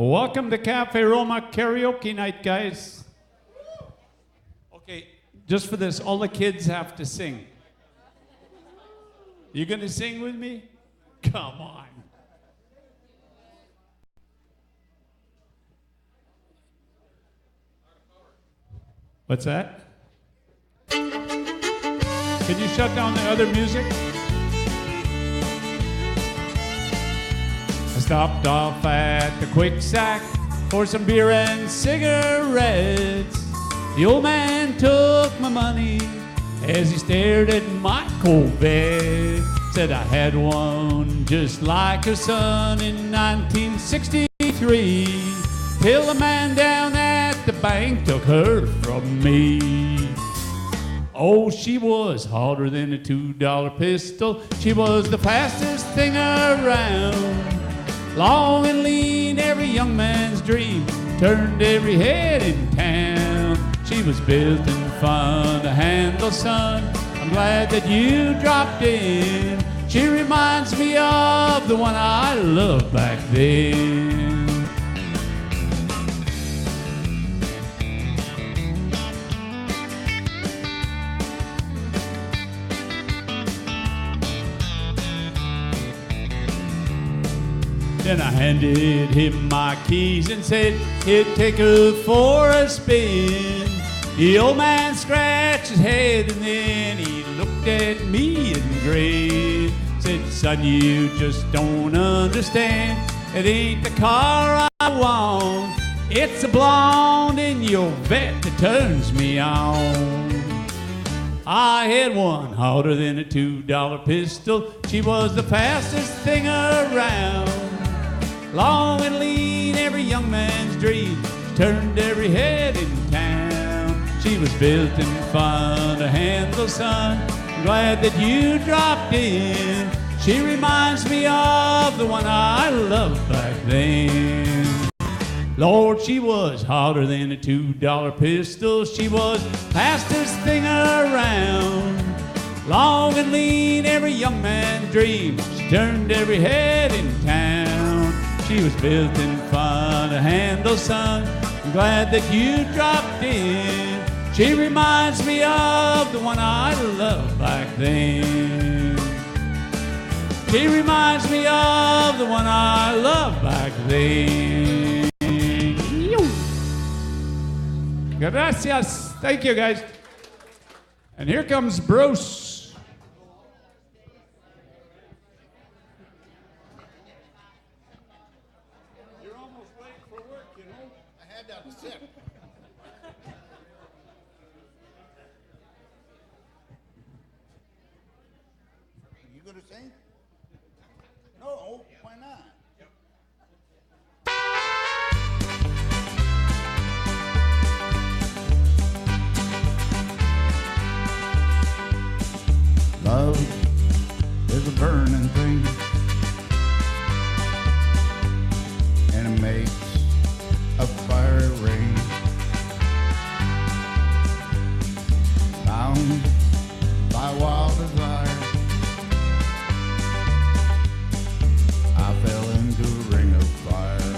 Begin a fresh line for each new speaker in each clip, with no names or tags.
Welcome to Cafe Roma Karaoke night, guys. Okay, just for this, all the kids have to sing. You gonna sing with me? Come on. What's that? Can you shut down the other music? I stopped off at the Quick Sack for some beer and cigarettes. The old man took my money as he stared at my Corvette. Said I had one just like her son in 1963, till the man down at the bank took her from me. Oh, she was hotter than a $2 pistol. She was the fastest thing around. Long and lean, every young man's dream, turned every head in town. She was built and fun to handle, son. I'm glad that you dropped in. She reminds me of the one I loved back then. Then I handed him my keys and said he'd take her for a spin. The old man scratched his head and then he looked at me and grinned. Said, son, you just don't understand. It ain't the car I want. It's a blonde in your vet that turns me on. I had one hotter than a $2 pistol. She was the fastest thing around. Long and lean, every young man's dream, turned every head in town. She was built and fun to handle, son. I'm glad that you dropped in. She reminds me of the one I loved back then. Lord, she was hotter than a $2 pistol. She was fastest thing around. Long and lean, every young man's dream, she turned every head in town. She was built and fun to handle, son. I'm glad that you dropped in. She reminds me of the one I loved back then. She reminds me of the one I loved back then. Gracias. Thank you, guys. And here comes Bruce.
You gonna sing? No, why not? Love is a burning thing, and it makes a fire ring. Bound by wild desire, I fell into a ring of fire.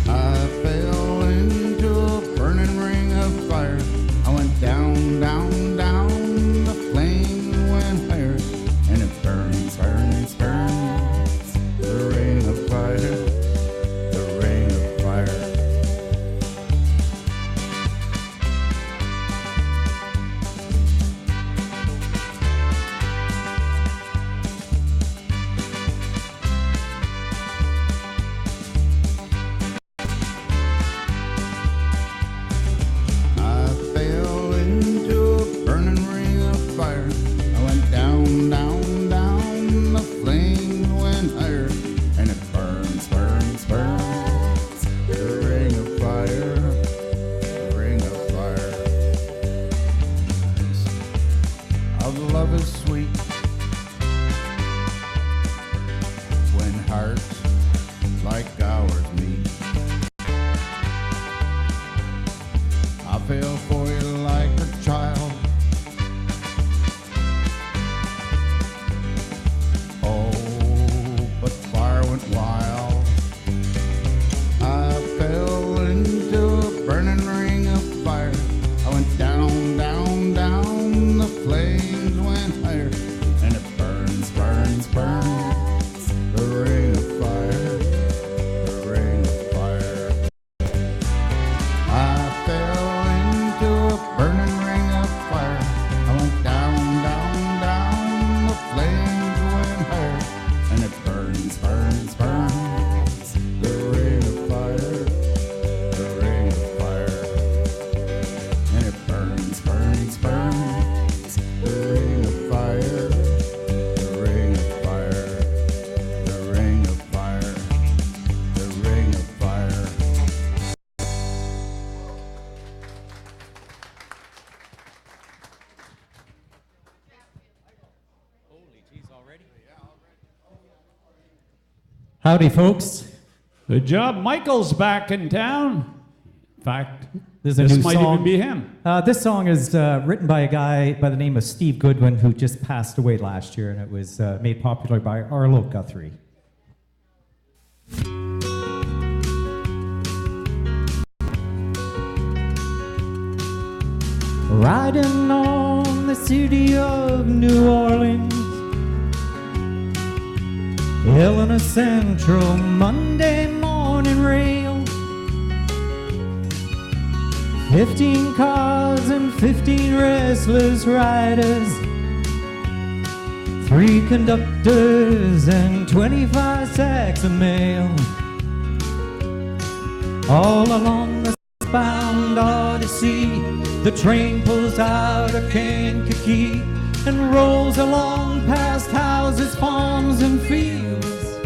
I fell into a burning ring of fire. I went down, down, down. The flame went higher, and it burns, burns, burns. The ring of fire, the ring of fire. I fell into a burning ring of fire. I went down, down, down. The flame went higher, and it burns, burns, burns. The ring of fire, the ring of fire. Our love is sweet when hearts like ours meet. I fell for you like a child. Oh, but fire went wild. flames went higher, and it burns, burns, burns. The ring of fire, the ring of fire. I fell into a burning ring of fire. I went down, down, down. The flames went higher, and it burns, burns, burns. The ring of fire, the ring of fire. And it burns, burns, burns. The ring of fire, the ring of fire, the ring of fire, the ring of fire.
Howdy, folks.
Good job. Michael's back in town. In fact,
This is a
this
new
might
song.
even be him.
This song is written by a guy by the name of Steve Goodwin, who just passed away last year, and it was made popular by Arlo Guthrie. Riding on the city of New Orleans, Illinois Central Monday morning rail. 15 cars and 15 restless riders, 3 conductors and 25 sacks of mail. All along the southbound Odyssey, the train pulls out of Kankakee and rolls along past houses, farms, and fields,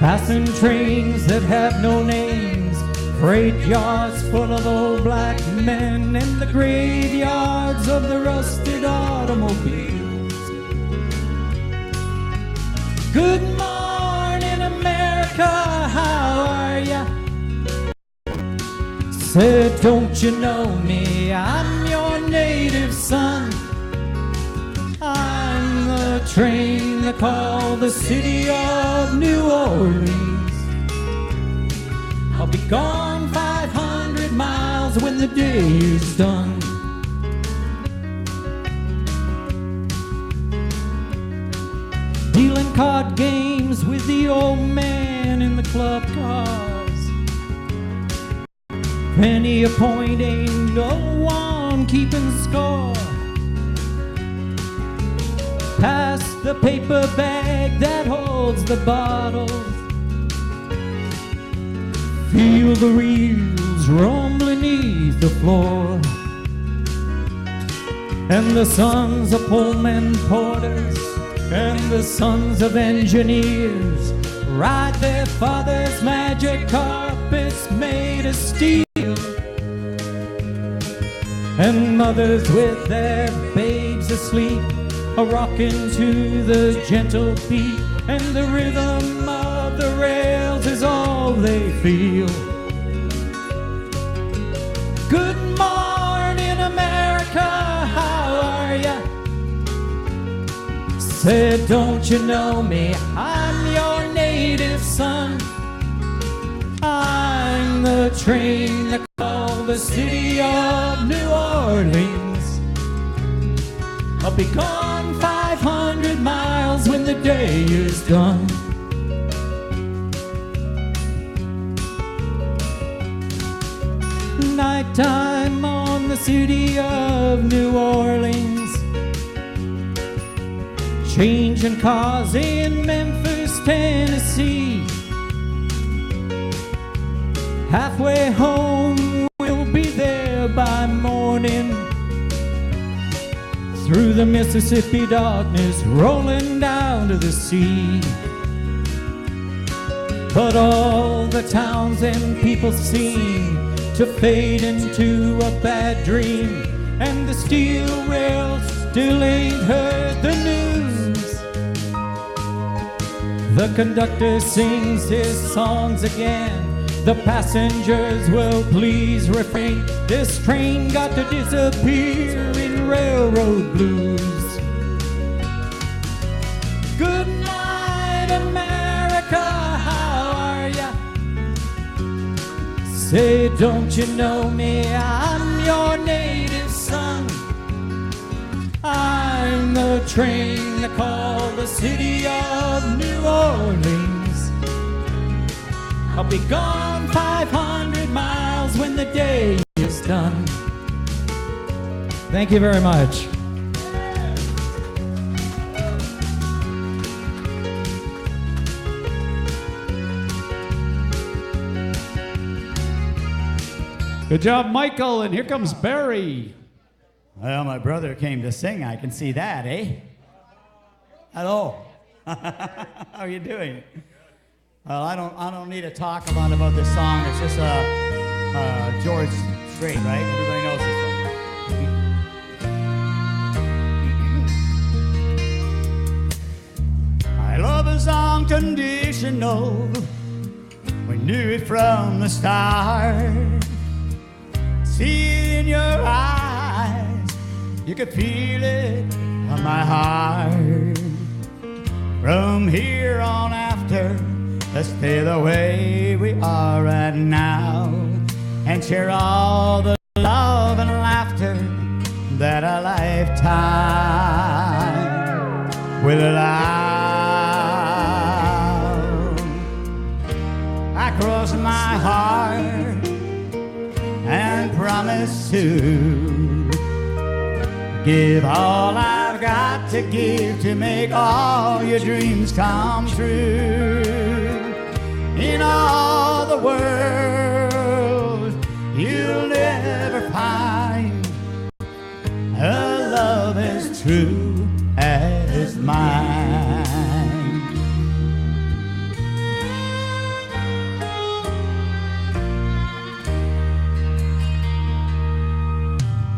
passing trains that have no names, freight yards full of old black men, and the graveyards of the rusted automobiles. Good morning, America, how are ya? Said, don't you know me? I'm your native son. I'm the train they call the city of New Orleans. I'll be gone 500 miles when the day is done. Dealing card games with the old man in the club cars. Penny a point, ain't no one keeping score. Pass the paper bag that holds the bottles. Feel the reels roam beneath the floor. And the sons of pullman porters and the sons of engineers ride their father's magic carpets made of steel. And mothers with their babes asleep are rocking to the gentle beat, and the rhythm of the rails is all they feel. Good morning, America, how are ya? Said, don't you know me? I'm your native son. I'm the train they call the city of New Orleans. I'll be gone 500 miles when the day is done. Nighttime on the city of New Orleans, changing cars in Memphis, Tennessee. Halfway home, we'll be there by morning. Through the Mississippi darkness, rolling down to the sea. But all the towns and people seem to fade into a bad dream, and the steel rails still ain't heard the news. The conductor sings his songs again. The passengers will please refrain. This train got to disappear in railroad blues. Good night, America, how are ya? Say, don't you know me? I'm your native son. train to call the city of New Orleans. I'll be gone 500 miles when the day is done. Thank you very much.
Good job, Michael, and here comes Barry.
Well, my brother came to sing. I can see that, eh? Hello. How are you doing? Well, I don't need to talk a lot about this song. It's just George Strait, right? Everybody knows this song. My love is unconditional. We knew it from the start. See it in your eyes, you could feel it on my heart. From here on after, let's stay the way we are right now, and share all the love and laughter that a lifetime will allow. I cross my heart and promise to give all I've got to give to make all your dreams come true. In all the world, you'll never find a love as true as mine.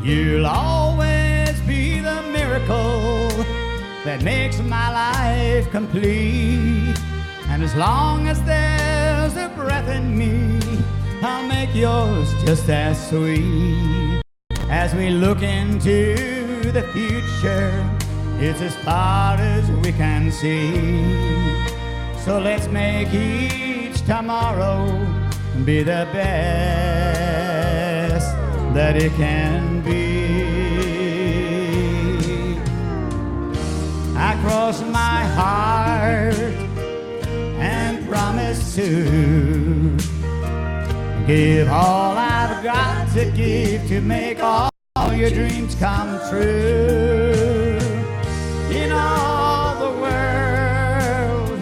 You'll always be the miracle that makes my life complete. And as long as there's a breath in me, I'll make yours just as sweet. As we look into the future, it's as far as we can see. So let's make each tomorrow be the best that it can be. I cross my heart and promise to give all I've got to give to make all your dreams come true. In all the world,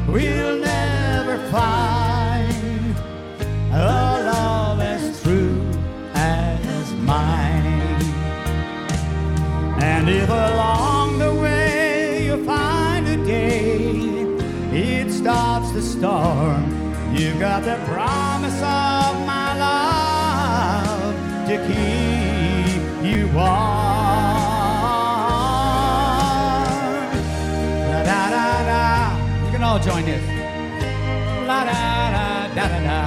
we'll never find a love as true as mine. And if along the way you find a day it starts to storm, you've got the promise of my love to keep you warm. La da da da. You can all join this. La da da da da da.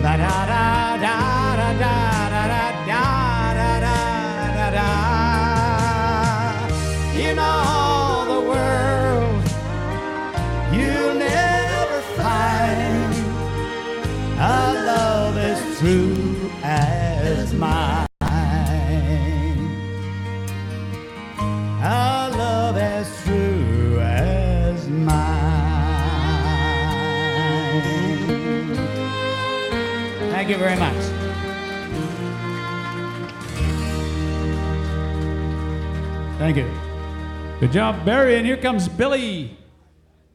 La da da da da da da da da da da da. In all the world, you'll never find a love as true as mine. A love as true as mine. Thank you very much. Thank you.
Good job, Barry, and here comes Billy.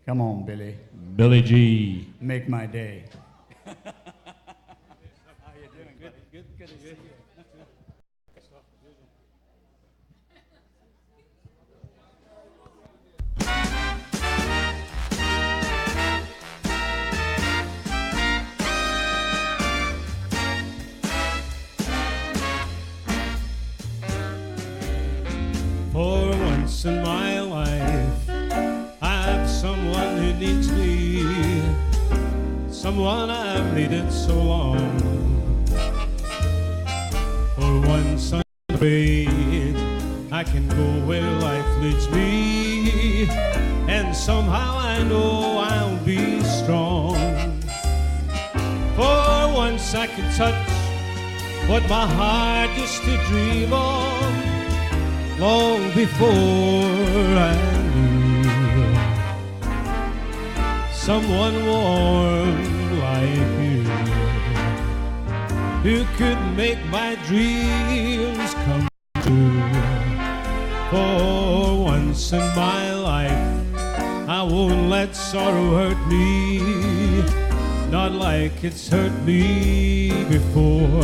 Come on, Billy.
Billy G.
Make my day.
For once in my life, I have someone who needs me, someone I've needed so long. For once I'm afraid I can go where life leads me, and somehow I know I'll be strong. For once I can touch what my heart used to dream of, long before I knew someone warm like you, who could make my dreams come true. For once in my life, I won't let sorrow hurt me, not like it's hurt me before.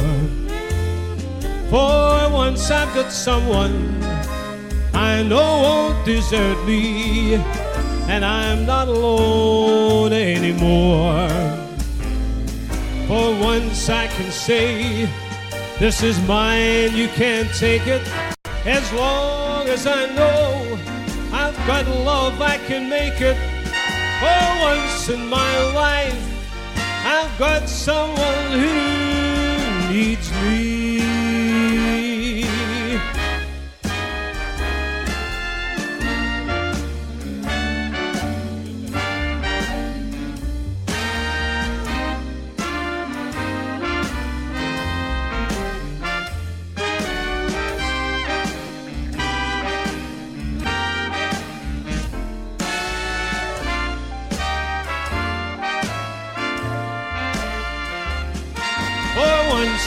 For once I've got someone I know won't desert me, and I'm not alone anymore. For once I can say, this is mine, you can't take it. As long as I know I've got love, I can make it. For once in my life, I've got someone who needs me.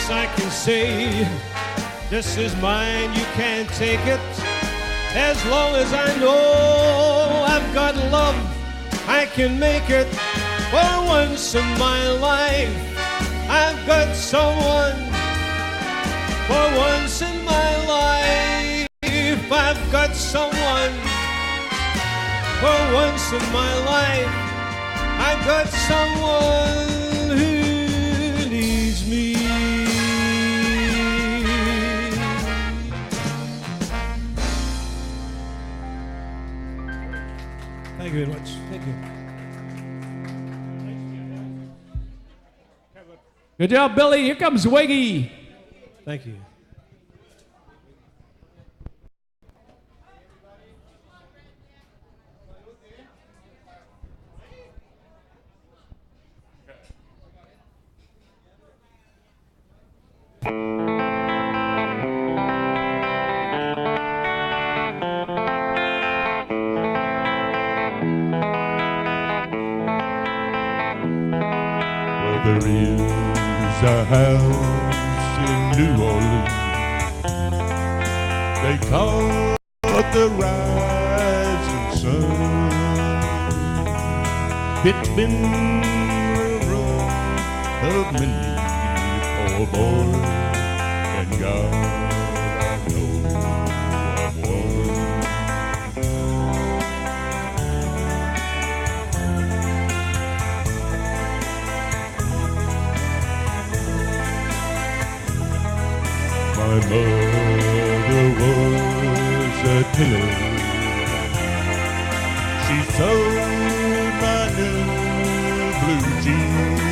I can say, this is mine, you can't take it. As long as I know I've got love, I can make it. For once in my life, I've got someone. For once in my life, I've got someone. For once in my life, I've got someone who needs me. Thank you very much. Thank you.
Good job, Billy. Here comes Wiggy.
Thank you.
There is a house in New Orleans they call it the rising sun. It's been a run of many poor boys, and God, I know I'm one. My mother was a tailor. She sewed my new blue jeans.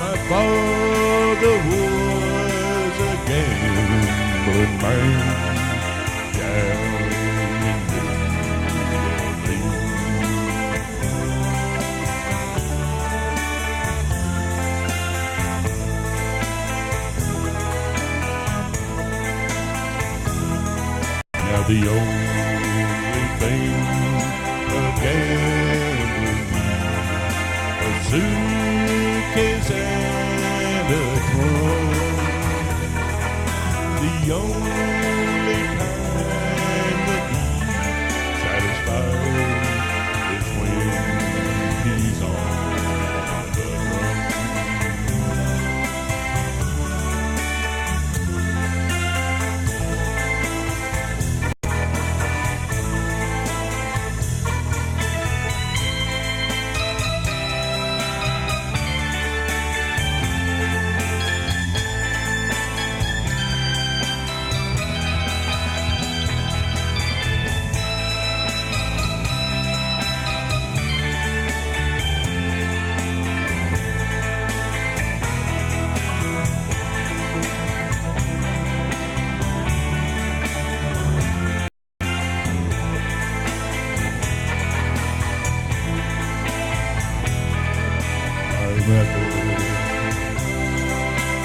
My father was a gambling man down in New Orleans. Now the only thing a gambling means, a suitcase and a trunk. The only time that he's satisfied is when he's on the run.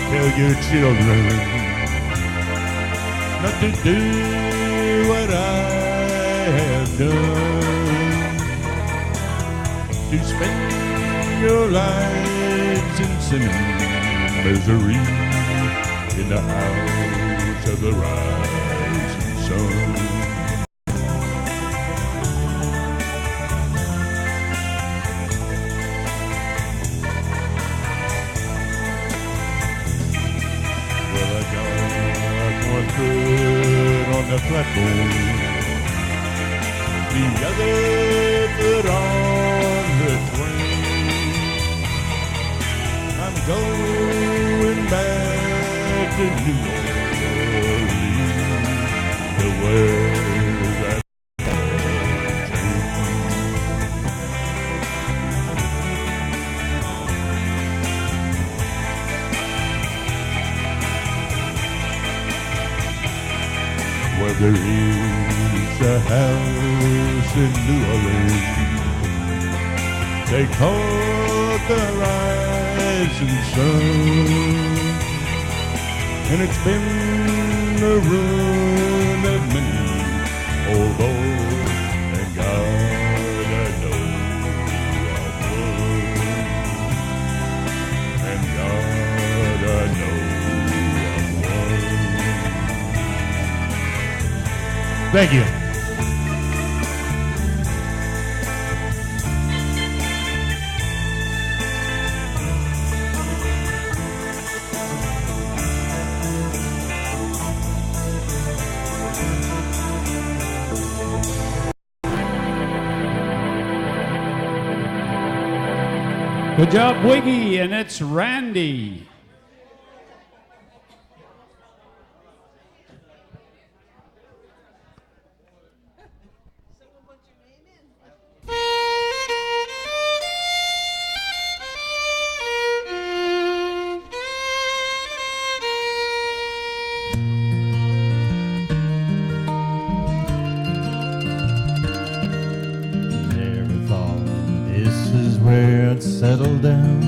Tell your children not to do what I have done, to spend your lives in sin and misery in the house of the rising sun. Well, I got one foot on the platform, the other foot on the train. I'm going back to New Orleans, to where that where there is a house in New Orleans. They call the rising sun, and it's been the ruin of many, although thank God I know I've won. Thank God I know I've won. Thank you.
Good job, Wiggy, and it's Randy.
Never thought this is where I'd settle down.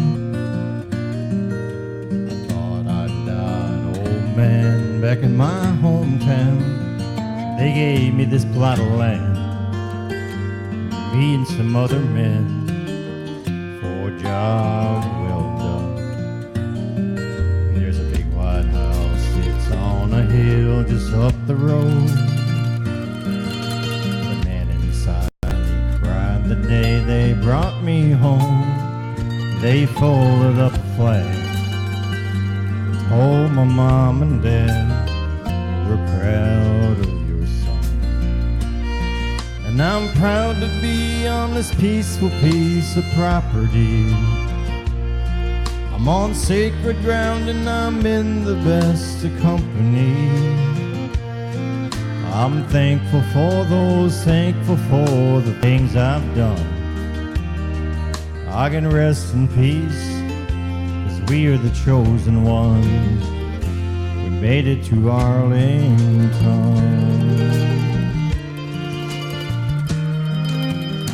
I thought I'd die an old man back in my hometown. They gave me this plot of land, me and some other men, for a job well done. There's a big white house, it's on a hill just up the road. The man inside, he cried the day they brought me home. They folded up a flag, told my mom and dad, we're proud of your son. And I'm proud to be on this peaceful piece of property. I'm on sacred ground and I'm in the best of company. I'm thankful for those, thankful for the things I've done. I can rest in peace, 'cause we are the chosen ones. We made it to Arlington.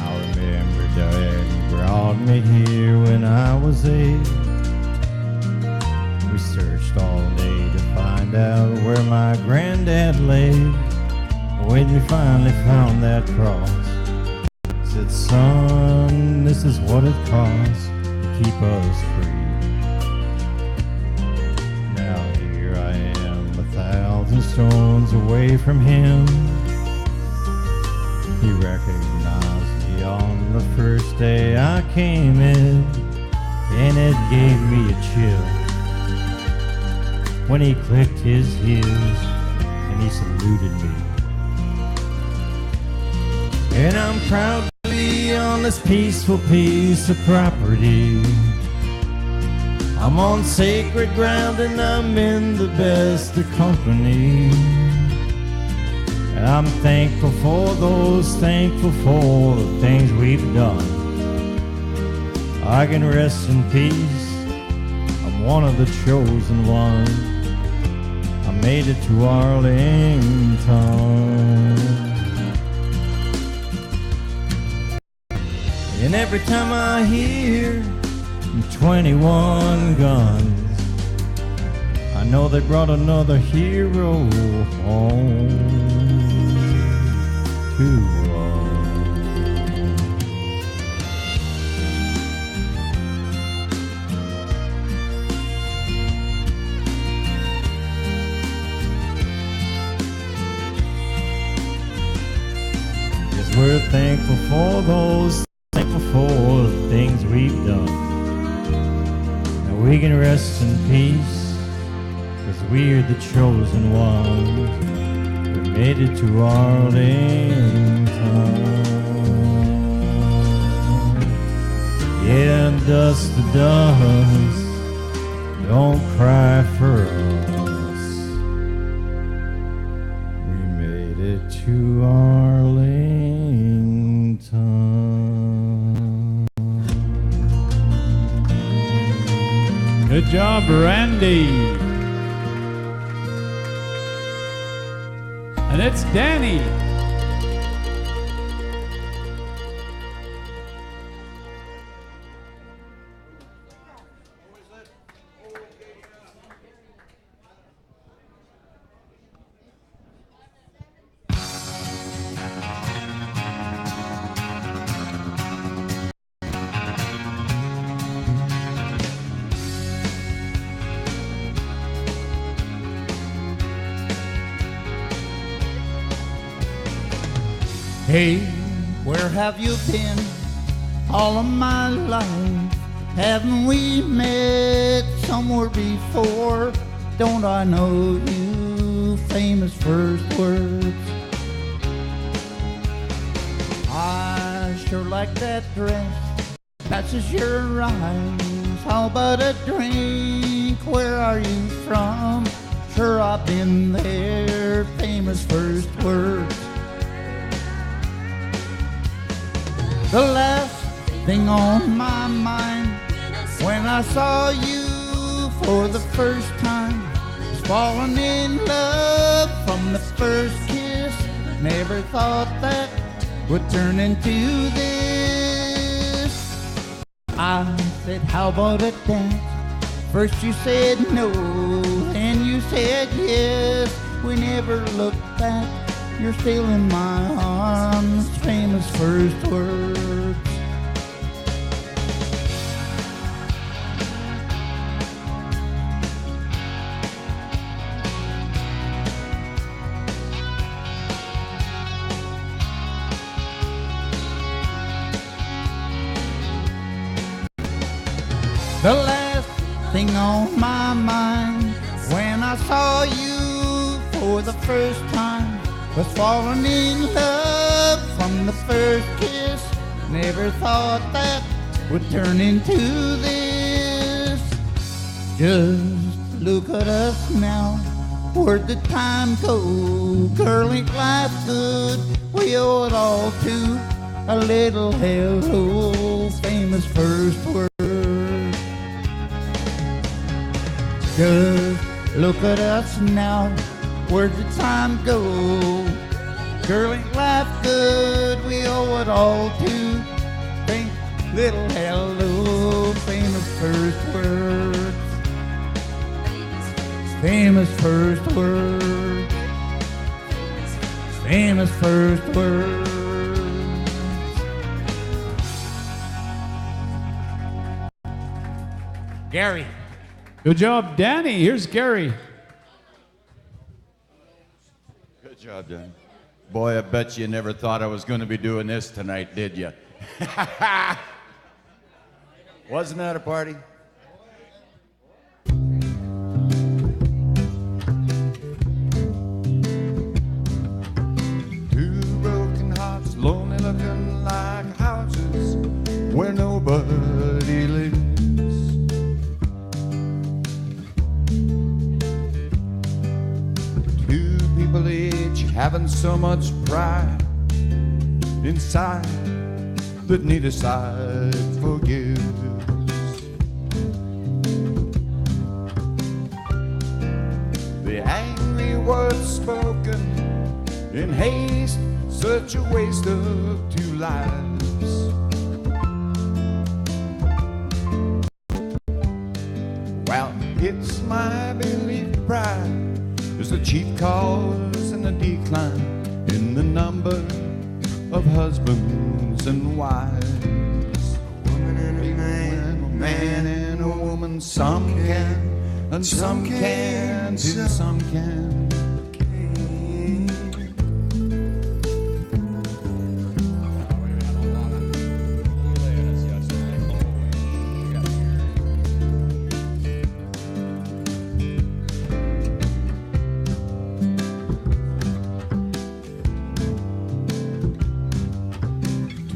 I remember Dad brought me here when I was 8. We searched all day to find out where my granddad lay. When we finally found that cross, said, son, this is what it costs to keep us free. Now here I am, 1,000 stones away from him. He recognized me on the first day I came in, and it gave me a chill when he clicked his heels and he saluted me. And I'm proud to be on this peaceful piece of property. I'm on sacred ground and I'm in the best of company. And I'm thankful for those, thankful for the things we've done. I can rest in peace, I'm one of the chosen ones. I made it to Arlington. And every time I hear 21 guns, I I know they brought another hero home to us. Yes, we're thankful for those, thankful for the things we've done. Now we can rest in peace, 'cause we're the chosen ones. We made it to Arlington. Yeah, dust to dust, don't cry for us. We made it to Arlington.
Good job, Randy. And it's Danny.
Hey, where have you been all of my life? Haven't we met somewhere before? Don't I know you? Famous first words. I sure like that dress, catches your eyes. How about a drink? Where are you from? Sure, I've been there. Famous first words. The last thing on my mind when I saw you for the first time was falling in love from the first kiss. Never thought that would turn into this. I said, how about a dance? First you said no, then you said yes. We never looked back. You're still in my arms, famous first words. The last thing on my mind when I saw you for the first time was falling in love from the first kiss. Never thought that would turn into this. Just look at us now, where'd the time go? Girl, ain't life good? We owe it all to a little hello, famous first word. Just look at us now, where'd the time go? Girl, ain't life good? We owe it all to think little hello, famous first words. Famous first words. Famous first words. Gary.
Good job, Danny. Here's Gary.
Good job, Dan. Boy, I bet you never thought I was going to be doing this tonight, did you? Wasn't that a party? Two broken hearts, lonely looking like houses where nobody lives. Two people each having so much pride inside that neither side forgives. The angry words spoken in haste, such a waste of two lives. Well, it's my belief the chief cause and the decline in the number of husbands and wives.
A woman and a man,
A man and a woman, some can, and some can't, and some can.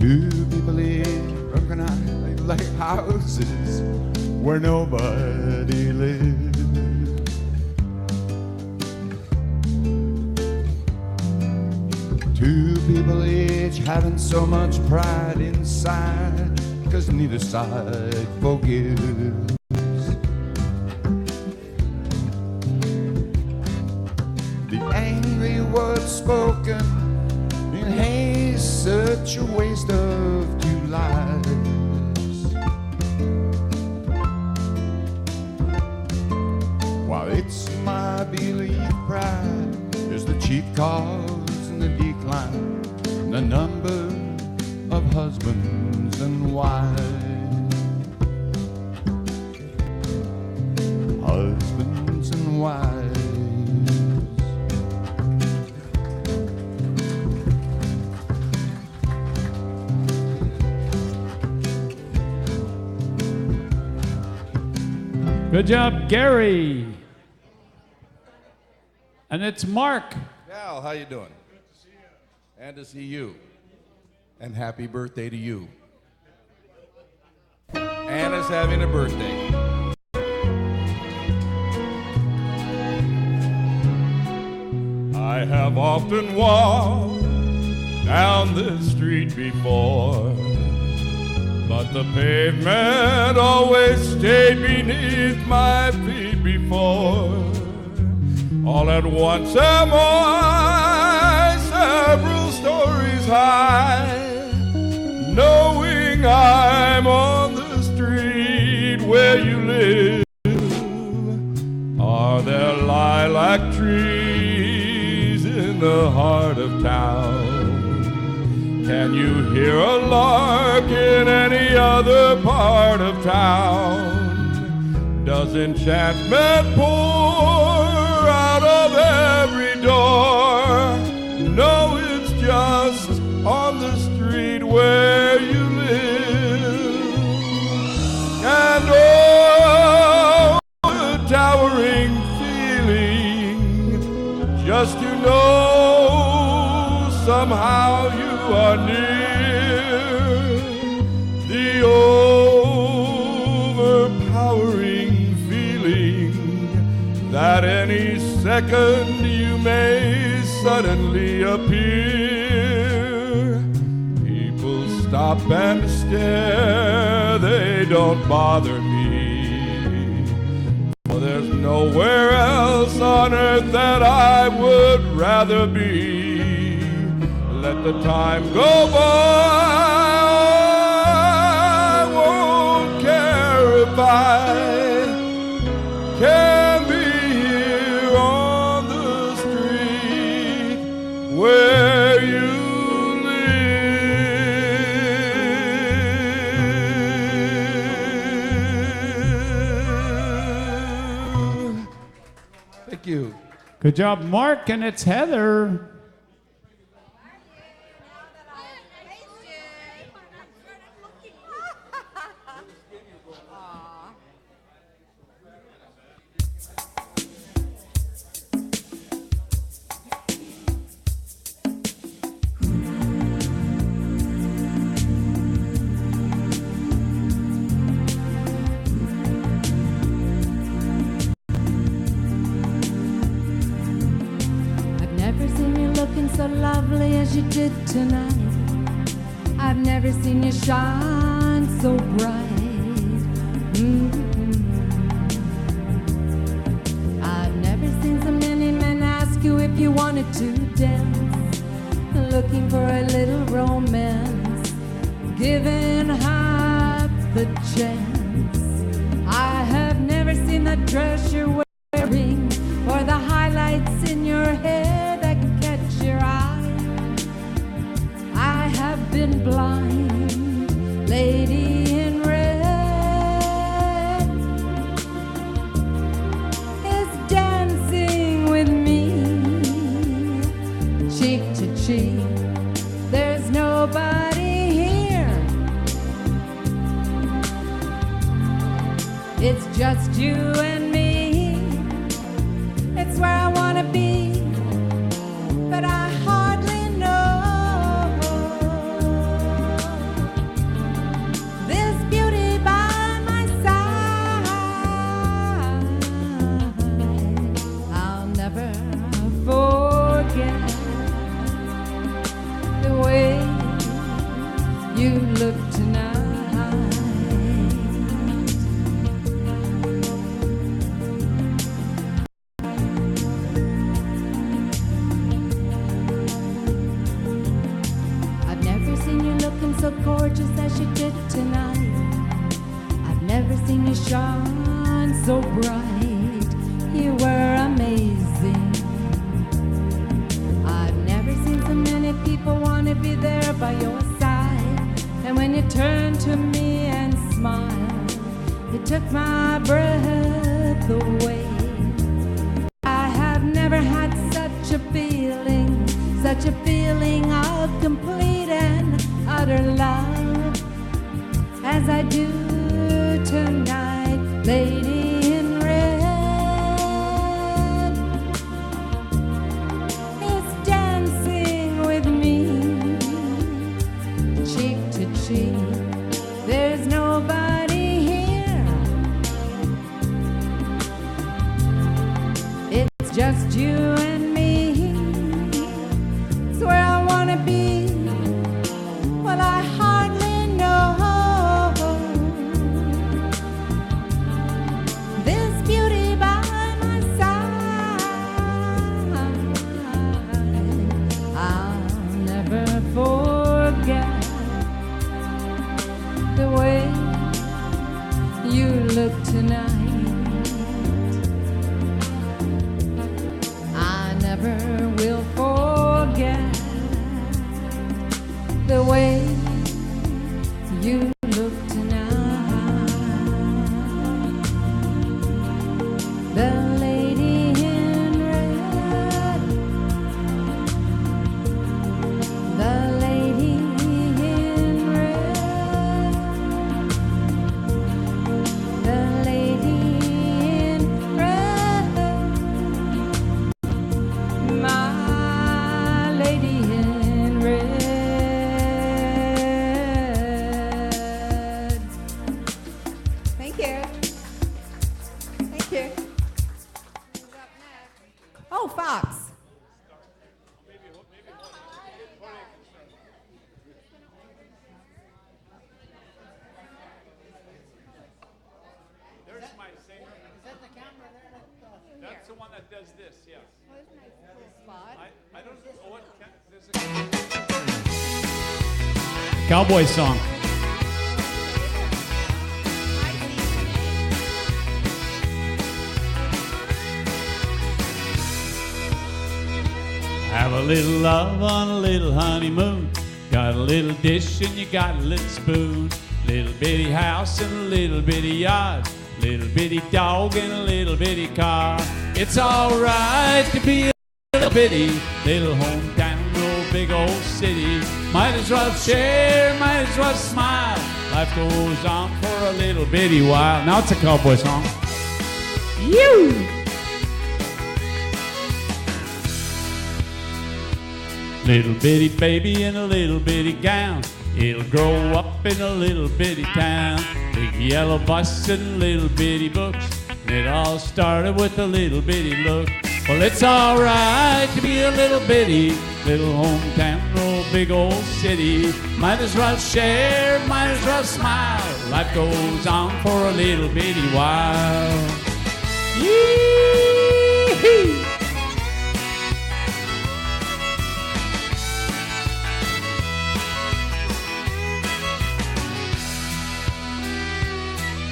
Two people live organized like houses where nobody lives. Two people each having so much pride inside, 'cause neither side forgives. The angry words spoken in haste, such a waste of two lives. While it's my belief pride is the chief cause in the decline, the number of husbands and wives. Husbands and wives.
Good job, Gary. And it's Mark.
Al, how you doing? Good to see you. And to see you. And happy birthday to you. Anna's having a birthday.
I have often walked down this street before, but the pavement always stayed beneath my feet before. All at once am I several stories high, knowing I'm on the street where you live. Are there lilac trees in the heart of town? Can you hear a lark in any other part of town? Does enchantment pour out of every door? No, it's just on the street where you live. And oh, the towering feeling just to know somehow you are near. The overpowering feeling that any second you may suddenly appear. People stop and stare, they don't bother me, for there's nowhere else on earth that I would rather be. Let the time go by, I won't care if I can be here on the street where you live.
Thank you.
Good job, Mark, and it's Heather.
So lovely as you did tonight. I've never seen you shine so bright. I've never seen so many men ask you if you wanted to dance, looking for a little romance, given half the chance. I have never seen the dress you're wearing or the highlights in just you and me. It's where I wanna be, but I hardly know this beauty by my side. I'll never forget the way you look tonight. I've never seen you looking so gorgeous as you did tonight. I've never seen you shine so bright. You were amazing. I've never seen so many people want to be there by your side. And when you turned to me and smiled, you took my breath away. I have never had such a feeling of complete and utter love as I do tonight, lady in red is dancing with me, cheek to cheek. There's nobody here. It's just you and me. It's where I wanna be. Well, I hardly know this beauty by my side. I'll never forget the way you look tonight. I never will forget the way you look tonight. The lady in red, the lady in red, the lady in red, my lady in red. Thank you. Thank you. Oh, Fox.
There's my singer.
Is that the camera there?
That's the one that does this, yes.
Well, there's a nice cool spot.
I don't know what. There's a cowboy song. Have a little love on a little honeymoon. Got a little dish and you got a little spoon. Little bitty house and a little bitty yard. Little bitty dog and a little bitty car. It's alright to be a little bitty, little hometown, no big old city. Might as well share, might as well smile. Life goes on for a little bitty while. Now it's a cowboy song. You! Little bitty baby in a little bitty gown. It'll grow up in a little bitty town. Big yellow bus and little bitty books. And it all started with a little bitty look. Well, it's alright to be a little bitty, little hometown, no big old city. Might as well share, might as well smile. Life goes on for a little bitty while. Yee-hee!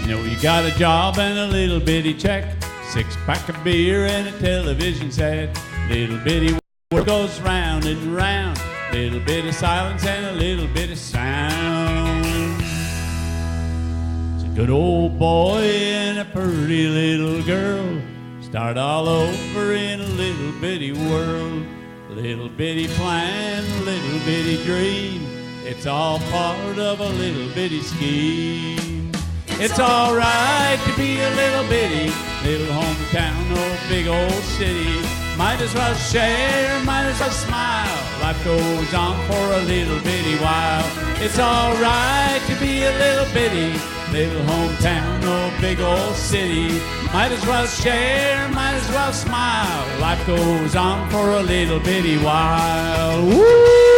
You know, you got a job and a little bitty check, 6-pack of beer and a television set. Little bitty world goes round and round, little bit of silence and a little bit of sound. It's a good old boy and a pretty little girl, start all over in a little bitty world. Little bitty plan, little bitty dream, it's all part of a little bitty scheme. It's alright to be a little bitty, little hometown, no big old city. Might as well share, might as well smile. Life goes on for a little bitty while. It's alright to be a little bitty, little hometown, no big old city. Might as well share, might as well smile. Life goes on for a little bitty while. Woo-hoo!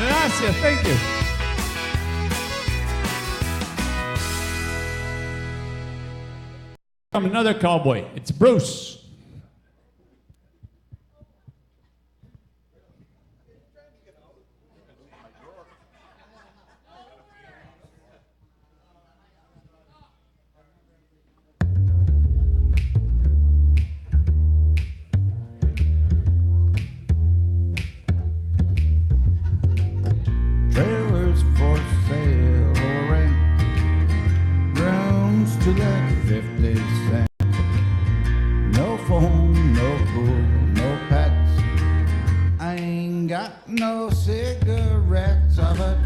Gracias, thank you. From another cowboy, it's Bruce.
Trailers for sale or rent, rooms to let 50 cents. No phone, no pool, no pets. I ain't got no cigarettes. I've had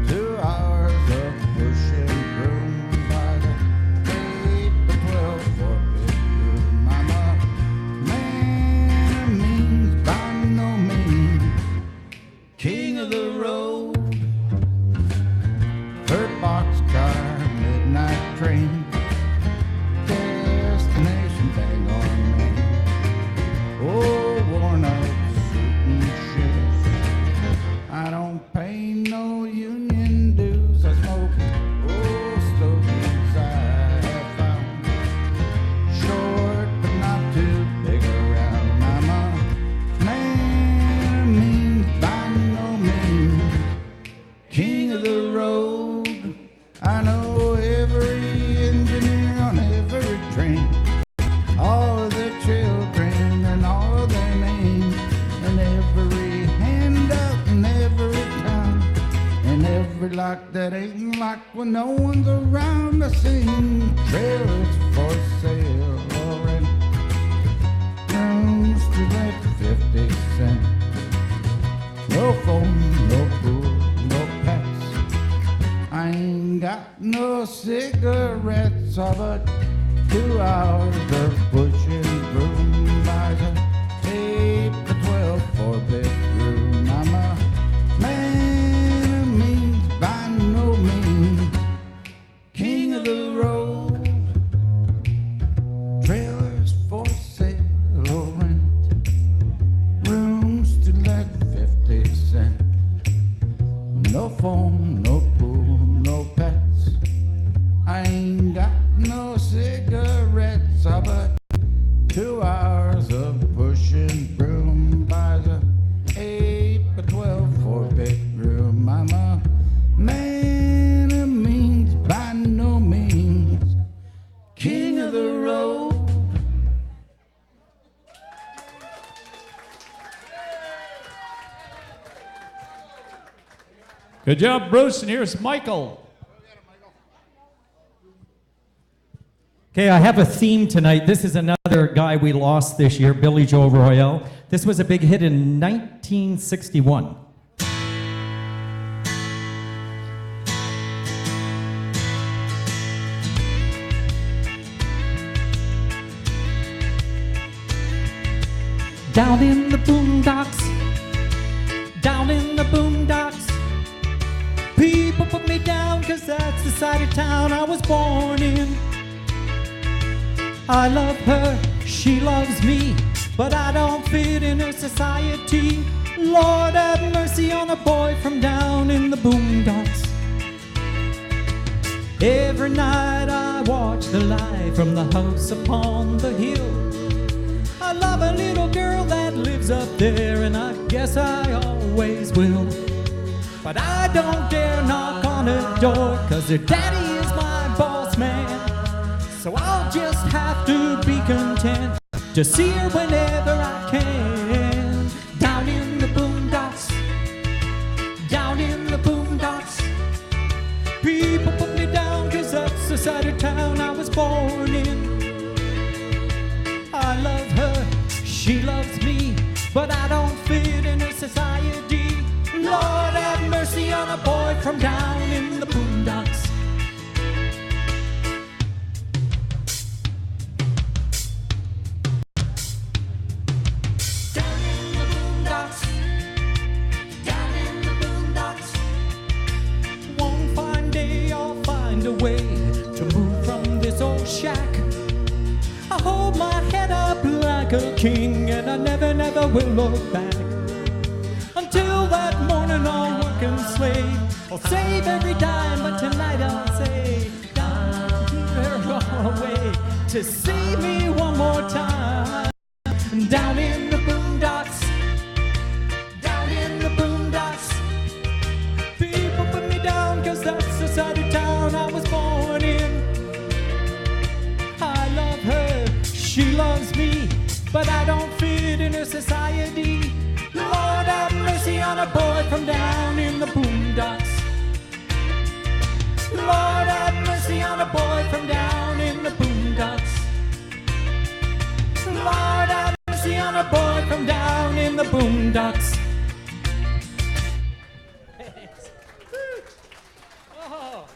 2 hours of pushing brooms by the 8 to 12 for bedroom. I'm a man of means by no means, king of the road. Third boxcar, midnight train, destination Bangor, Maine. Oh, worn out suit and shoes. I don't pay no union dues. I smoke stogies I have found. Short but not too big around. I'm a man of means by no means, king of the road. I know every engineer on every train, all of their children and all of their names, and every handout in every town, and every lock that ain't locked when no one's around. I sing trailers for sale or rent, rooms to let 50 cents. No phone, no pool, no pets. I ain't got no cigarettes. I've had 2 hours of pushing broom by the 8 to 12 for bedroom. I'm a man of means by no means, king of the road. Trailers for sale or rent, rooms to let 50 cents. No phone, no pool, no pets. I ain't got no cigarettes. I've had 2 hours of pushing broom by the 8 to 12 for bedroom. I'm a man of means by no means, king of the road.
Good job, Bruce, and here's Michael.
Okay, I have a theme tonight. This is another guy we lost this year, Billy Joe Royale. This was a big hit in 1961. Down in the boondocks, down in the boondocks, people put me down 'cause that's the side of town I was born in. I love her, she loves me, but I don't fit in her society. Lord have mercy on a boy from down in the boondocks. Every night I watch the light from the house upon the hill. I love a little girl that lives up there, and I guess I always will. But I don't dare knock on her door, 'cause her daddy is my boss man. So I'll just have to be content to see her whenever I can. Down in the boondocks, down in the boondocks, people put me down 'cause that's the side of town I was born in. I love her, she loves me, but I don't fit in her society. Lord have mercy on a boy from down in the boondocks. Down in the boondocks. Down in the boondocks. One fine day I'll find a way to move from this old shack. I hold my head up like a king, and I never, never will look back. Until that morning I'll work and slave. I'll save every dime, but tonight I'll say, down here all away to see me one more time. Down in the boondocks. Down in the boondocks. People put me down 'cause that's the side of town I was born in. I love her, she loves me, but I don't fit in her society. Lord have mercy on a boy from down in the boondocks. Lord have mercy on a boy from down in the boondocks. Lord have mercy on a boy from down in the boondocks. Oh,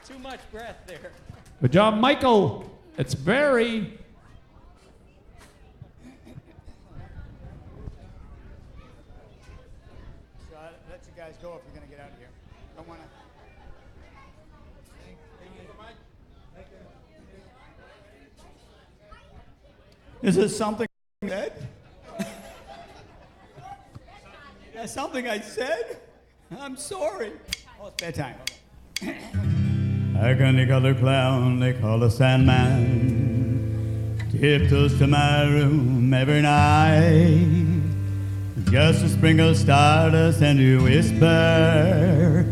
too much breath there.
Good job, Michael. It's Barry.
So I'll let you guys go if you're going to get out of here. Don't want to. Is this something I said? That's something I said? I'm sorry. Oh, it's bedtime. I got the color clown they call the Sandman. Tiptoes to my room every night, just to sprinkle stardust and to whisper,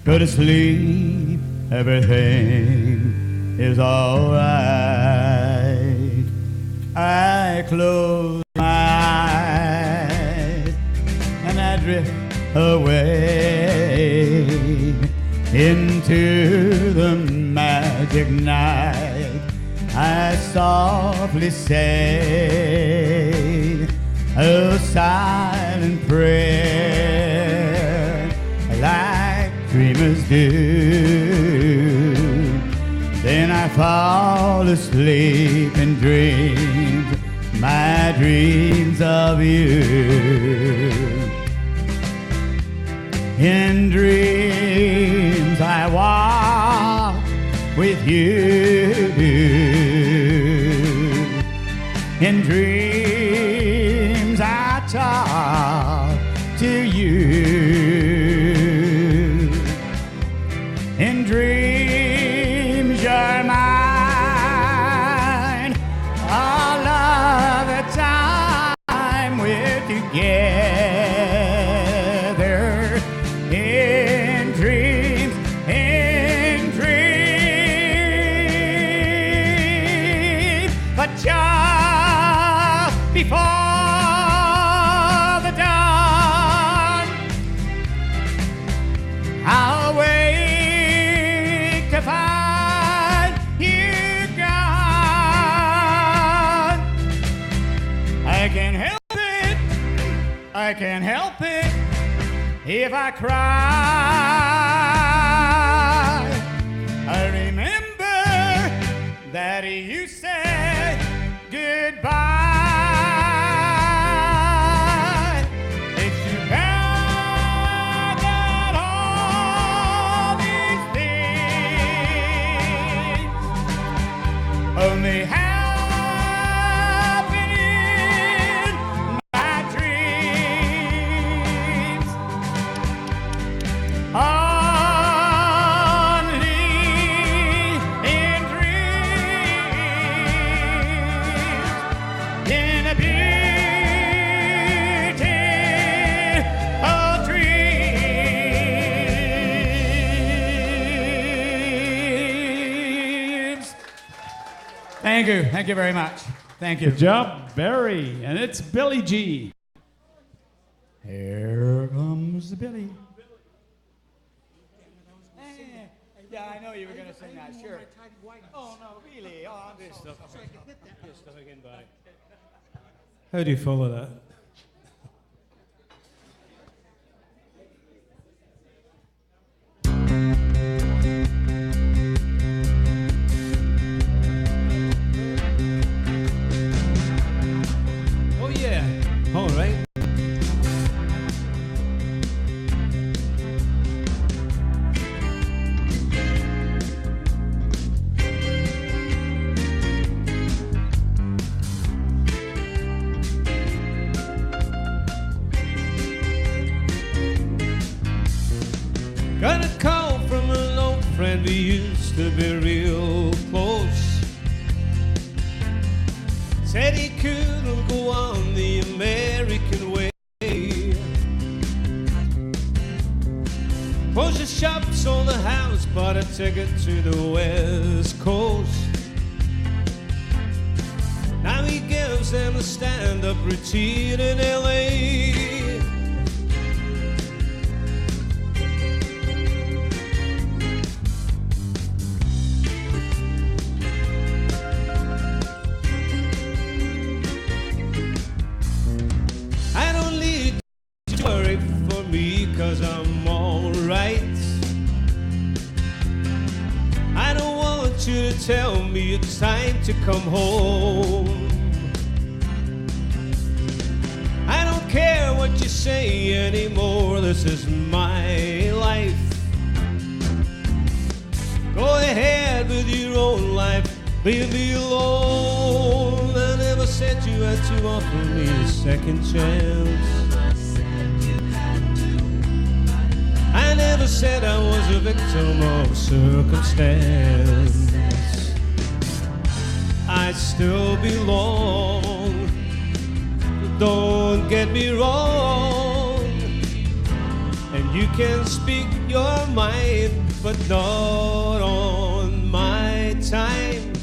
go to sleep, everything is alright. I close my eyes and I drift away into the magic night. I softly say a silent prayer like dreamers do. Then I fall asleep in dreams, my dreams of you. In dreams I walk with you. In dreams I talk to you. In dreams you're mine. All of the time we're together. In dreams, but just before the dawn, I'll wake to find you gone. I can't help it, I can't help it if I cry. I remember that you said goodbye. It's too bad that all these things only happen in my dreams. Only in dreams, in a beautiful dreams. Thank you. Thank you very much. Thank you.
Good job, Barry. And it's Billy G.
Here comes the Billy. Yeah, I know you were going to sing that, sure. Oh, no, really? Oh, I'm just
How do you follow that? used to be real close. Said he couldn't go on the American way. Closed the shop, sold the house, bought a ticket to the West Coast. Now he gives them a stand-up routine in L.A. I don't need you to worry for me, 'cause I'm alright. I don't want you to tell me it's time to come home. I don't care what you say anymore, this is my life. Go ahead with your own life, leave me alone. I never said you had to offer me a second chance. I never said I was a victim of circumstance. I still belong, don't get me wrong. And you can speak your mind, but not on my time.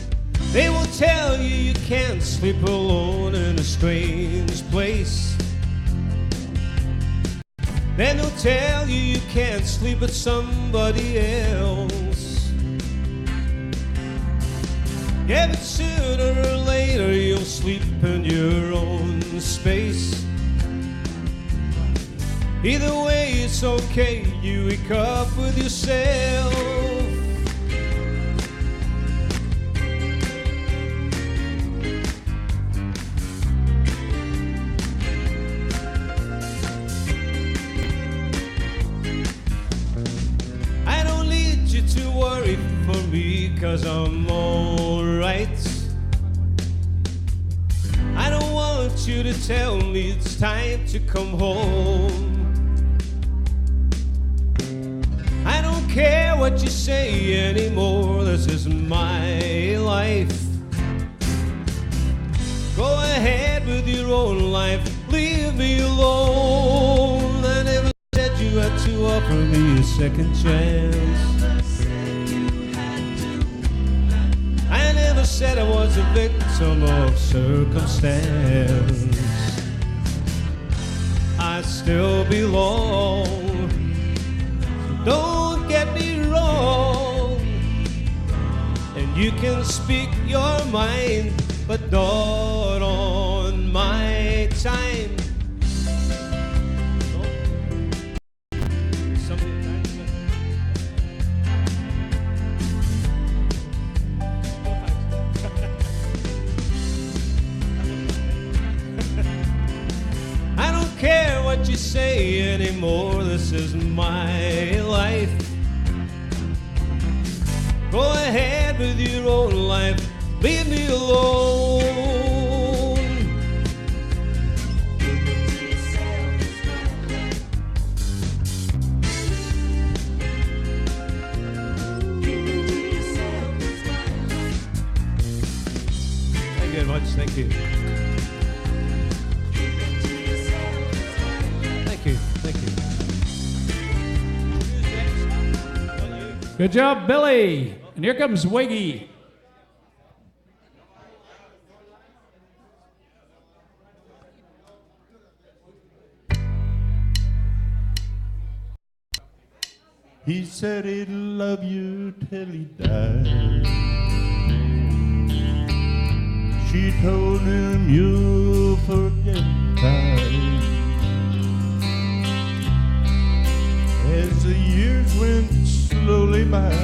They will tell you you can't sleep alone in a strange place. Then they'll tell you you can't sleep with somebody else. Yeah, but sooner or later you'll sleep in your own space. Either way it's okay, you wake up with yourself. To worry for me, 'cause I'm alright. I don't want you to tell me it's time to come home. I don't care what you say anymore, this is my life. Go ahead with your own life, leave me alone. I never said you had to offer me a second chance. I never said I was a victim of circumstance. I still belong, so don't get me wrong. And you can speak your mind, but not on my time. Care what you say anymore, this is my life. Go ahead with your own life, leave me alone. Thank you very much, thank you. Thank you.
Good job, Billy. And here comes Wiggy.
He said he'd love you till he died. She told him you'll forget time. As the years went slowly by,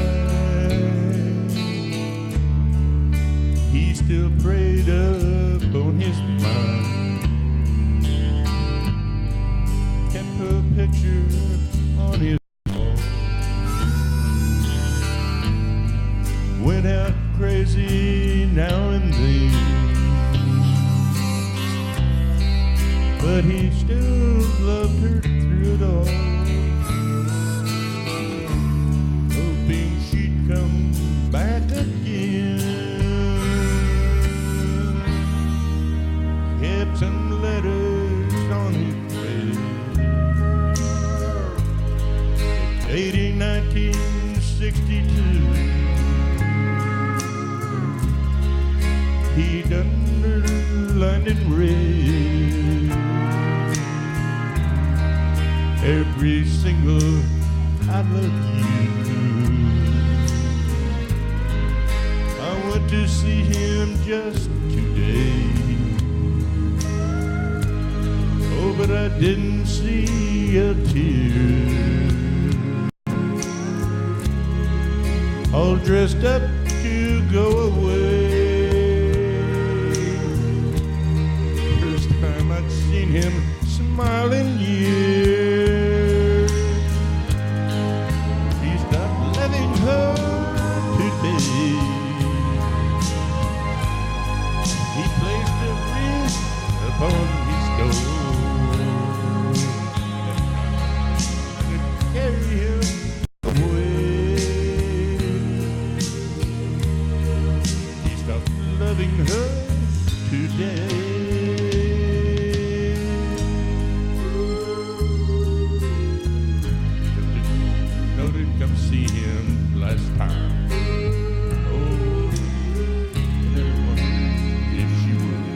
he still prayed up on his mind. Kept her picture on his wall. Went out crazy now and then, but he still loved her through it all. Hoping she'd come he'd underlined in red every single I love you. I went to see him just today. Oh, but I didn't see a tear. All dressed up to go away. First time I'd seen him smiling years. He stopped loving her today. He placed a ring upon his door to carry him away. He stopped loving her today. Didn't come see him last time. Oh, and everyone, if she would.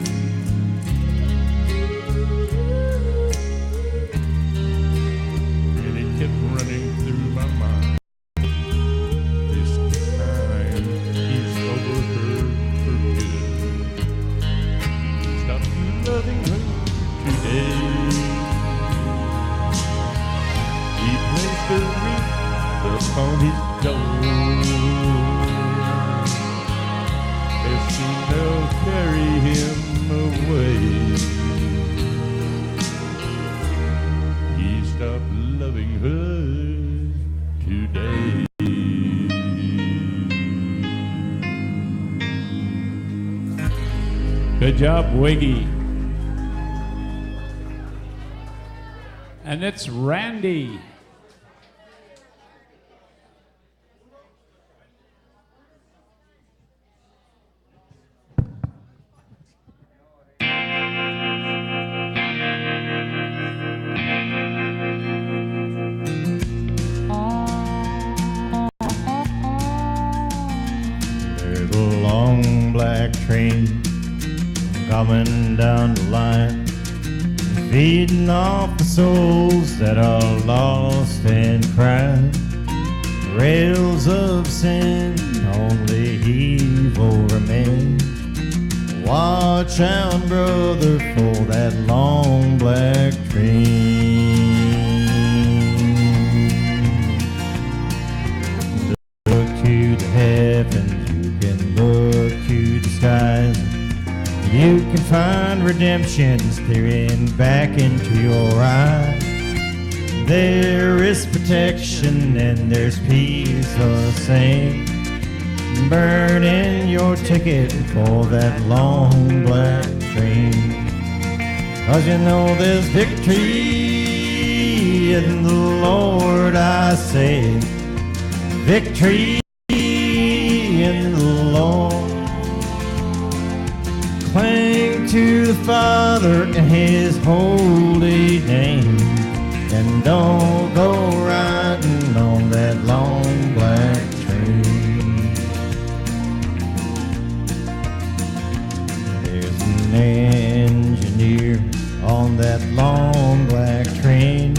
And it kept running through my mind. This time he's over her for good. He stopped loving her today. He placed a ring upon his door. As soon they'll carry him away. He stopped loving her today.
Good job, Wiggy. And it's Randy.
There's a long black train coming down the line, feeding off the souls that are lost and crying. Rails of sin, only evil remains. Watch out, brother, for that long black train. Look to the heavens, you can look to the skies. You can find redemption staring back into your eyes. There is protection and there's peace the same. Burn in your ticket for that long black train. 'Cause you know there's victory in the Lord, I say. Victory in the Lord. Cling to the Father and His holy name, and don't go riding on that long black train. There's an engineer on that long black train,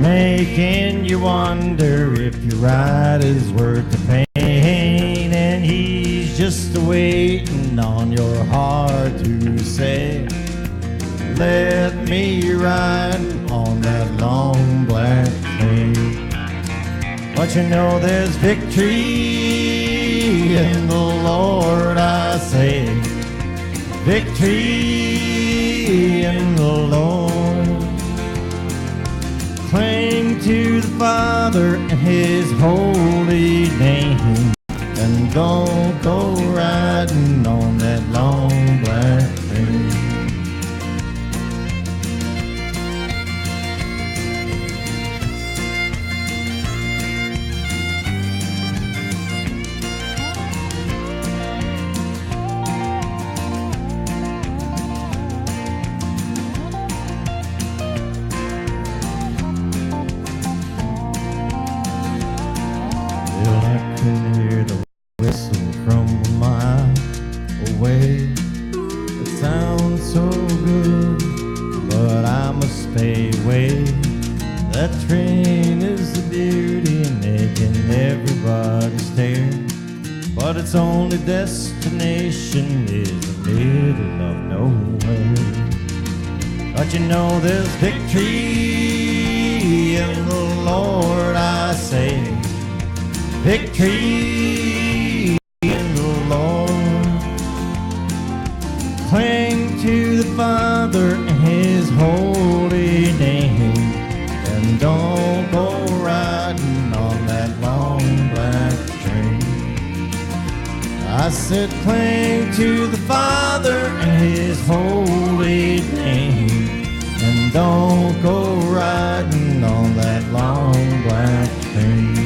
making you wonder if your ride is worth the pain. And he's just waiting on your heart to say, let me ride on that long black train. But you know there's victory in the Lord, I say. Victory in the Lord. Cling to the Father and His holy name, and don't go riding on that long black train. away. It sounds so good, but I must stay away. That train is the beauty making everybody stare, but its only destination is the middle of nowhere. But you know there's victory in the Lord, I say. Victory in the Lord. Cling to the Father and His holy name, and don't go riding on that long black train. I said cling to the Father and His holy name, and don't go riding on that long black train.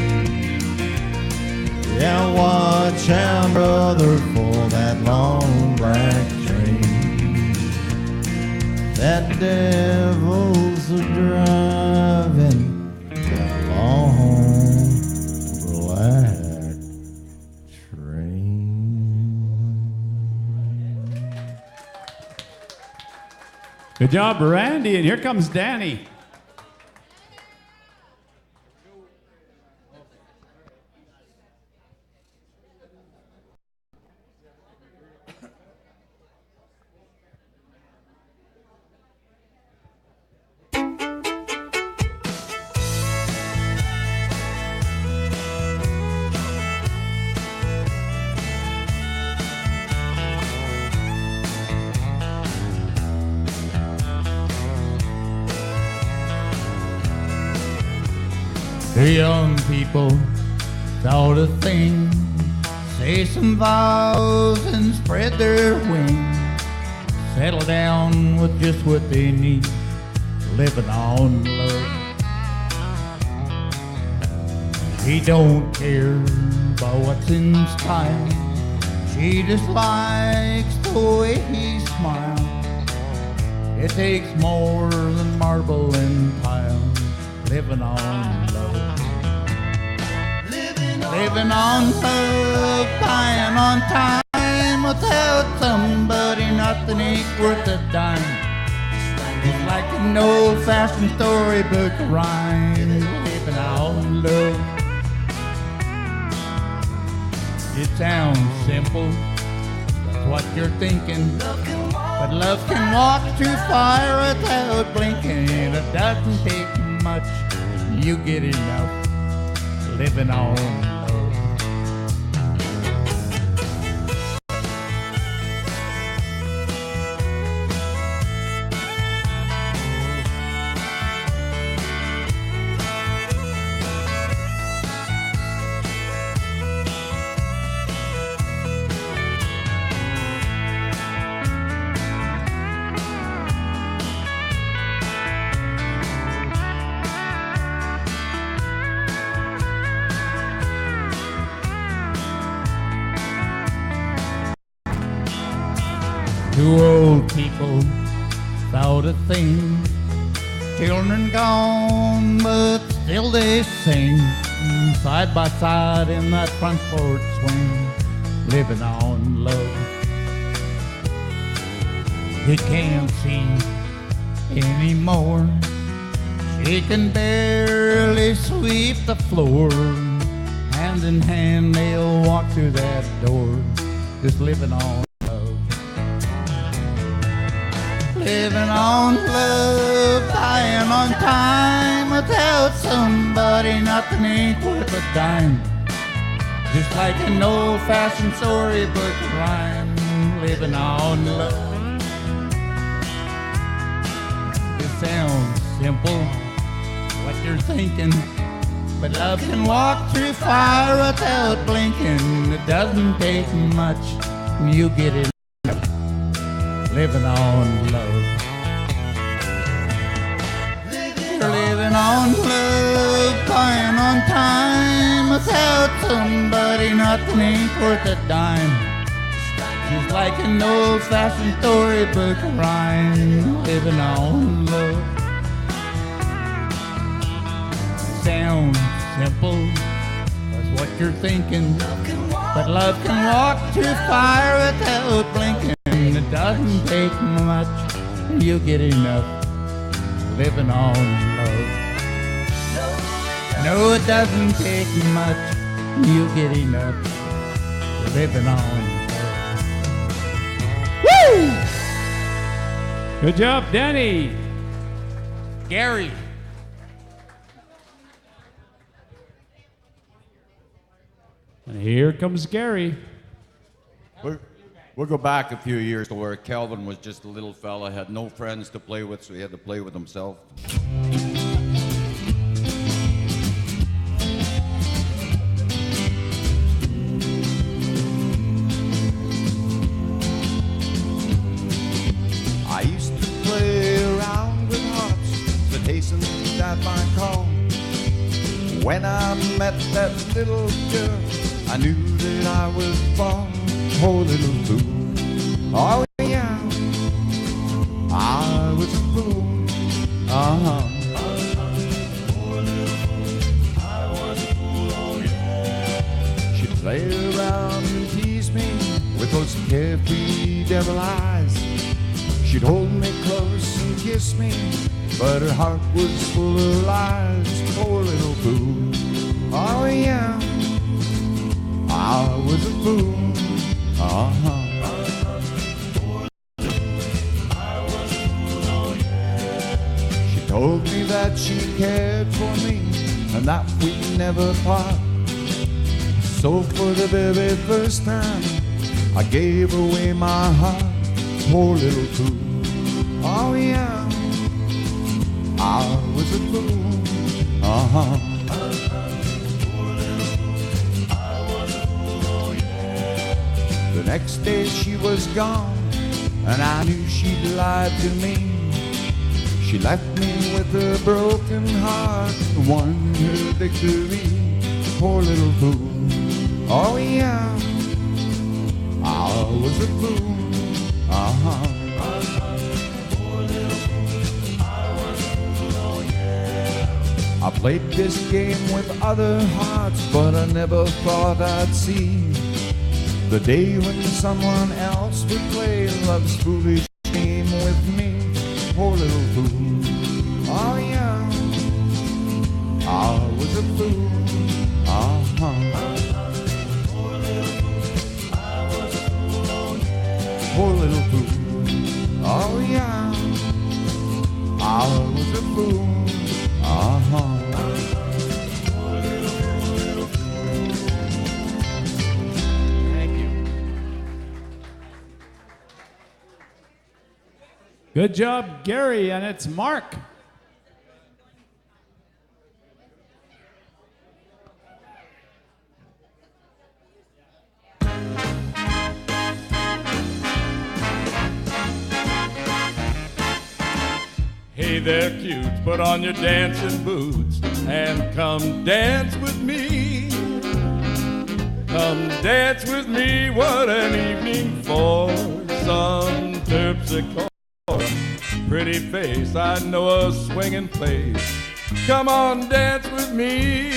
Yeah, watch out, brother, for that long black train. That devil's a-driving that long black train.
Good job, Randy. And here comes Danny.
The young people thought a thing, say some vows and spread their wings, settle down with just what they need, living on love. He don't care about what's in style, she just likes the way he smiles. It takes more than marble and tile, living on love. Living on love, dying on time. Without somebody, nothing ain't worth a dime. It's like an old-fashioned storybook rhyme. Living on love. It sounds simple, that's what you're thinking. But love can walk through fire without blinking. It doesn't take much, you get enough. Living on love. Two old people without a thing, children gone, but still they sing, side by side in that front porch swing, living on love. He can't see anymore, she can barely sweep the floor. Hand in hand they'll walk through that door, just living on. Living on love, dying on time. Without somebody, nothing ain't worth a dime. Just like an old-fashioned storybook rhyme. Living on love. It sounds simple, what you're thinking, but love can walk through fire without blinking. It doesn't take much, you get it. Living on love. You're living on love, dying on time. Without somebody, nothing ain't worth a dime. Just like an old-fashioned storybook rhyme. Living on love. Sounds simple, that's what you're thinking. But love can walk through fire without blinking. It doesn't take much, you get enough living on love. No, it doesn't take much, you get enough living on love. Woo!
Good job, Danny.
Gary.
And here comes Gary.
We'll go back a few years to where Calvin was just a little fella, had no friends to play with, so he had to play with himself. I used to play around with hearts that hastened that fine call. When I met that little girl, I knew that I was born. Oh, little fool. Oh, yeah. I was a fool. Uh-huh. She'd play around and tease me with those carefree devil eyes. She'd hold me close and kiss me, but her heart was full of lies. Poor little fool. Oh, yeah. I was a fool. Uh-huh. She told me that she cared for me and that we'd never part. So for the very first time, I gave away my heart. Poor little fool. Oh yeah, I was a fool. Uh-huh. The next day she was gone, and I knew she'd lied to me. She left me with a broken heart, won her victory. Poor little fool. Oh yeah, I was a fool. Uh-huh. I played this game with other hearts, but I never thought I'd see the day when someone else would play love's foolish game with me. Poor little fool. Oh yeah, I was a fool. Uh-huh. Poor little fool. Oh yeah, I was a fool. Uh-huh.
Good job, Gary, and it's Mark.
Hey there, cute, put on your dancing boots and come dance with me. Come dance with me, what an evening for some terpsichore. Pretty face, I know a swinging place. Come on, dance with me.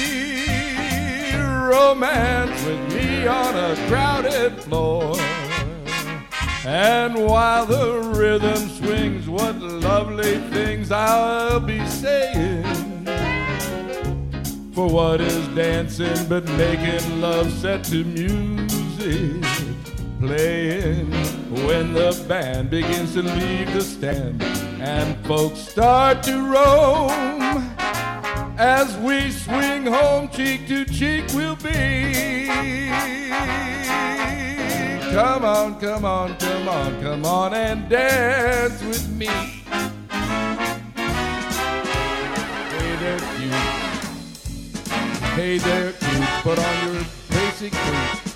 Romance with me on a crowded floor. And while the rhythm swings, what lovely things I'll be saying. For what is dancing but making love set to music playing? When the band begins to leave the stand and folks start to roam, as we swing home, cheek to cheek we'll be. Come on, come on, come on, come on and dance with me. Hey there, cute. Hey there, cute. Put on your basic boots.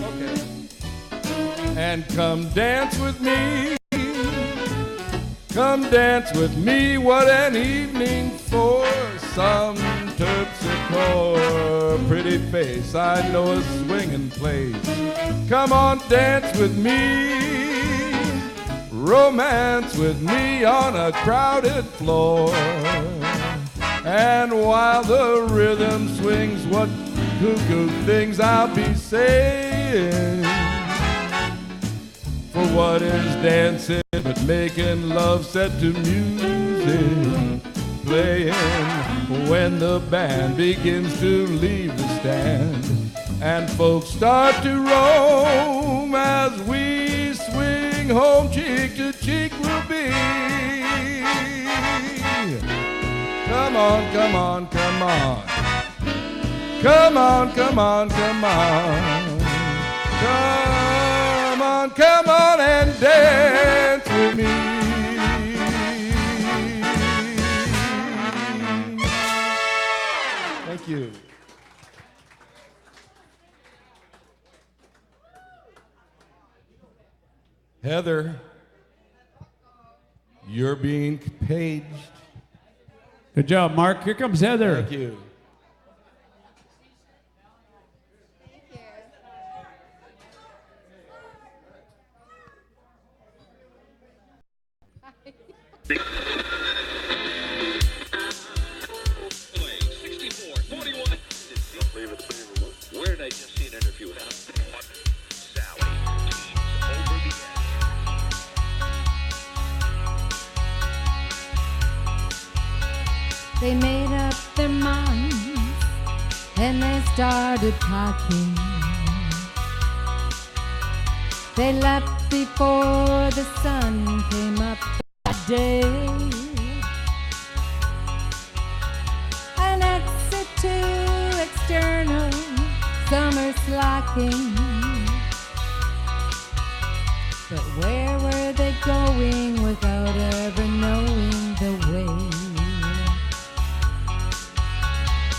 Okay. And come dance with me. Come dance with me. What an evening for some terpsichore. Pretty face, I know a swinging place. Come on, dance with me. Romance with me on a crowded floor. And while the rhythm swings, what cuckoo things I'll be saying. For what is dancing but making love set to music, playing when the band begins to leave the stand, and folks start to roam as we swing home. Cheek to cheek we'll be. Come on, come on, come on. Come on, come on, come on. Come on, come on and dance with me. Thank you. Heather, you're being paged.
Good job, Mark. Here comes Heather.
Thank you.
Where did I just see an interview with Sally? Over the edge.
They made up their minds and they started packing. They left before the sun came up that day. An exit to external summer slacking. But where were they going without ever knowing the way?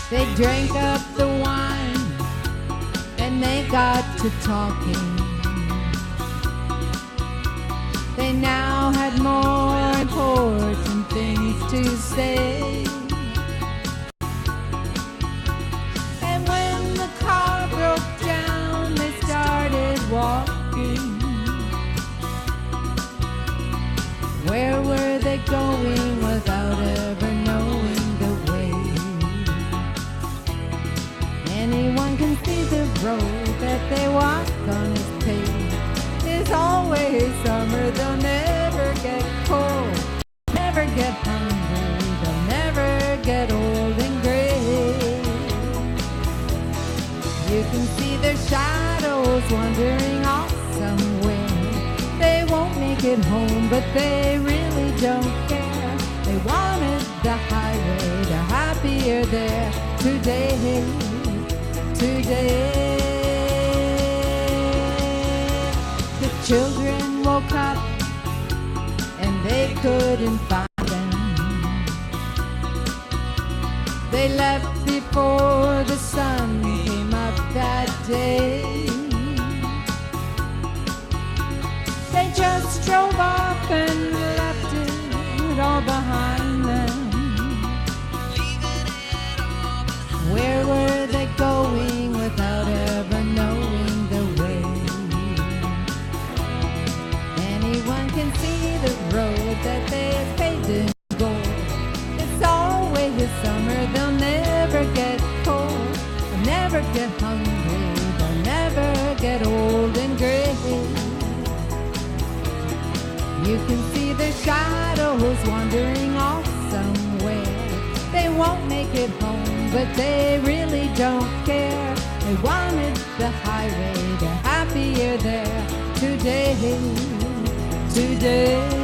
They drank up the wine and they got to talking. They now had more important things to say. And when the car broke down, they started walking. Where were they going without ever knowing the way? Anyone can see the road that they walk on is paved. It's always summer, they'll never get cold, never get hungry, they'll never get old and gray. You can see their shadows wandering off somewhere. They won't make it home, but they really don't care. They wanted the highway, they're happier there today, today. The children woke up and they couldn't find them. They left before the sun came up that day. They just drove off and left it all behind them. Where were they going without ever knowing the way? Anyone can see the road that they've paved in gold. It's always summer, they'll never get cold, they'll never get hungry, they'll never get old and gray. You can see their shadows wandering off somewhere. They won't make it home, but they really don't care. They wanted the highway, they're happier there today, today.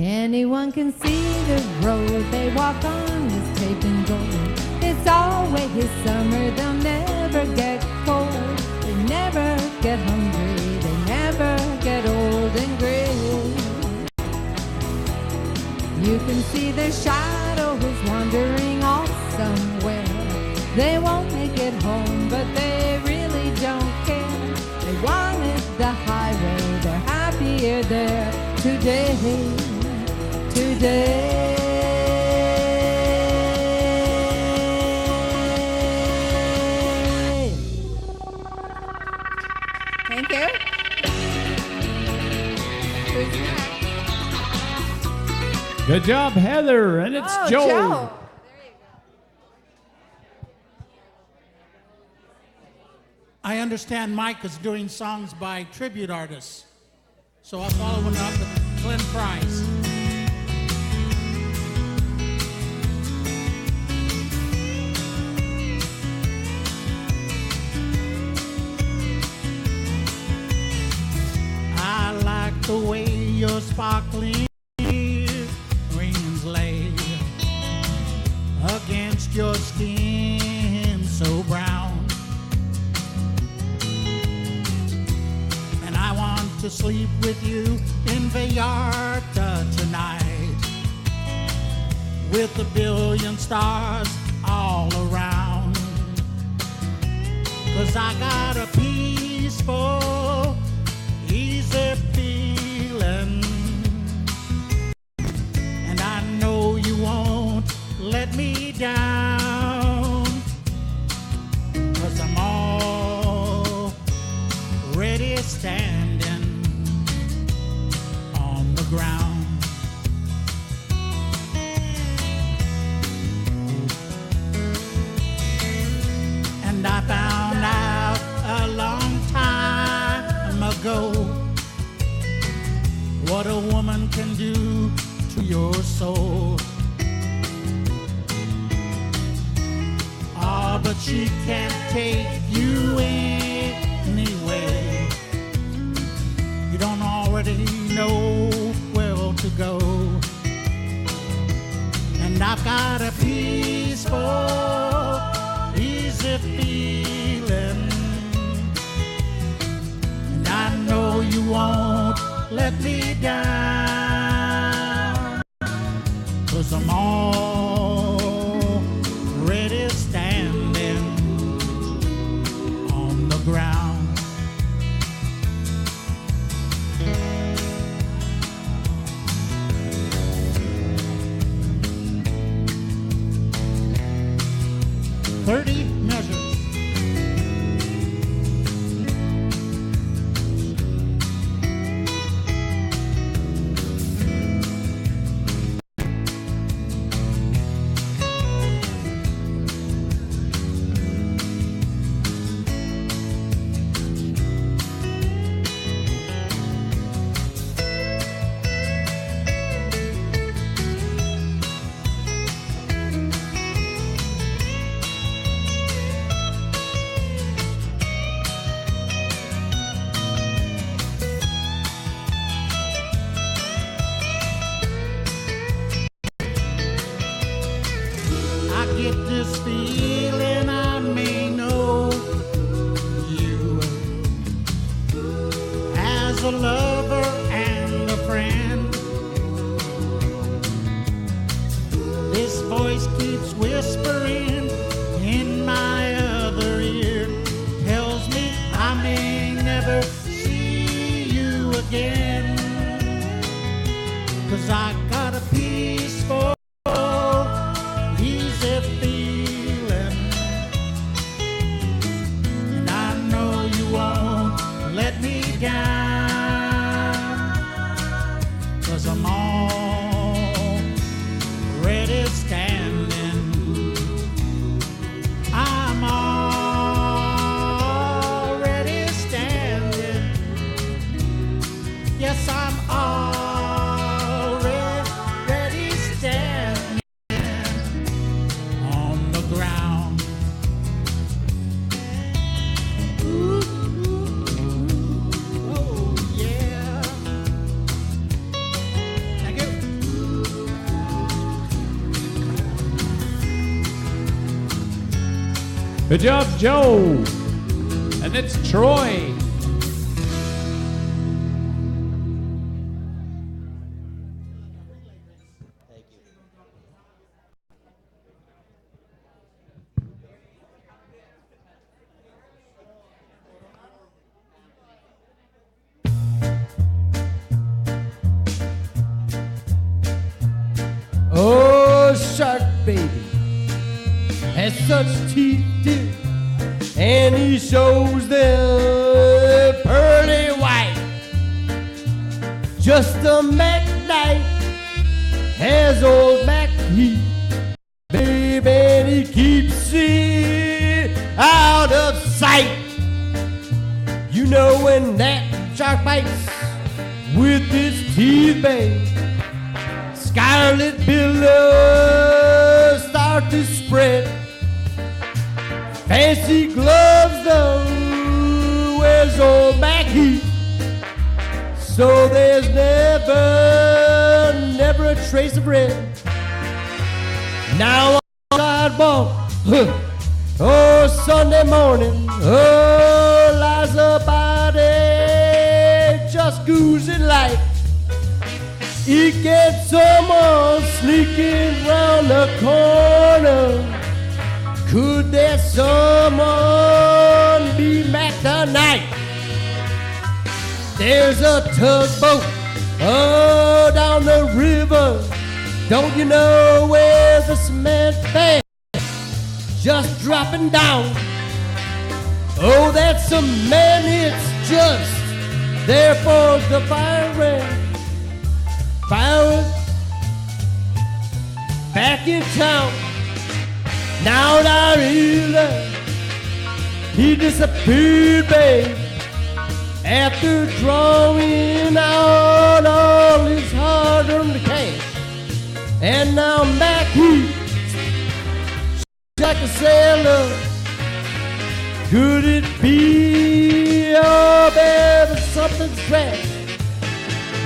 Anyone can see the road they walk on is paved in gold. It's always summer, they'll never get cold, they never get hungry, they never get old and gray. You can see their shadows wandering off somewhere. They won't make it home, but they really don't care. They wanted the highway, they're happier there today, today.
you. Who's next?
Good job, Heather. And it's
Oh,
Joe.
Joe.
I understand Mike is doing songs by tribute artists. So I'll follow one up with Glenn Price. I like the way your sparkling rings lay against your skin so brown. And I want to sleep with you in Vallarta tonight, with a billion stars all around. 'Cause I got a peaceful, easy feeling, and I know you won't let me down, 'cause I'm already standing on the ground. And I found out a long time ago what a woman can do to your soul. Ah, but she can't take you anyway. You don't already know where to go. And I've got a peaceful, easy feeling, and I know you won't let me down, 'cause I'm already standing on the ground. "30 measures." I get this feeling I may know you as a lover and a friend. This voice keeps whispering in my other ear, tells me I may never see you again, 'cause I got a peaceful, easy feeling, and I know you won't let me down, 'cause I'm already standing. I'm already standing. Yes, I'm already standing on the ground. Ooh, oh yeah. Thank you.
Good job, Joe. And it's Troy.
Oh, Shark Baby has such teeth, dear, and he shows them pearly just a Mac night has old Mac Heat. Baby, and he keeps it out of sight. You know when that shark bites with his teeth, babe, scarlet billows start to spread. Fancy gloves though wears old Mac Heat, so there's never a trace of red. Now on the sidewalk, oh Sunday morning, oh lies a body just oozing light. He gets someone sneaking round the corner. Could there someone be Mac tonight? There's a tugboat, oh, down the river. Don't you know where the cement bag just dropping down? Oh, that cement, it's just there for the firing. Fire back in town. Now I realize he disappeared, babe, after drawing out all his hard-earned cash. And now Mac Heat, like a sailor. Could it be, oh baby, something's trash?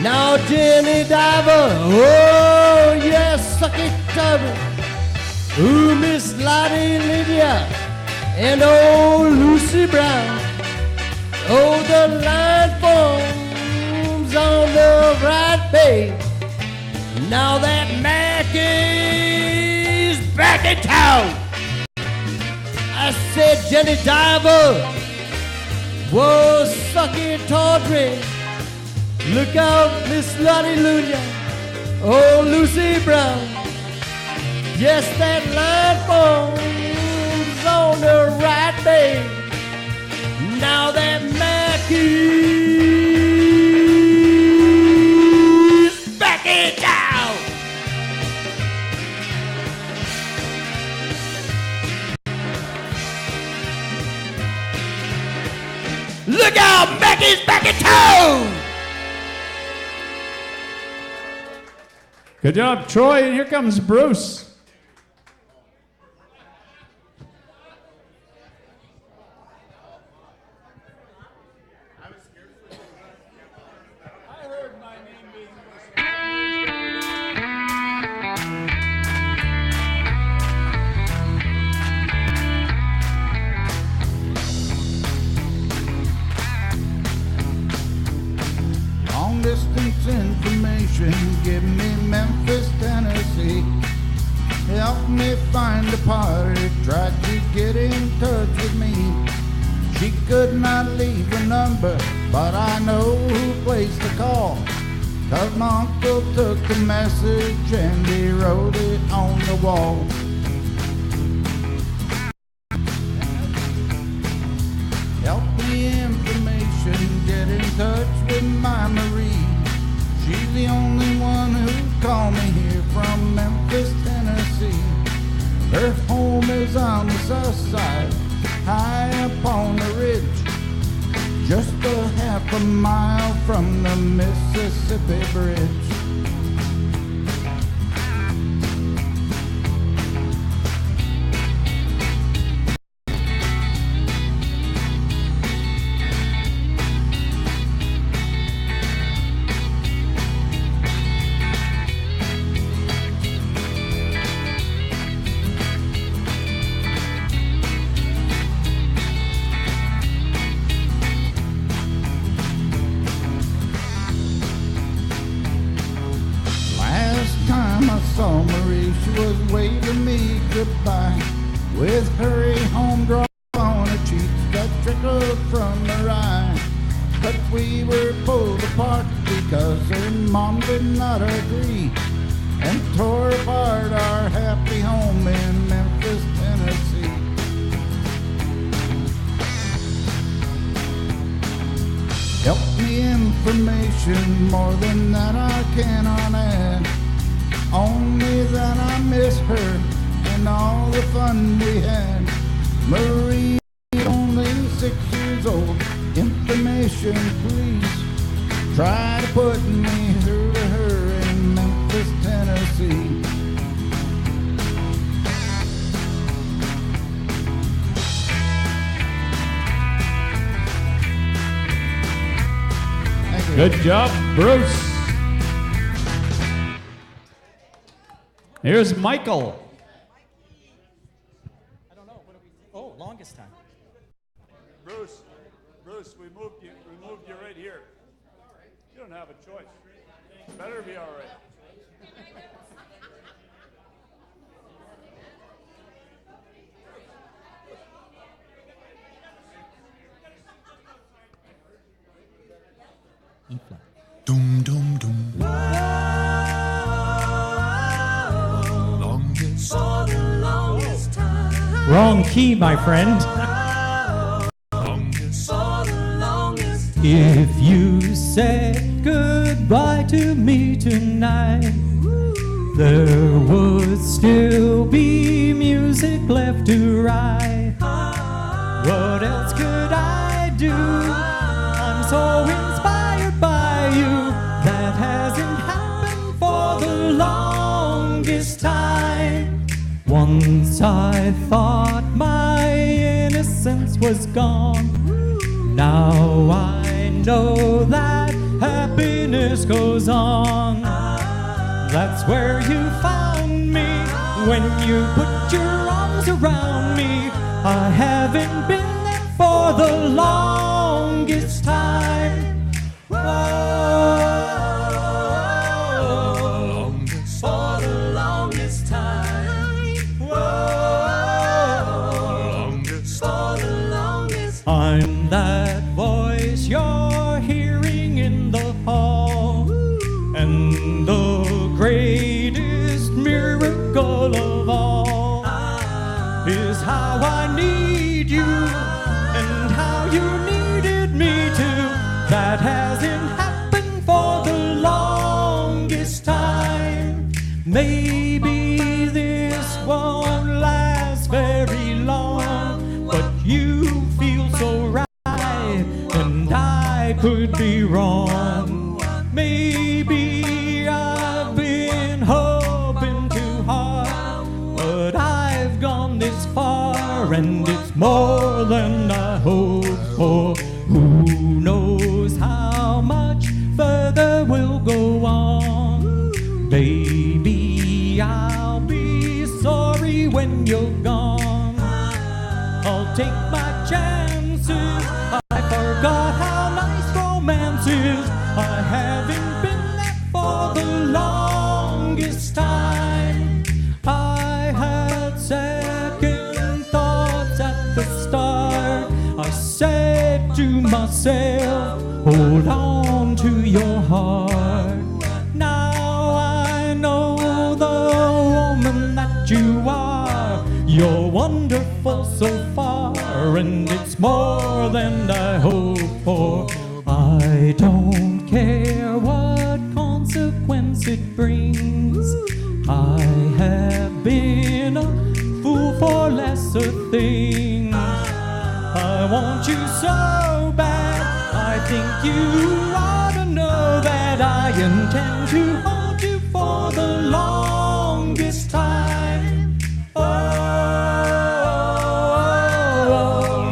Now Jenny Diver, oh yes, suck it, Diver. Ooh, Miss Lottie Lydia and old Lucy Brown. Oh, the line forms on the right page. Now that Mac is back in town. I said, Jenny Diver, whoa, suck it, Tawdry. Look out, Miss Lottie Lydia, oh, Lucy Brown. Yes, that line forms on the right page. Now that Mac is back in town. Look out, Mac is back in town.
Good job, Troy. And here comes Bruce.
Distance information, give me Memphis, Tennessee. Help me find a party, tried to get in touch with me. She could not leave a number, but I know who placed the call. 'Cause my uncle took the message and he wrote it on the wall. Help me information, get in touch with my Marie. She's the only one who called me here from Memphis, Tennessee. Her home is on the south side, high up on the ridge, just a half a mile from the Mississippi Bridge. Saw Marie, she was waving me goodbye with hurry home drawn on her cheeks that trickled from her eye. But we were pulled apart because her mom did not agree and tore apart our happy home in Memphis, Tennessee. Help me in information, more than that I cannot add. Only that I miss her and all the fun we had. Marie, only 6 years old. Information, please. Try to put me through to her in Memphis, Tennessee.
Good job, Bruce. Here's Michael.
I don't know. What do we? Oh, longest time.
Bruce, we moved you right here. You don't have a choice. Better be all right.
E flat.
Doom, doom, doom. Longest. For the longest time.
Wrong key, my friend.
Longest. For the longest time.
If you said goodbye to me tonight, there would still be music left to write. What else could I do? I'm so inspired by you. That hasn't happened for the longest time. Once I thought my innocence was gone. Now I know that happiness goes on. That's where you found me when you put your arms around me. I haven't been there for the longest time.
Longest.
For the longest time.
Longest.
For the longest. I'm that voice you're hearing in the hall, and the greatest miracle of all is how I need you and how you needed me too. That hasn't happened for the longest time. Maybe this won't last very long, but you feel so right and I could be wrong. Maybe I've been hoping too hard, but I've gone this far and it's more than I hoped for. Who knows how much further we'll go on? Baby, I'll be sorry when you're gone. I'll take my chances. I forgot how nice romance is. I haven't been there for the longest time. I had second thoughts at the start. I said to myself, hold on to your heart. Now I know the woman that you are. You're wonderful so far, and it's more than I hoped for. I don't care what consequence it brings. I have been a fool for lesser things. I want you so bad. I think you ought to know that I intend to hold you for the longest time.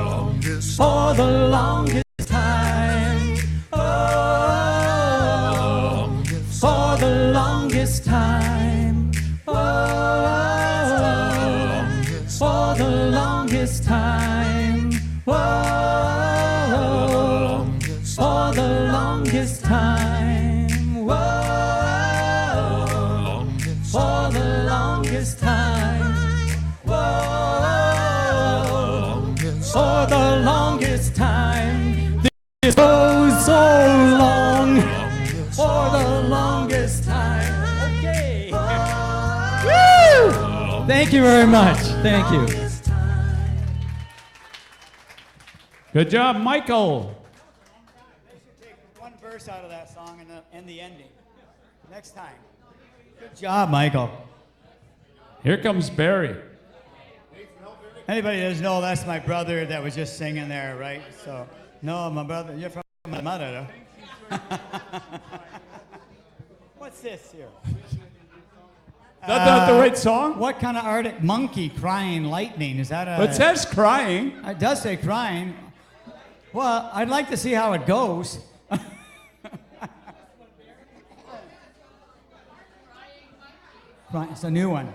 Longest.
For the longest time.
Longest.
For the longest time.
Longest.
For the longest time.
Longest.
For the longest time.
Longest.
For the longest time.
Longest.
For the longest time. This goes so long. For the longest time. Okay. Woo! Thank you very much. Thank you.
Good job, Michael.
One verse verse out of that song and the ending. Next time. Good job, Michael.
Here comes Barry.
Anybody doesn't know, that's my brother that was just singing there, right? So, no, my brother, you're from my mother. What's this here?
Is that the right song?
What kind of Arctic monkey crying lightning? Is that a...
It says crying.
It does say crying. Well, I'd like to see how it goes. It's a new one.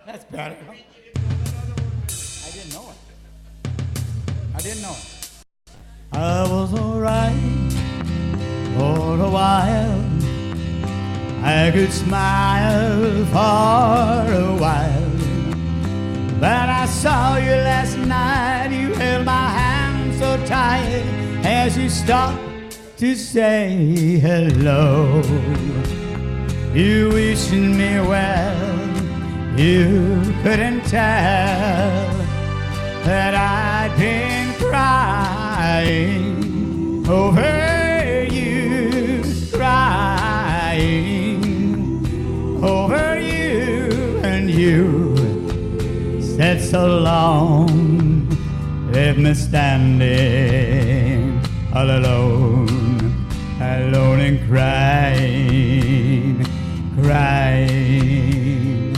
That's better. I didn't know it. I was alright for a while. I could smile for a while. But I saw you last night. You held my hand so tight as you stopped to say hello. You wishing me well. You couldn't tell that I'd been crying over you, crying over you, and you said so long, left me standing all alone, alone and crying, crying,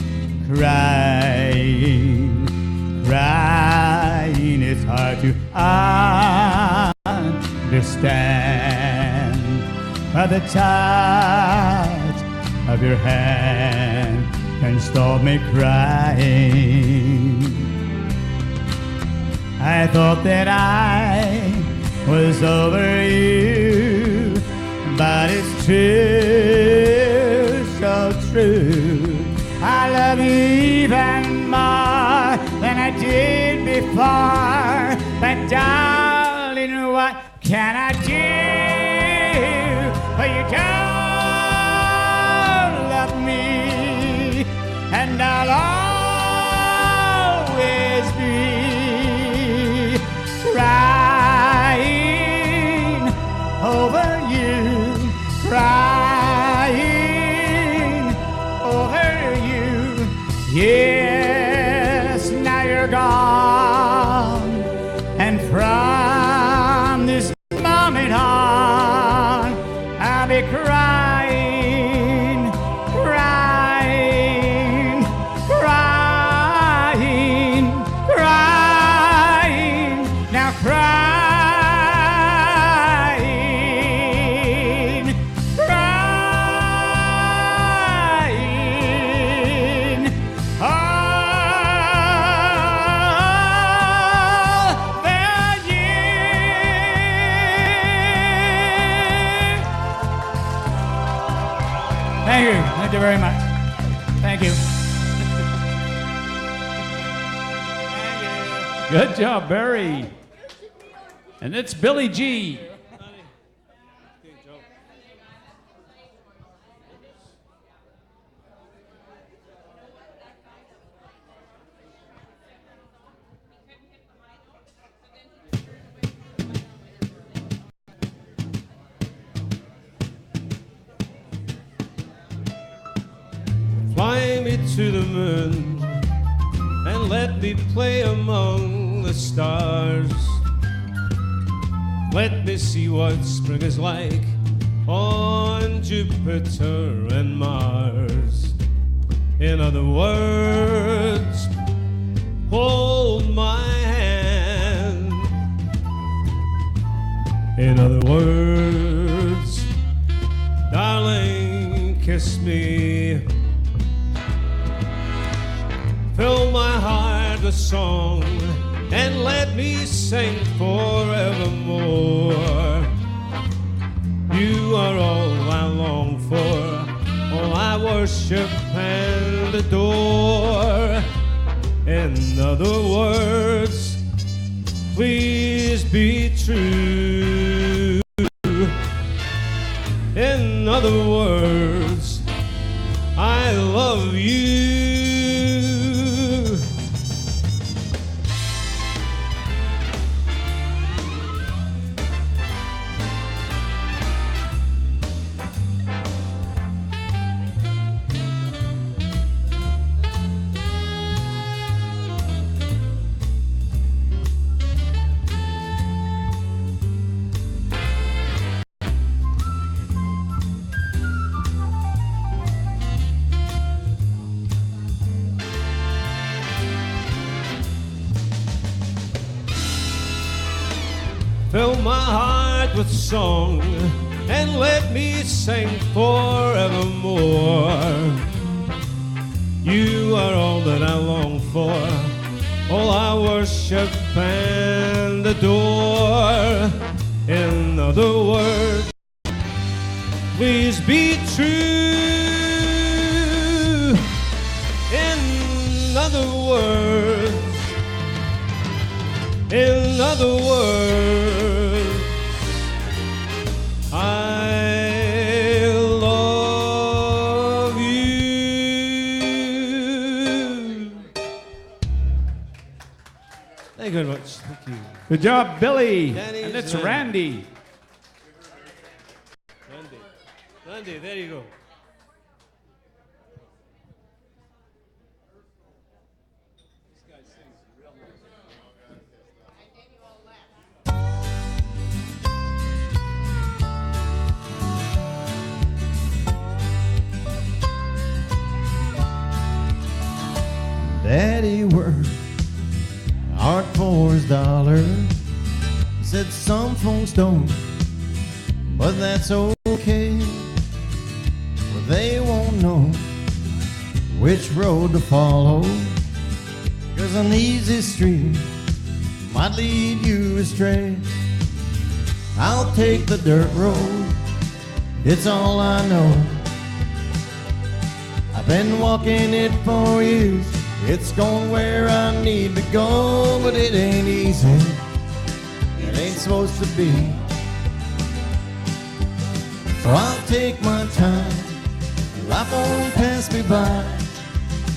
crying, crying. It's hard to understand, but the touch of your hand can stop me crying. I thought that I was over you, but it's true, so true. I love you even more than I did before. But darling, what can I do? For you don't love me, and I'll always be crying over you, crying over you. Yes, now you're gone, and from this moment on, I'll be crying, crying, crying, crying, now crying, crying, over you. Thank you. Thank you very much. Thank you.
Good job, Barry. And it's Billy G.
Fly me to the moon and let me play among the stars. Let me see what spring is like on Jupiter and Mars. In other words, hold my hand. In other words, darling, kiss me. Fill my heart with song and let me sing forevermore. You are all I long for, all I worship and adore. In other words, please be true. In other words, I love you. Fill my heart with song and let me sing forevermore. You are all that I long for, all I worship and adore. In other words, please be true. In other words, I love you. Thank you very much. Thank you.
Good job, Billy.
Danny
And
is
it's
Randy.
Randy.
Randy, there you go.
Daddy worked hard for his dollar. Said some folks don't, but that's okay. Well, they won't know which road to follow, 'cause an easy street might lead you astray. I'll take the dirt road, it's all I know. I've been walking it for years. It's going where I need to go, but it ain't easy. It ain't supposed to be. So I'll take my time. Life won't pass me by,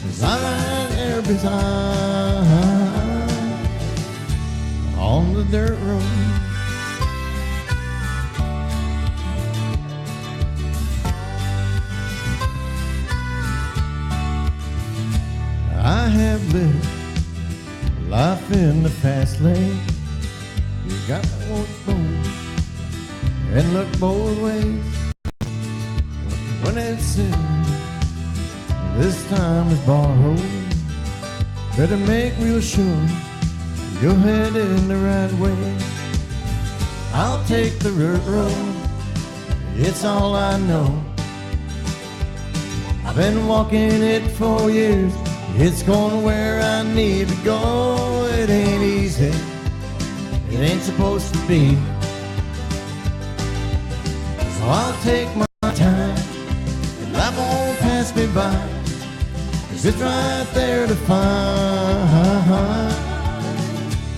'cause I'm right there beside on the dirt road. I have lived life in the fast lane. You got to walk both and look both ways. When it's said this time is borrowed, better make real sure you're heading the right way. I'll take the dirt road, it's all I know. I've been walking it for years. It's going where I need to go. It ain't easy, it ain't supposed to be. So I'll take my time, and life won't pass me by, 'cause it's right there to find.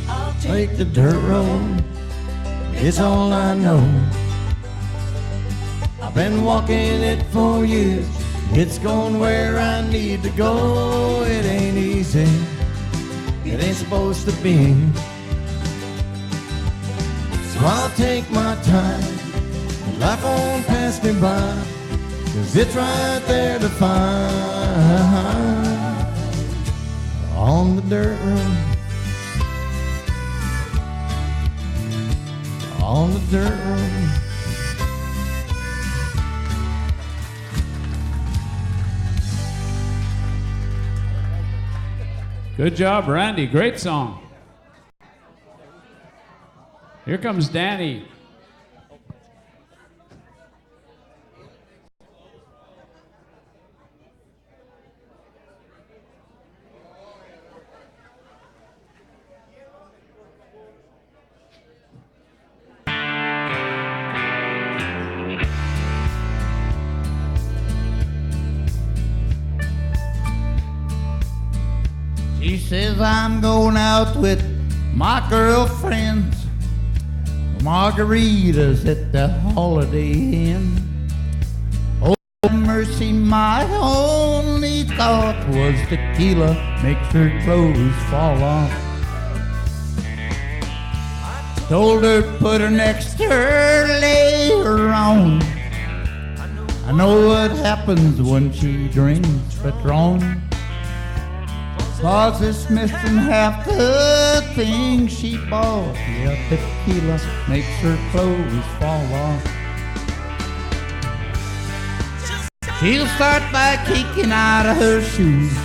I'll take the dirt road, it's all I know. I've been walking it for years. It's going where I need to go. It ain't easy, it ain't supposed to be. So I'll take my time, life won't pass me by, 'cause it's right there to find on the dirt road. On the dirt road.
Good job, Randy. Great song. Here comes Danny.
She says I'm going out with my girlfriends, margaritas at the Holiday Inn. Oh mercy, my only thought was tequila makes her clothes fall off. Told her put her next to her, lay her on. I know what happens when she drinks Patron. 'Cause it's missing half the things she bought. Yeah, tequila makes her clothes fall off. She'll start by kicking out of her shoes,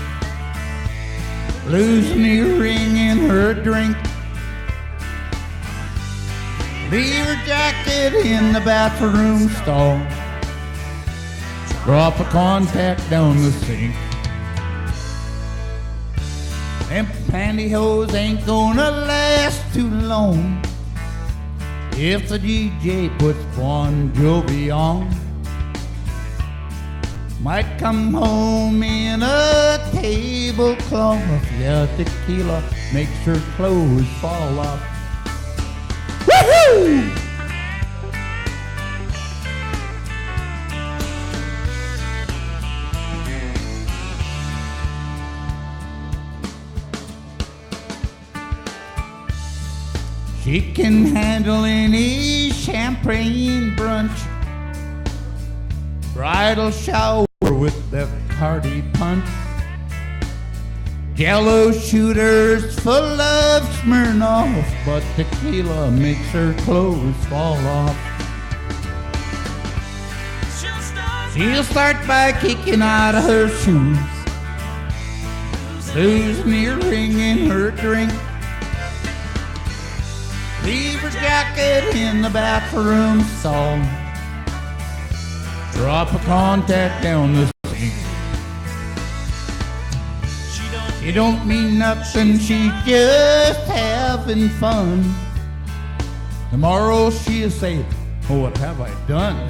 losing the ring in her drink.
Leave her jacket in the bathroom stall. Drop a contact down the sink. Them pantyhose ain't gonna last too long if the DJ puts Bon Jovi on. Might come home in a tablecloth. Yeah, tequila makes her clothes fall off. Woohoo! She can handle any champagne brunch, bridal shower with the Cardi punch, Jello shooters full of Smirnoff, but tequila makes her clothes fall off. She'll start by kicking out of her shoes, losing earring in her drink. Leave her jacket in the bathroom stall. Drop a contact down the sink. She don't mean nothing, she's just having fun. Tomorrow she'll say, oh, what have I done?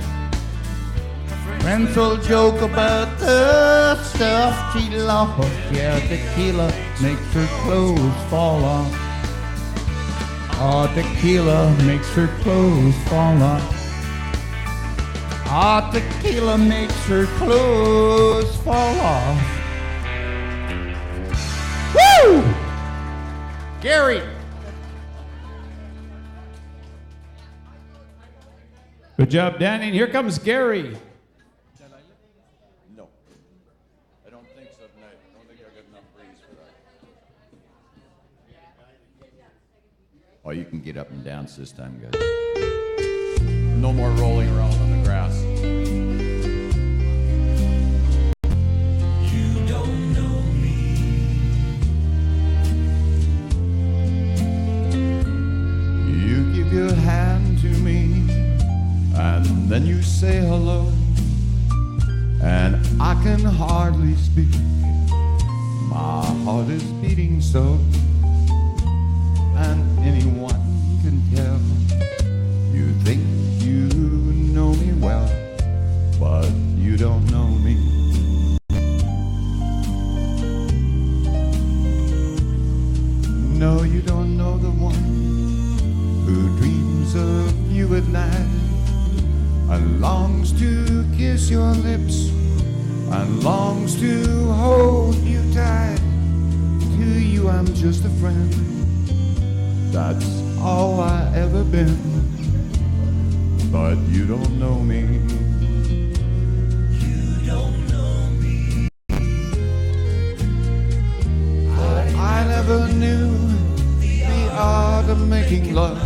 Friends will joke about the stuff she lost. Yeah, tequila makes her clothes fall off. Oh, tequila makes her clothes fall off. Oh, tequila makes her clothes fall off. Woo! Gary.
Good job, Danny. And here comes Gary.
No. I don't think so tonight. I don't think I got enough breeze for that. Oh, you can get up and dance this time, guys. No more rolling around on the grass. You don't know me. You give your hand to me, and then you say hello, and I can hardly speak. My heart is beating so, and anyone can tell. You think you know me well, but you don't know me. No, you don't know the one who dreams of you at night and longs to kiss your lips and longs to hold you tight. To you I'm just a friend, that's all I ever been. But you don't know me. You don't know me. For I never knew the art of making love,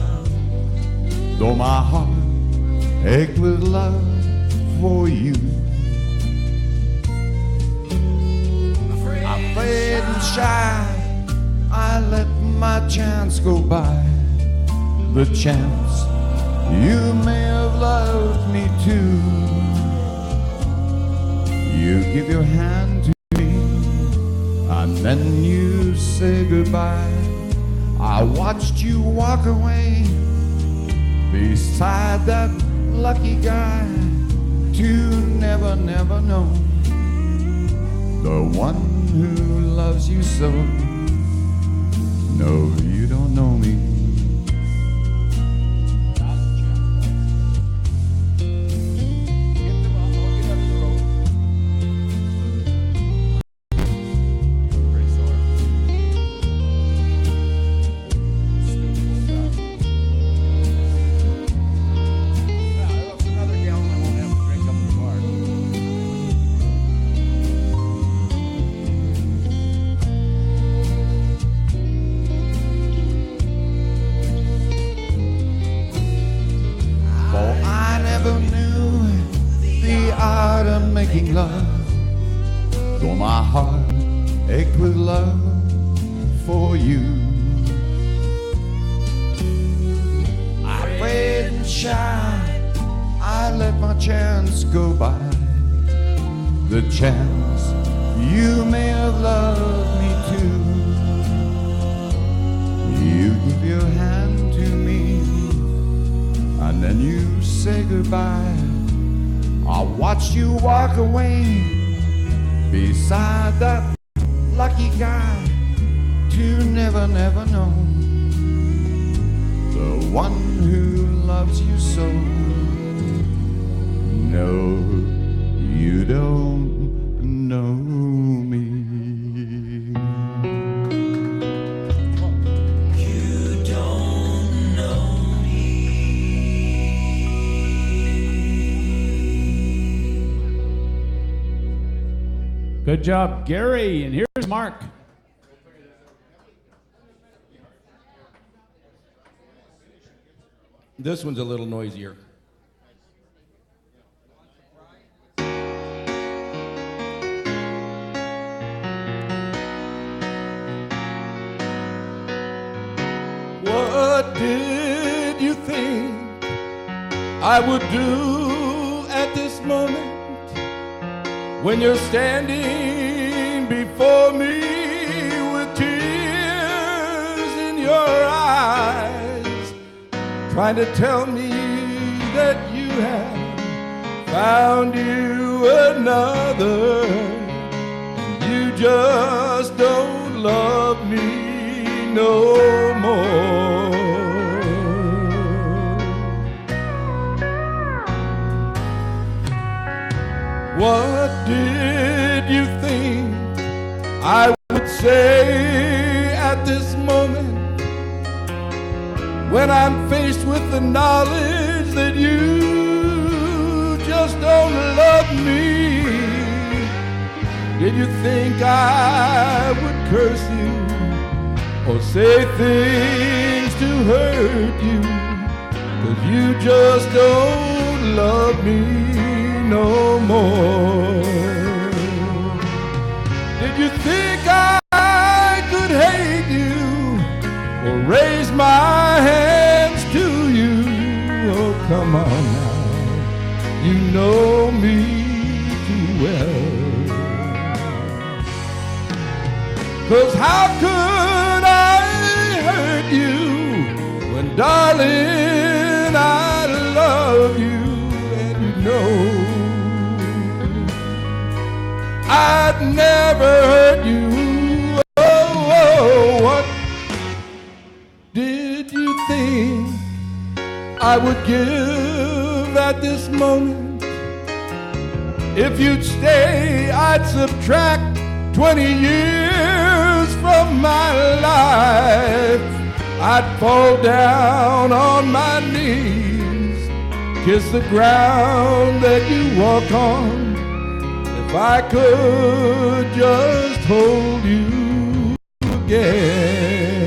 though my heart ached with love for you. Afraid and shy, I let my chance go by. The chance you may have loved me too. You give your hand to me, and then you say goodbye. I watched you walk away beside that lucky guy to never, never know the one who loves you so. No, you don't know me. shy, I let my chance go by. The chance you may have loved me too. You give your hand to me, and then you say goodbye. I watched you walk away beside that lucky guy to never, never know the one who loves you so. No, you don't know me. You don't know me.
Good job, Gary. And here's Mark.
This one's a little noisier. What did you think I would do at this moment when you're standing before me with tears in your eyes, trying to tell me that you have found you another, and you just don't love me no more. What did you think I would say at this moment when I'm faced with the knowledge that you just don't love me? Did you think I would curse you or say things to hurt you? 'Cause you just don't love me no more. Did you think I could hate you or raise my hands to you? Oh, come on now, you know me too well. 'Cause how could I hurt you when, darling, I love you and you know I'd never hurt you. Oh, oh, what did you think I would give at this moment? If you'd stay, I'd subtract 20 years from my life. I'd fall down on my knees, kiss the ground that you walk on, if I could just hold you again.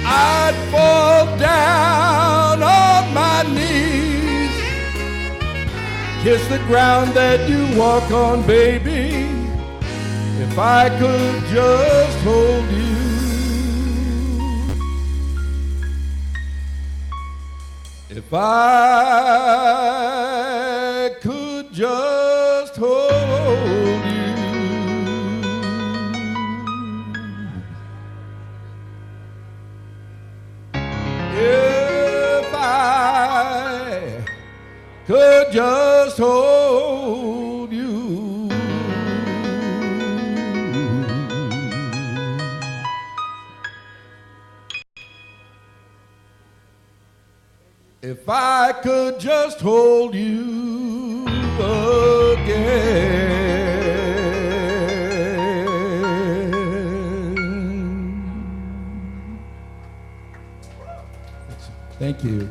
I'd fall down on my knees, kiss the ground that you walk on, baby, if I could just hold you. If I could just hold you. If I could just hold you. If I could just hold you again. Thank you.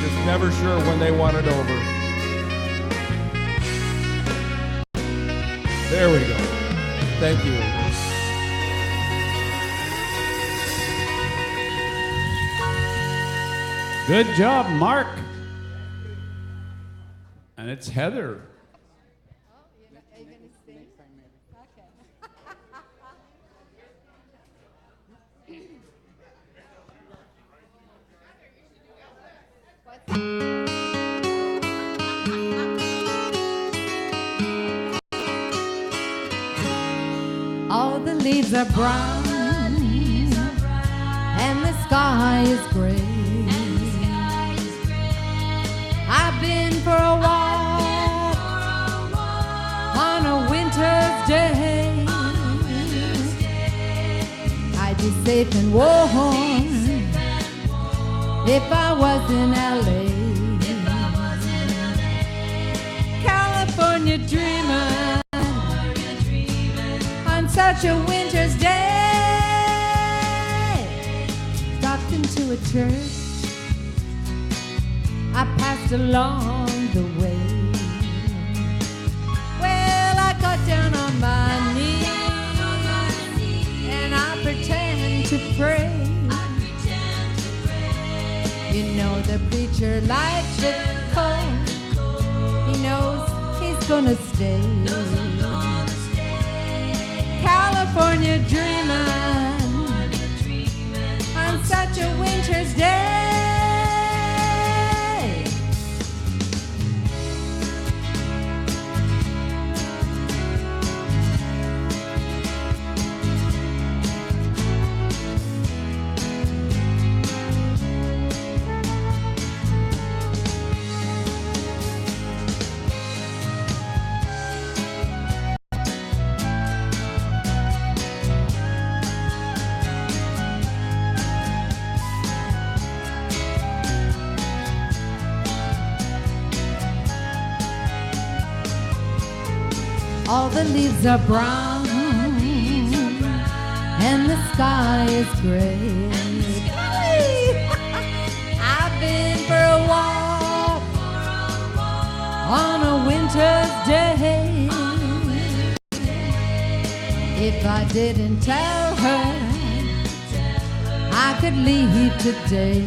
Just never sure when they want it over. There we go. Thank you.
Good job, Mark. And it's Heather.
All the leaves are brown and the sky is gray. I've been for a walk on a winter's day. I'd be safe and warm if I was in LA. California dreamer on such a winter's day. Stopped into a church I passed along the way. Well, I got down on my knees and I pretend to pray. You know the preacher likes it cold. He knows he's gonna stay. California dreaming on such a winter's day. All the leaves are brown and the sky is gray. I've been for a walk on a winter's day. If I didn't tell her I could leave today.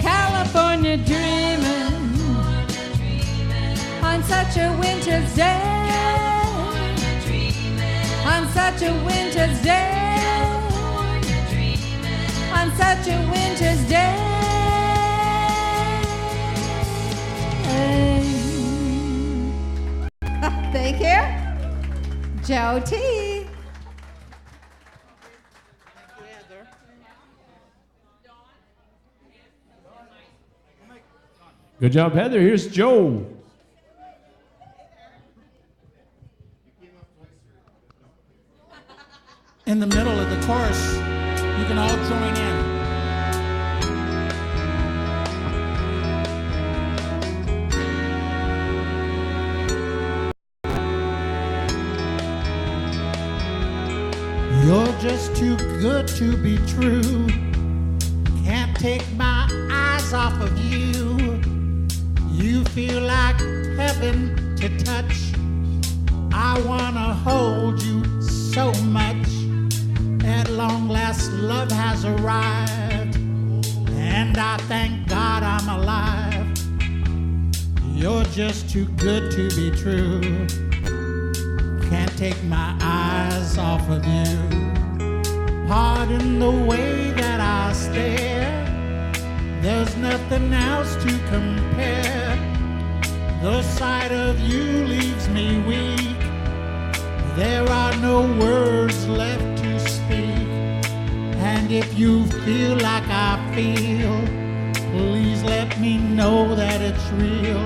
California dreaming on such a winter's day, on such a winter's day, on such a winter's day. Thank you, Joe T.
Good job, Heather. Here's Joe.
In the middle of the chorus, you can all join in. You're just too good to be true. Can't take my eyes off of you. You feel like heaven to touch. I wanna hold you so much. At long last, love has arrived, and I thank God I'm alive. You're just too good to be true. Can't take my eyes off of you. Pardon the way that I stare. There's nothing else to compare. The sight of you leaves me weak. There are no words left to speak. And if you feel like I feel, please let me know that it's real.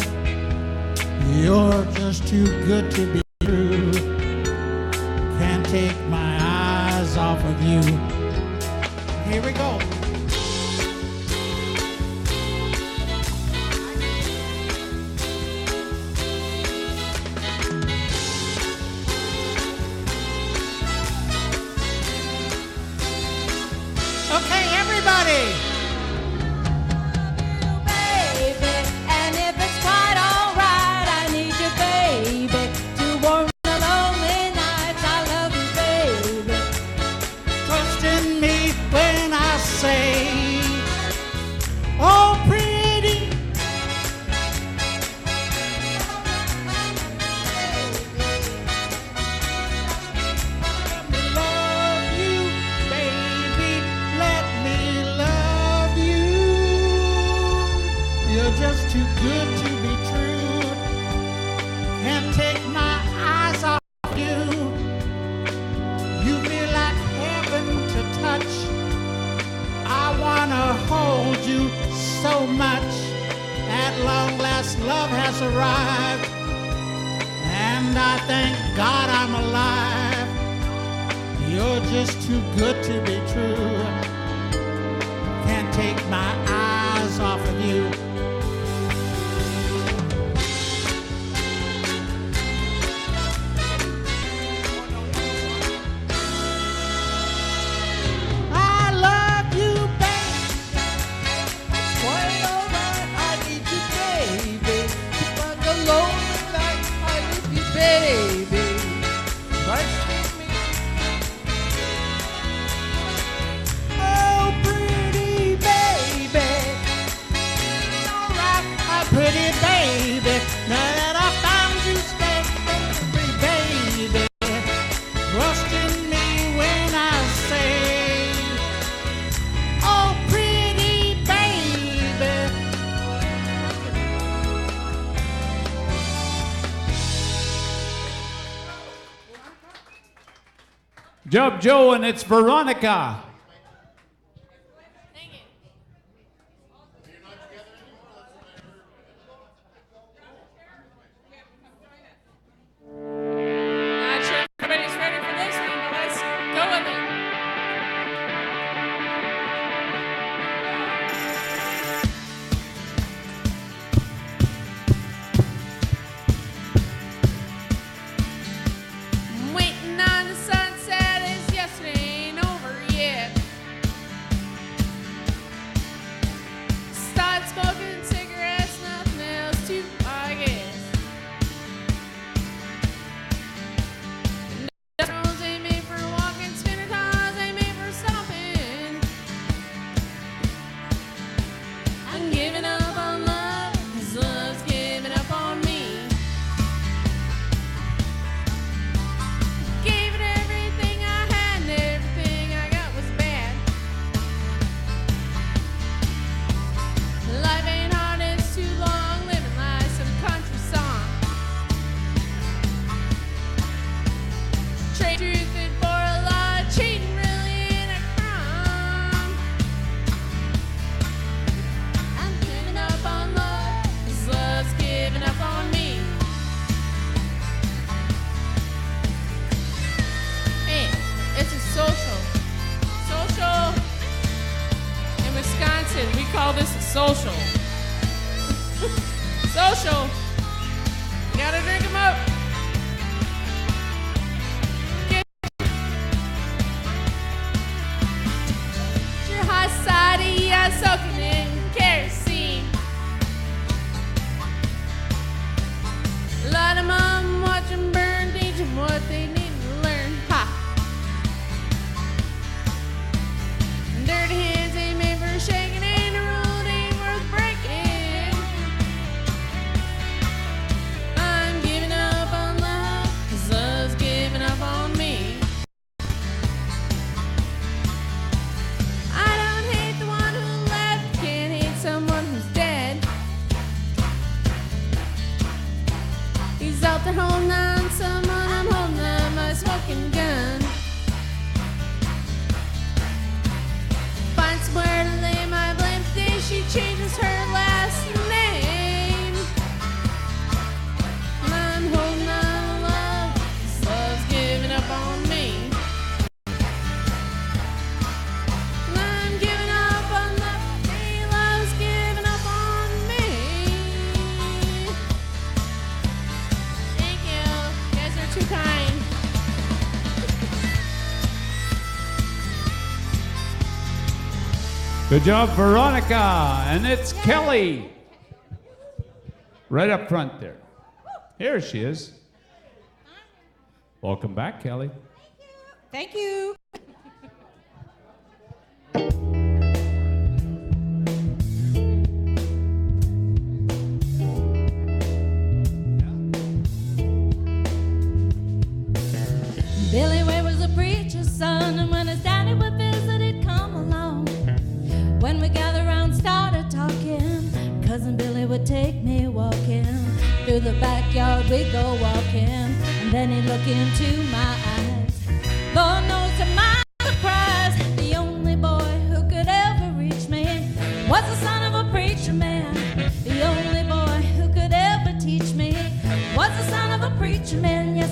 You're just too good to be true. Can't take my eyes off of you. Here we go. Okay, everybody.
Baby, and if it's quite alright, I need you, baby, to warm the lonely nights. I love you, baby.
Trust in me when I say I thank God I'm alive. You're just too good to be true. Can't take my eyes off of you. I love you, babe. It's quite alright. I need you, baby. But alone tonight, I need you, baby. Trust me. Oh, pretty baby. Alright, my pretty baby. Now that I found you, stay baby. Trust in me when I say, oh, pretty baby.
Job Joe, and it's Veronica.
Not sure if everybody's ready for this one, but let's go with it. I'm waiting on the sunset as yesterday ain't over yet. Start smoking cigarettes, nothing else to, I guess. Roads ain't made for walking, spinning cars ain't made for stopping. I'm giving up on love, 'cause love's giving up on me. Gave it everything I had, and everything I got was bad. Life ain't hard, it's too long, living like some country song. Trade truth and for a lie, cheating really ain't a crime. I'm giving up on love, 'cause love's giving up on me. Hey, it's a social. Social. In Wisconsin, we call this a social. Social. You gotta drink 'em up. Your hot side, yeah, soaking in kerosene. Light 'em up, watch 'em burn, teach 'em what they need to learn. Ha! Dirty hands ain't made for shaking, ain't a rule that ain't worth breaking. I'm giving up on love, 'cause love's giving up on me. I don't hate the one who left, can't hate someone who's dead. He's out there holding on to someone, I'm holding on my smoking gun. Find somewhere to lay my blame today, she changes her last name. I'm holding on to love, 'cause love's giving up on me. I'm giving up on love, hey, love's giving up on me. Thank you, you guys are too kind.
Good job, Veronica, and it's Kelly. Right up front there. Here she is. Welcome back, Kelly.
Thank you.
Billy Way was a preacher's son, and when his daddy would visit, he'd come along. When we gathered around, started talking, Cousin Billy would take me walking. Through the backyard we'd go walking, and then he'd look into my eyes. Lord knows to my surprise, the only boy who could ever reach me was the son of a preacher man. The only boy who could ever teach me was the son of a preacher man. Yes,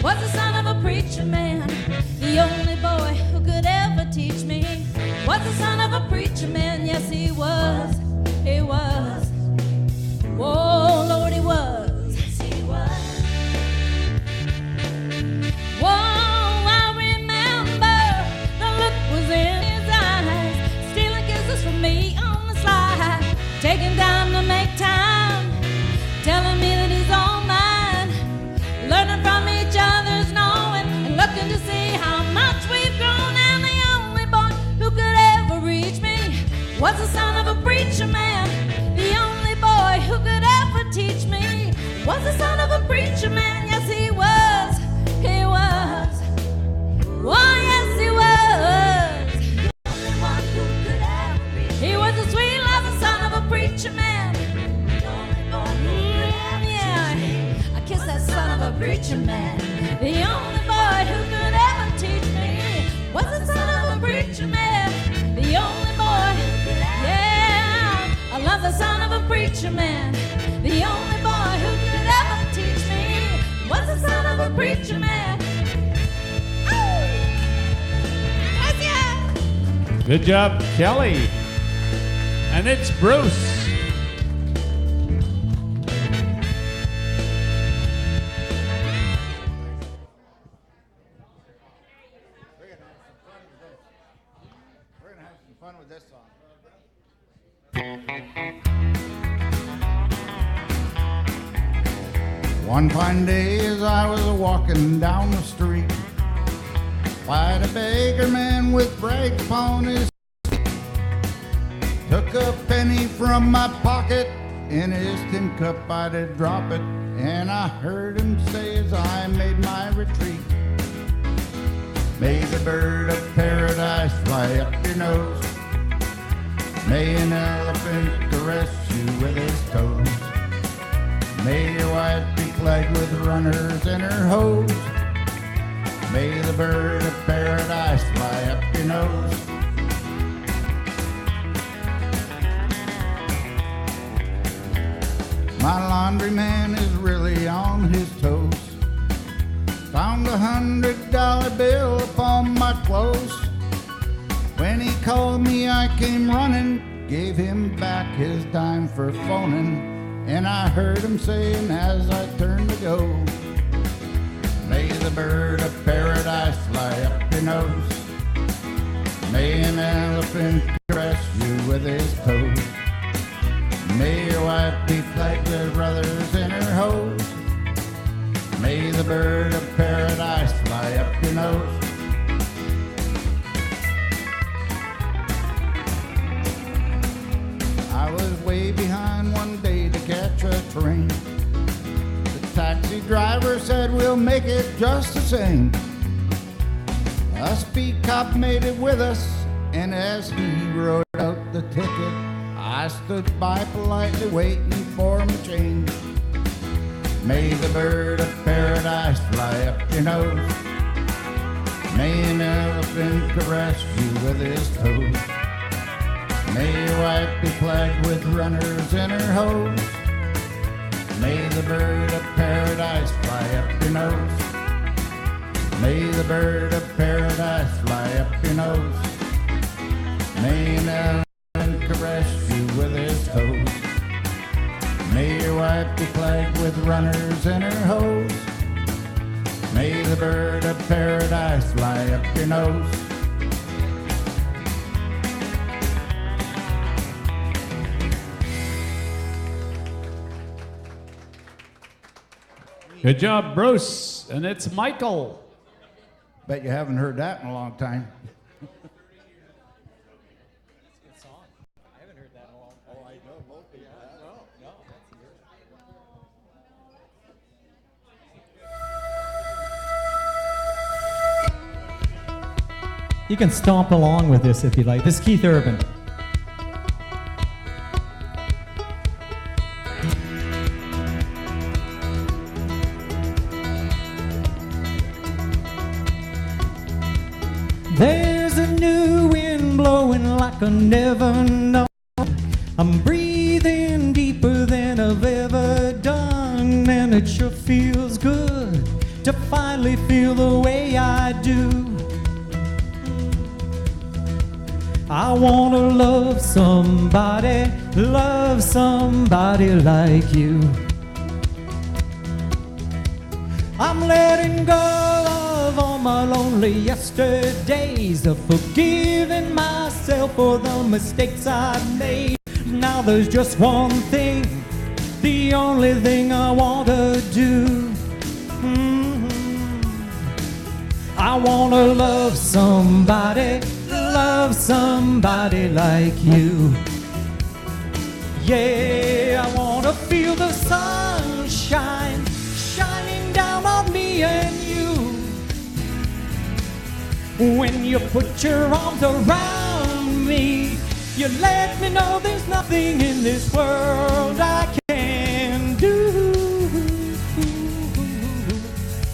was the son of a preacher man. The only boy who could ever teach me was the son of a preacher man. Yes, he was. He was. Oh, Lord, he was. Yes, he was. Whoa, I remember the look was in his eyes, stealing kisses from me on the slide, taking time to make time, telling me that he's all mine, learning from each other's knowing and looking to see how much we've grown. And the only boy who could ever reach me was the son of a preacher man. The only boy who could ever teach me was the son of a preacher man. Yes, he was. He was. Oh, yes, he was. The only one who could ever reach me. He was the sweet love, the son of a preacher man. Yeah, I kissed that son of a preacher man. The only boy who could ever teach me was the son of a preacher man. The only boy, yeah, I love the son of a preacher man. The only boy who could ever teach me was the son of a preacher man. Oh, yes, yeah.
Good job, Kelly. And it's Bruce.
We're gonna have some fun with this song. One fine day as I was walking down the street, spied a beggar man with brag upon his feet. Took a penny from my pocket, in his tin cup I did drop it, and I heard him say as I made my retreat, may the bird of paradise fly up your nose, may an elephant caress you with his toes, may your wife be plagued with runners in her hose, may the bird of paradise fly up your nose. My laundryman is really on his toes, found $100 bill upon my clothes. When he called me I came running, gave him back his dime for phoning, and I heard him saying as I turned to go, may the bird of paradise fly up your nose, may an elephant caress you with his toes, may your wife be plagued with brothers in her hose, may the bird of paradise fly up your nose. I was way behind one day to catch a train. The taxi driver said we'll make it just the same. A speed cop made it with us, and as he wrote out the ticket, I stood by politely waiting for my change. May the bird of paradise fly up your nose, may an elephant caress you with his toes, may your wife be plagued with runners in her hose, may the bird of paradise fly up your nose, may the bird of paradise fly up your nose, may an elephant caress you with his toes, may your wife be plagued with runners in her hose, may the bird of paradise fly up your nose.
Good job, Bruce. And it's Michael.
Bet you haven't heard that in a long time.
You can stomp along with this if you like. This is Keith Urban. There's a new wind blowing like I never known. I'm breathing deeper than I've ever done, and it sure feels good to finally feel the way I do. I wanna love somebody like you. I'm letting go of all my lonely yesterdays, of forgiving myself for the mistakes I've made. Now there's just one thing, the only thing I want to do. I want to love somebody like you. Yeah, I want to feel the sunshine shining down on me and you. When you put your arms around me, you let me know there's nothing in this world I can do.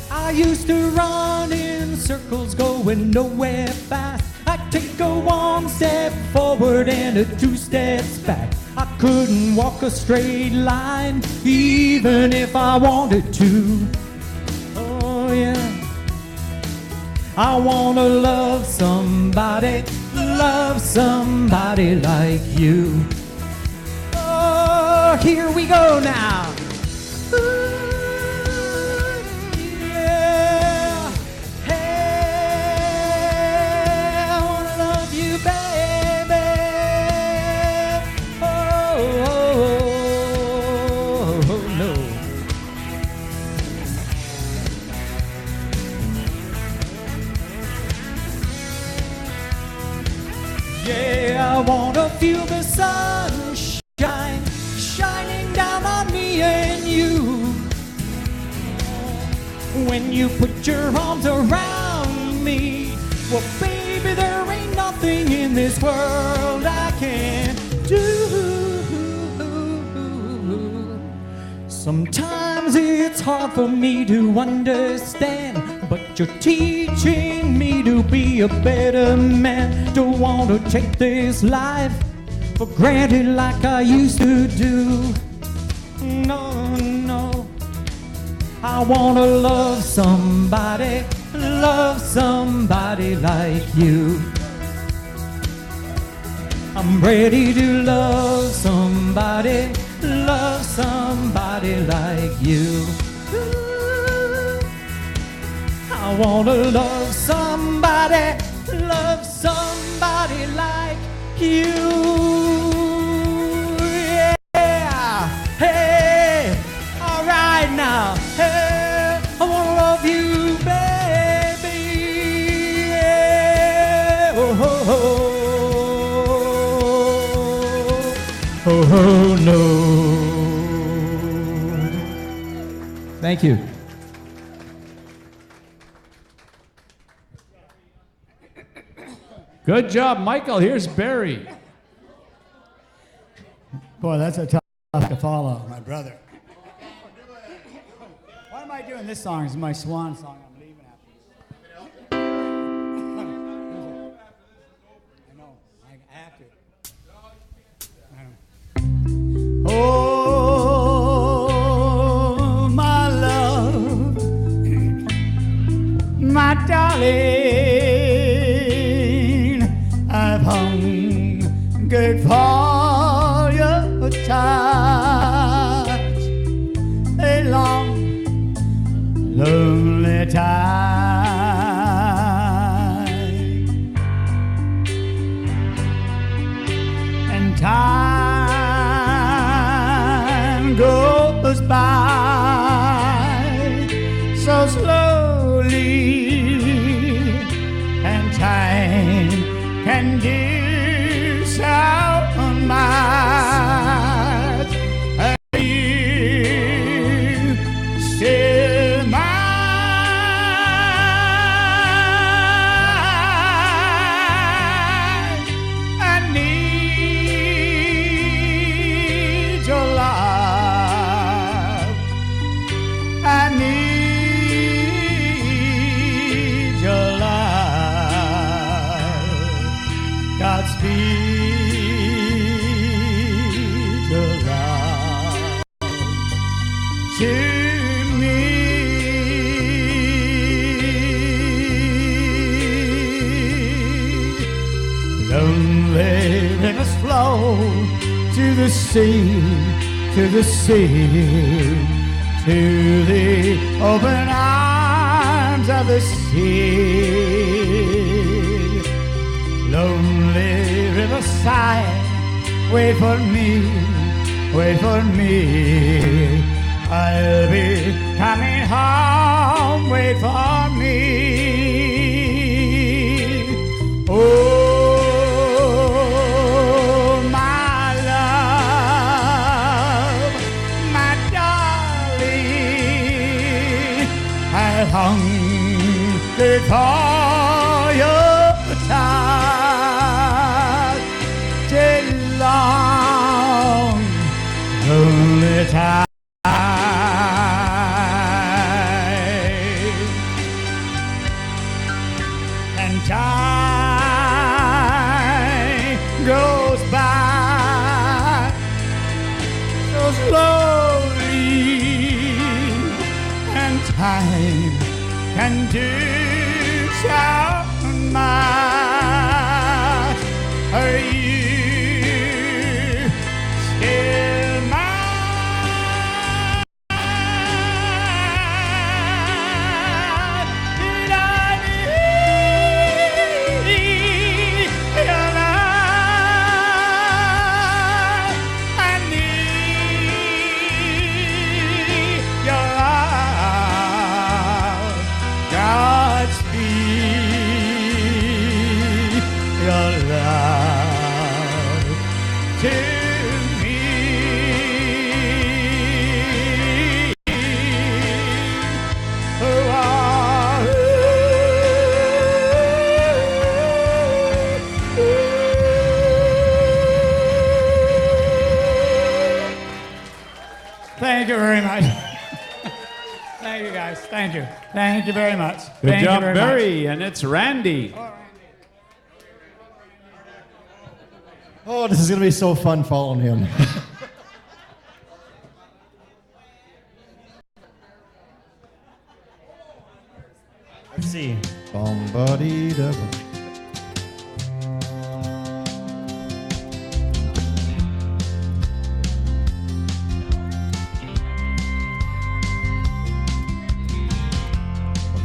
I used to run in circles going nowhere fast. I'd take a 1 step forward and a 2 steps back. I couldn't walk a straight line even if I wanted to. Oh yeah, I wanna love somebody like you. Oh, here we go now. Ooh. I wanna feel the sunshine shining down on me and you. When you put your arms around me, well baby, there ain't nothing in this world I can't do. Sometimes it's hard for me to understand, but you're teaching me to be a better man. Don't want to take this life for granted like I used to do. No, no. I want to love somebody like you. I'm ready to love somebody like you. I wanna love somebody like you. Yeah, hey, all right now. Hey, I wanna love you, baby. Yeah. Oh, oh, oh, oh, oh, no. Thank you.
Good job, Michael. Here's Barry.
Boy, that's a tough to follow, my brother. Why am I doing this song? It's my swan song. I'm leaving after this. I know. I have to. Oh, my love, my darling, I've hungered for your touch a long, lonely time, and time goes by so slowly, and time can do so much. And you still mine. I need your love. I need your love. lonely rivers flow to the sea, to the sea, to the open arms of the sea. Lonely riverside, wait for me, wait for me. I'll be coming home, wait for me. Oh, my love, my darling, I hungered for your touch till long, lonely time. And time goes by so slowly, and time can do so much. Are you still mine? Did I need your love? I need your love. Godspeed your love to me. Oh, thank you very much. Thank you, guys. Thank you. Thank you very much.
Good
Thank
job,
you very much.
Barry. And it's Randy.
Oh, this is going to be so fun following him. Let's see. Bombadita.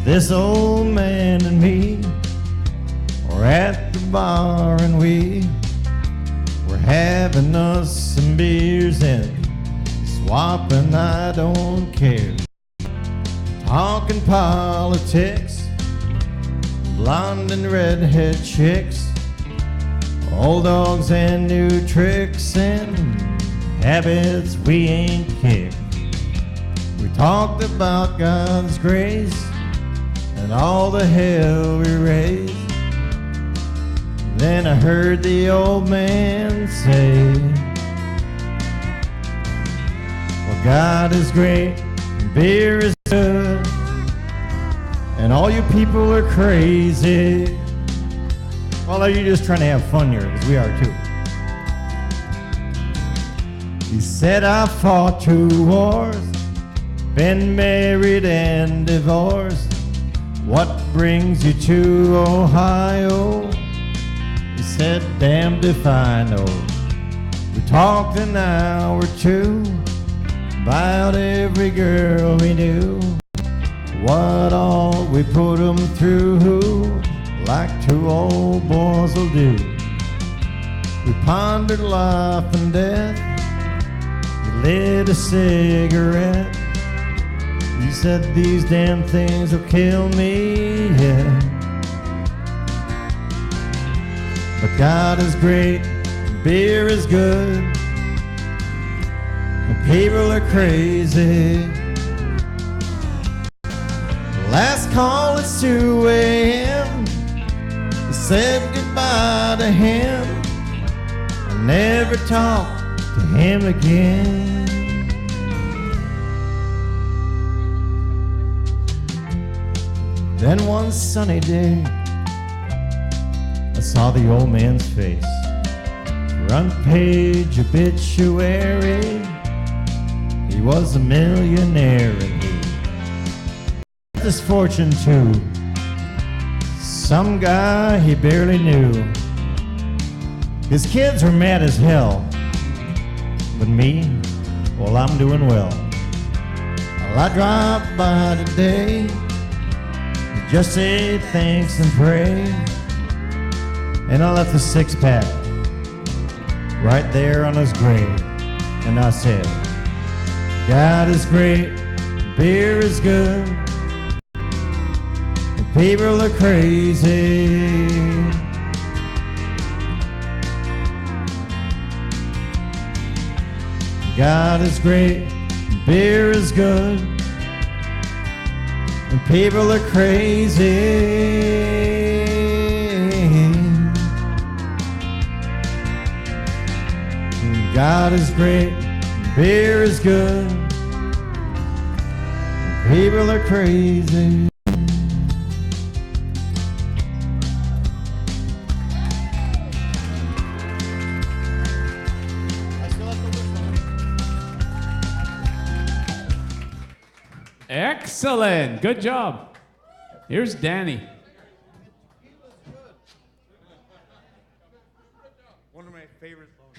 This old man and me were at the bar and we were having us some beers and swapping I don't care. Talking politics, blonde and redhead chicks, old dogs and new tricks and habits we ain't kicked. We talked about God's grace and all the hell we raised. Then I heard the old man say, well, God is great, and beer is good, and all you people are crazy. Well, are you just trying to have fun here? Because we are too. He said, I fought 2 wars, been married and divorced. What brings you to Ohio? He said, damned if I know. We talked an hour or 2 about every girl we knew, what all we put them through, like 2 old boys will do. We pondered life and death. He lit a cigarette. He said, these damn things will kill me, yeah. But God is great, and beer is good, and people are crazy. Last call at 2 a.m. I said goodbye to him. I never talked to him again. Then one sunny day, I saw the old man's face. Front page obituary. He was a millionaire and he left his fortune to some guy he barely knew. His kids are mad as hell. But me, well, I'm doing well. Well, I dropped by today to just say thanks and pray. And I left a six-pack right there on his grave. And I said, God is great, beer is good, and people are crazy. God is great, beer is good, and people are crazy. God is great, beer is good, and people are crazy.
Excellent. Good job. Here's Danny.
One of my favorite songs.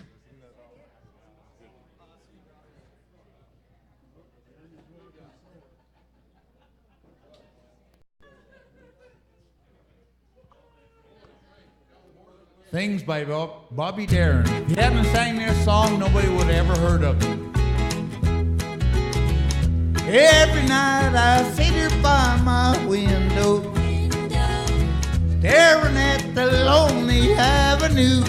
Things by Bobby Darin. If you hadn't sang this song, nobody would have ever heard of it. Every night I sit here by my window, staring at the lonely avenue,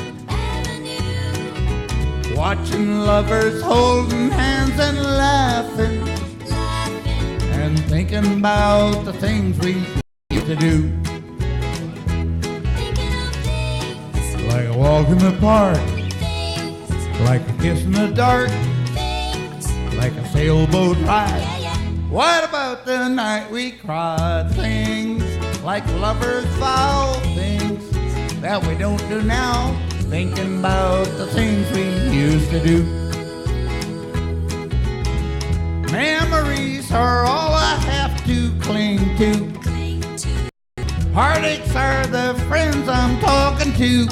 watching lovers holding hands and laughing, and thinking about the things we used to do. Like a walk in the park, like a kiss in the dark, like a sailboat ride. What about the night we cried? Things like lovers vow, things that we don't do now, thinking about the things we used to do. Memories are all I have to cling to. Heartaches are the friends I'm talking to.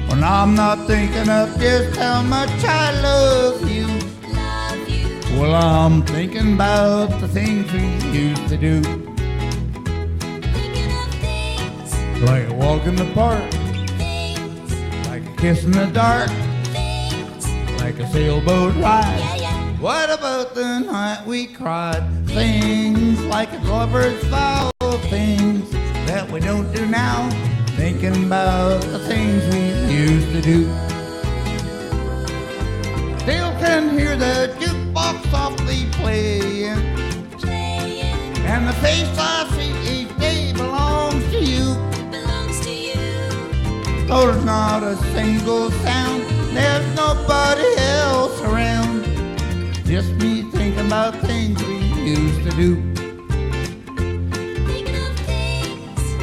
When I'm not thinking of just how much I love you. Well, I'm thinking about the things we used to do. Like a walk in the park, like a kiss in the dark, like a sailboat ride. What about the night we cried? Things like a lover's vow, things that we don't do now, thinking about the things we used to do. Still can hear the jukebox softly playing, and the face I see each day belongs to you. Though there's not a single sound, there's nobody else around, just me thinking about things we used to do.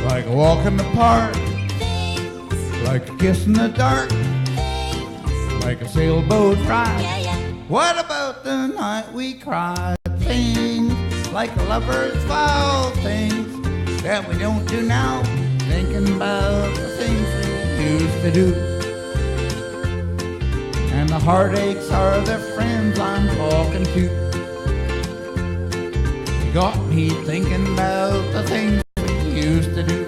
Like a walk in the park, like a kiss in the dark, like a sailboat ride. What about the night we cried? Things like lovers vow, things that we don't do now, thinking about the things we used to do. And the heartaches are the friends I'm talking to. You got me thinking about the things we used to do.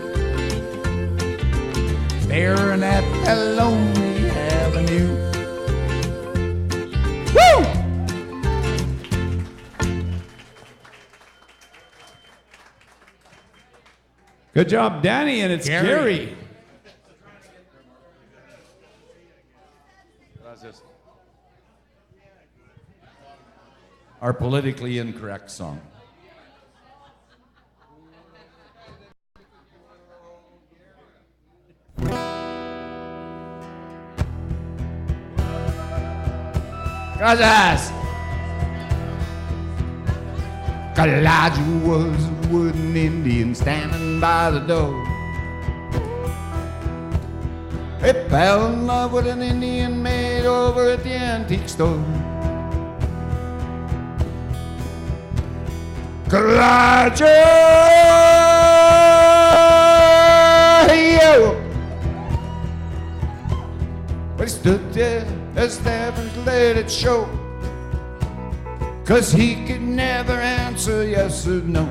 Staring at the lonely avenue. Woo!
Good job, Danny, and it's Gary.
Our politically incorrect song.
Gracias. Elijah was a wooden Indian standing by the door. He fell in love with an Indian maid over at the antique store. Elijah,
has never let it show. 'Cause he could never answer yes or no.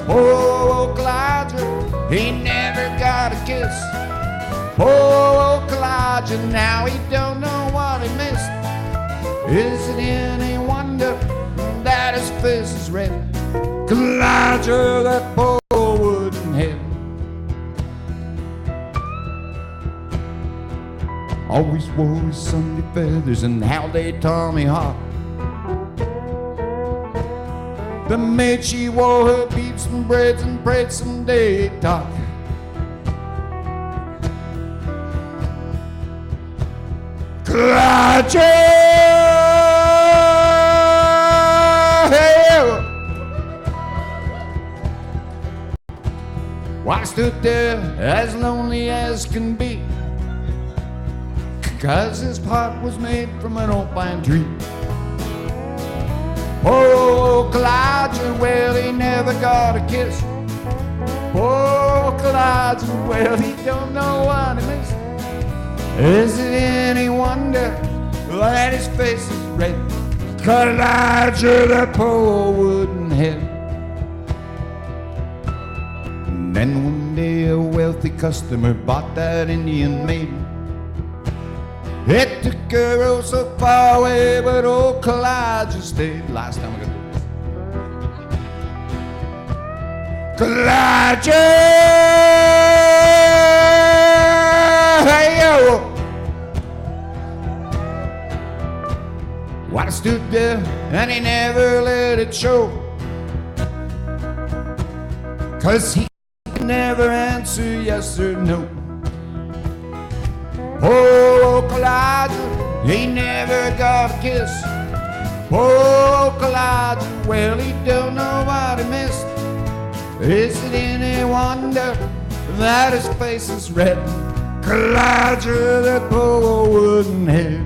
Poor old Elijah, he never got a kiss. Poor old Elijah, now he don't know what he missed. Is it any wonder that his face is red? Elijah, that poor wooden head. Always wore his Sunday feathers and how they tore me heart. The maid, she wore her beads and braids and prayed someday he'd talk. Elijah, well, I stood there as lonely as can be, 'cause his heart was made from an old pine tree. Oh, Elijah, well, he never got a kiss. Oh, Elijah, well, he don't know what he missed. Is it any wonder that his face is red? Elijah, that poor wooden head. And then one day a wealthy customer bought that Indian maiden. It took her oh so far away, but old Elijah stayed. Last time I got this. Elijah, hey yo. Well, I stood there and he never let it show, 'cause he could never answer yes or no. Oh, Elijah, he never got a kiss. Oh, Elijah, well, he don't know what he missed. Is it any wonder that his face is red? Elijah, that poor wooden head.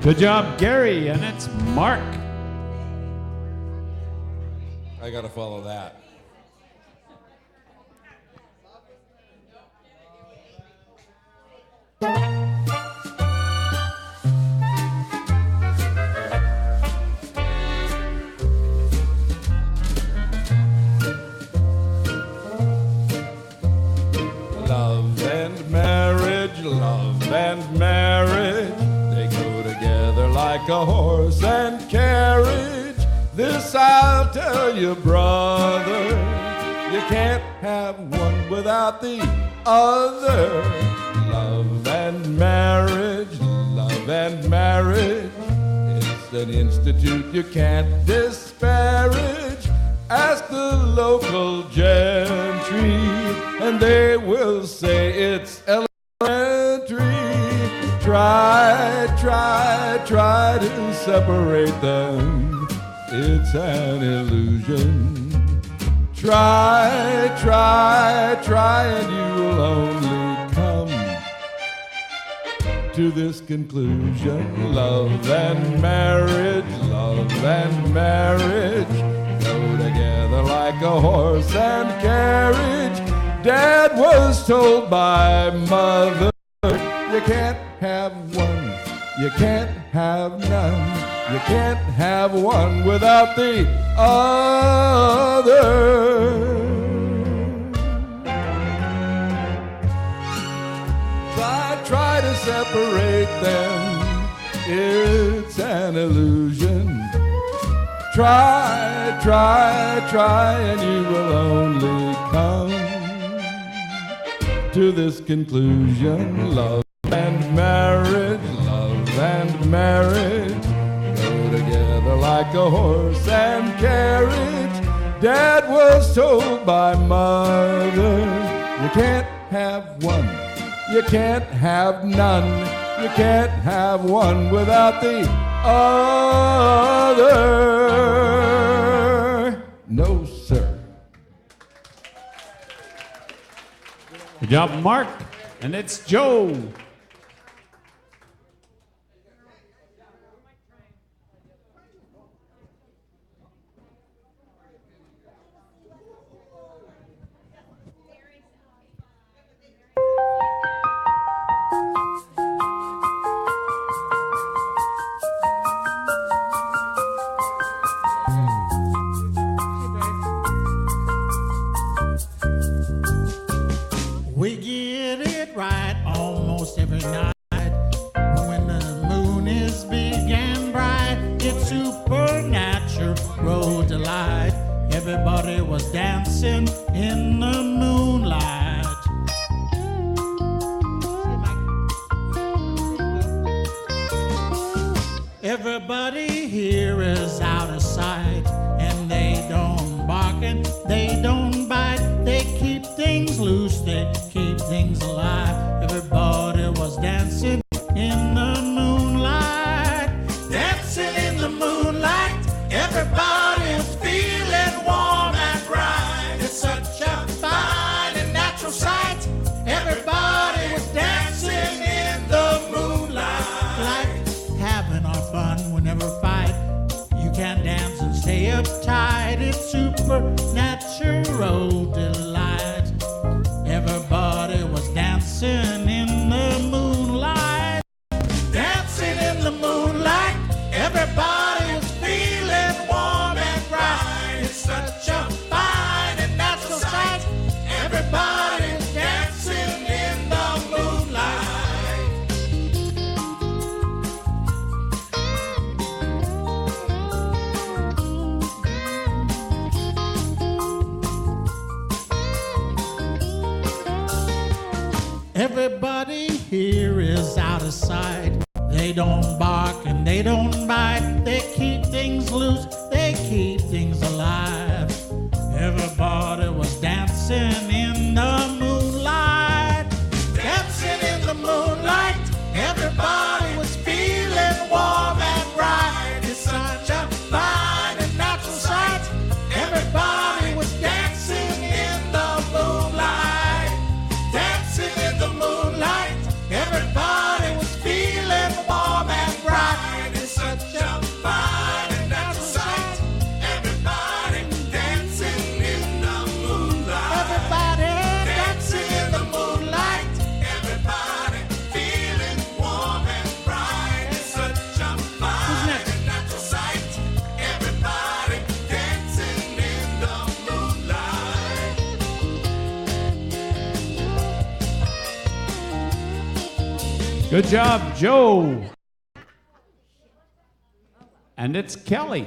Good job, Gary, and it's Mark.
I gotta follow that.
Love and marriage, they go together like a horse and carriage. This I'll tell you, brother, you can't have one without the other. Love and marriage, it's an institute you can't disparage. Ask the local gentry, and they will say it's elementary. Try to separate them. It's an illusion. Try, and you will only come to this conclusion. Love and marriage go together like a horse and carriage. Dad was told by mother, you can't have one, you can't have none, you can't have one without the other. Try to separate them, it's an illusion. Try, and you will only come to this conclusion. Love and marriage go together like a horse and carriage. Dad was told by mother, you can't have one, you can't have none, you can't have one without the other. No, sir.
Good job, Mark, and it's Joe.
right almost every night. When the moon is big and bright, it's supernatural delight. Everybody was dancing in the moonlight. Everybody here is out of sight, and they don't bark and they don't bite. They keep things loose, they keep things alive. Everybody was dancing in the moonlight. Dancing in the moonlight. Everybody was feeling warm and bright. It's such a fine and natural sight. Everybody was dancing in the moonlight. Like having our fun, we never fight. You can dance and stay uptight. It's supernatural delight. Everybody was dancing in the moonlight. Dancing in the moonlight. Everybody was feeling warm and bright. It's such a fine and natural sight. Everybody was dancing in the moonlight. Everybody here is out of sight. They don't bark and they don't bite. They keep things loose, they keep things alive. Everybody was dancing in the moonlight. Dancing in the moonlight. Everybody was feeling warm and bright. It's such a fine and natural sight. Everybody was dancing in the moonlight. Dancing in the moonlight. Everybody was feeling warm and bright. It's such a fine and natural sight. Everybody dancing in the moonlight. Everybody dancing in the moonlight. Everybody feeling warm and bright. It's such a fine and natural sight. Everybody dancing in the moonlight.
Good job, Joe. And it's Kelly.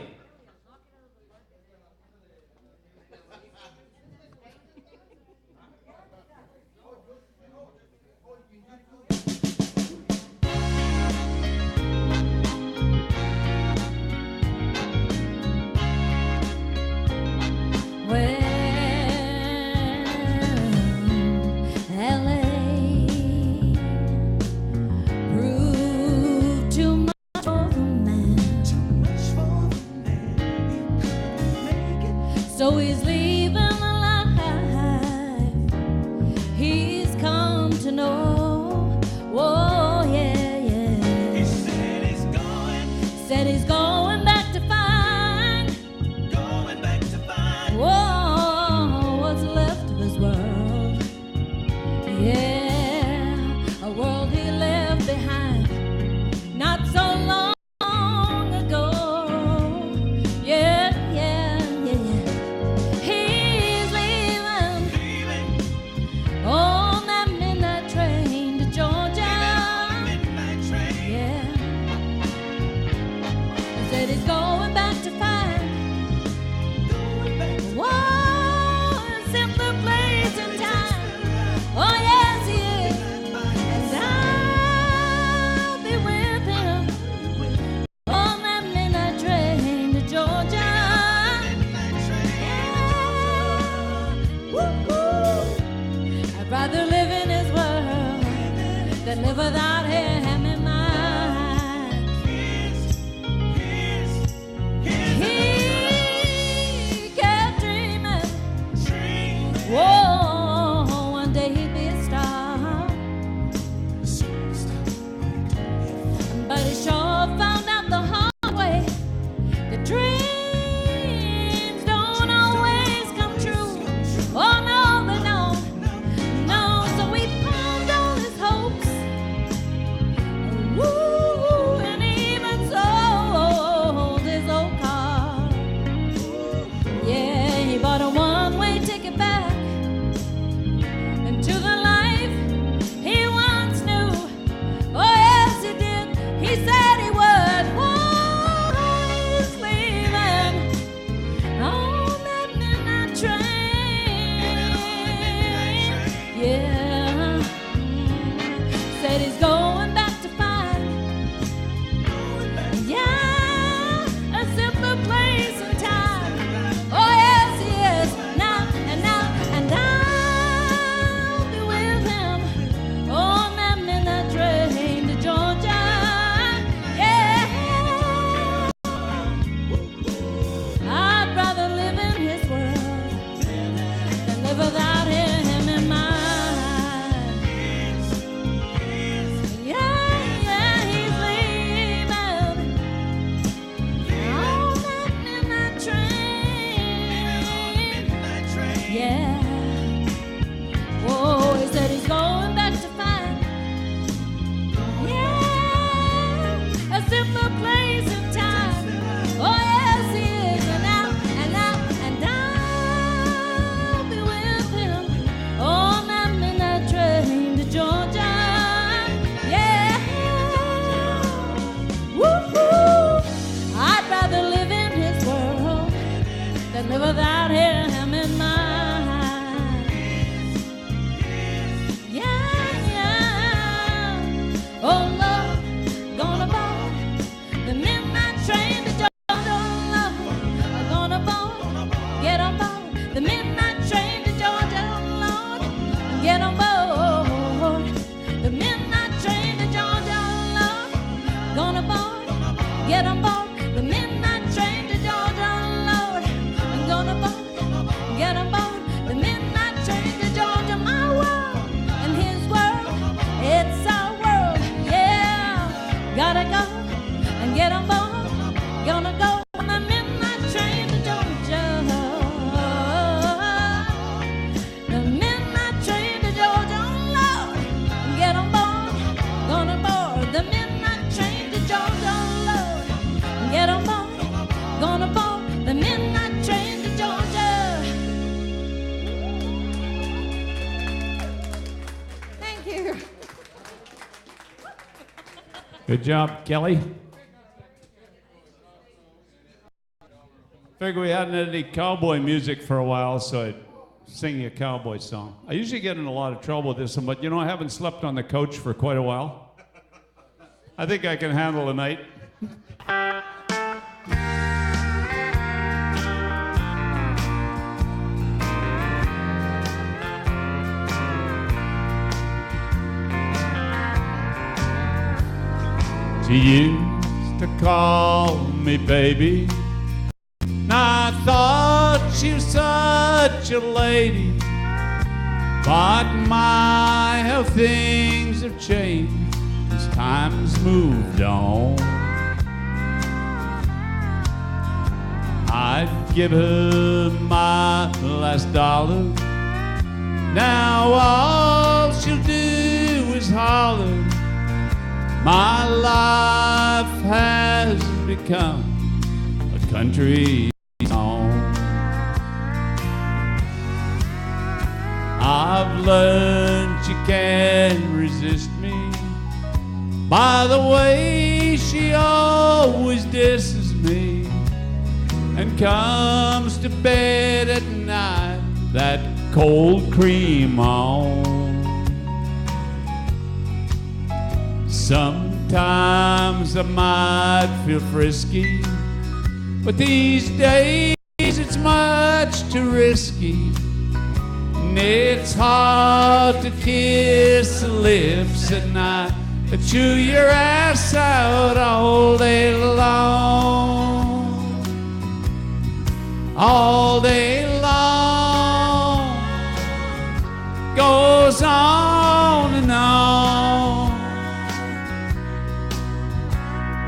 So he's leaving the life he's come to know. Oh, yeah, yeah. He said he's going back to find. Going back to find. Whoa, what's left of his world. Yeah, a world he left behind not so long ago. Yeah. He's leaving on that midnight train to Georgia. Yeah. He said he's going back to find. Whoa, a simpler place and time. Oh yes, he is. And I'll be with him on that midnight train to Georgia. I'd rather live in his world than live without him in mine. He kept dreaming. Whoa, one day he'd be a star. But he sure found out the hard way. The dreams don't always come true. Oh no, they don't. No, so he pawned all his hopes. Woo, and even sold his old car. Yeah, he bought a one-way ticket back into the light.
Good job, Kelly. Figured we hadn't had any cowboy music for a while, so I'd sing you a cowboy song. I usually get in a lot of trouble with this one, but you know, I haven't slept on the couch for quite a while. I think I can handle the night. She used to call me baby, and I thought she was such a lady. But my, how things have changed as time's moved on. I'd give her my last dollar. Now all she'll do is holler. My life has become a country song. I've learned she can't resist me by the way she always disses me and comes to bed at night, that cold cream on. Sometimes I might feel frisky, but these days it's much too risky. And it's hard to kiss the lips at night, to chew your ass out all day long. All day long goes on and on.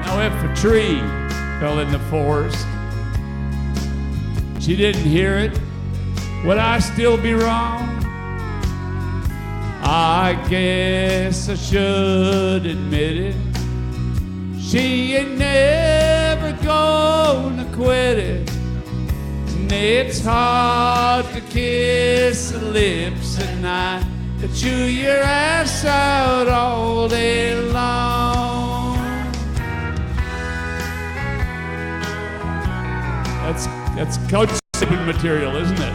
Now if a tree fell in the forest, she didn't hear it, would I still be wrong? I guess I should admit it. She ain't never gonna quit it. And it's hard to kiss the lips at night, to chew your ass out all day long. That's couch sipping material, isn't it?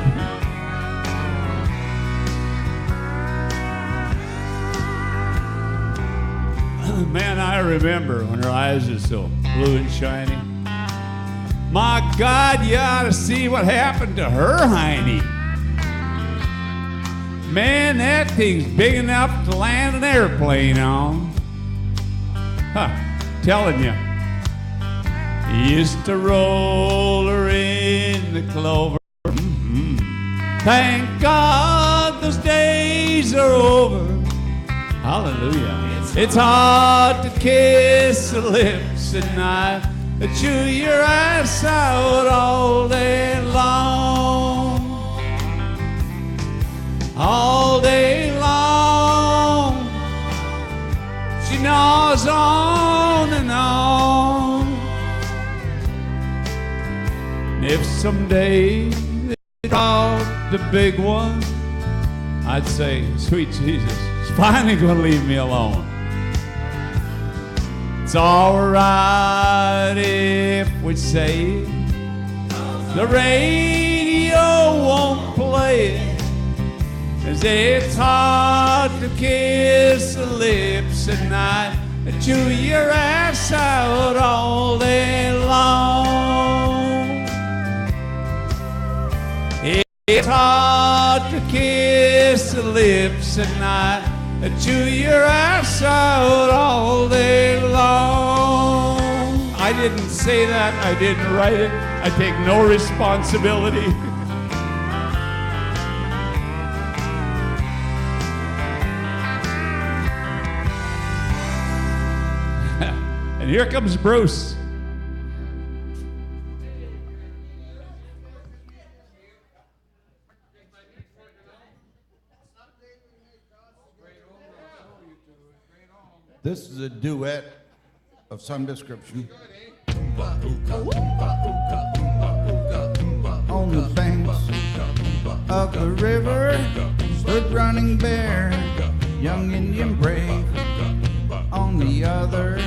Man, I remember when her eyes are so blue and shiny. My God, you ought to see what happened to her hiney. Man, that thing's big enough to land an airplane on. Huh, telling you. Used to roll her in the clover. Thank God those days are over. Hallelujah. It's hard to kiss the lips at night, to chew your ass out all day long. All day long she gnaws on and on. And if someday they brought the big one, I'd say, sweet Jesus, it's finally gonna leave me alone. It's alright if we say it, the radio won't play it, 'cause it's hard to kiss the lips at night and chew your ass out all day long. It's hard to kiss the lips at night and chew your ass out all day long. I didn't say that. I didn't write it. I take no responsibility. And here comes Bruce.
This is a duet of some description. On the banks of the river stood Running Bear, young Indian brave. On the other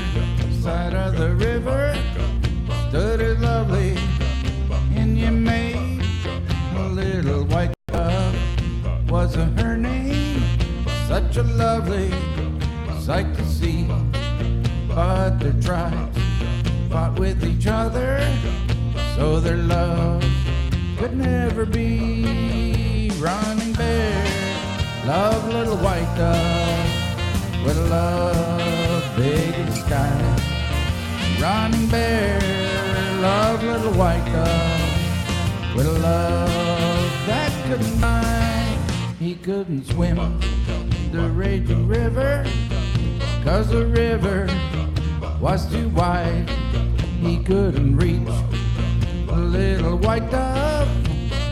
such a lovely sight to see. But their tribes fought with each other, so their love could never be. Running bear, love little white dove, with a love big as the sky. Running bear, love little white dove, with a love that couldn't buy. He couldn't swim the raging river, 'cause the river was too wide. He couldn't reach the little white dove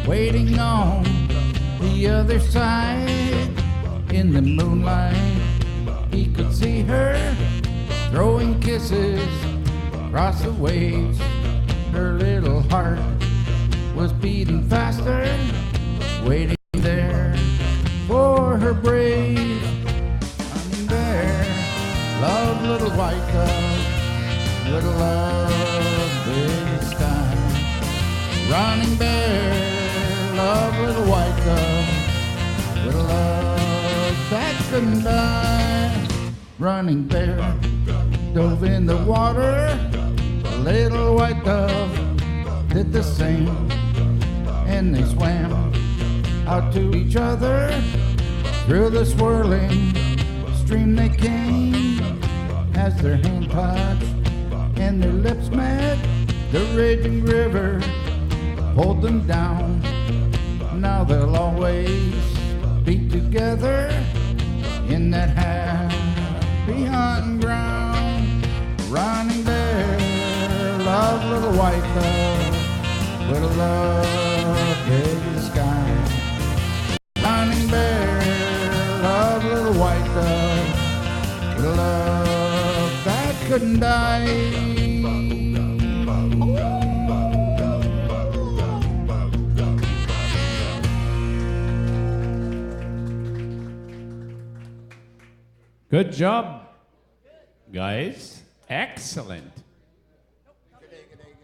waiting on the other side. In the moonlight, he could see her throwing kisses across the waves. Her little heart was beating faster, waiting there for her brave honey bear. Love little white dove, little love big as sky. Running bear, love little white dove, little love that couldn't die. Running bear dove in the water, a little white dove did the same, and they swam out to each other. Through the swirling stream they came, as their hand touched and their lips met. The raging river pulled them down. Now they'll always be together in that happy hunting ground. Running bear, love little white dove, with a love big as the sky. Running bear, love little white dove, with a love that couldn't die.
Good job, guys. Excellent.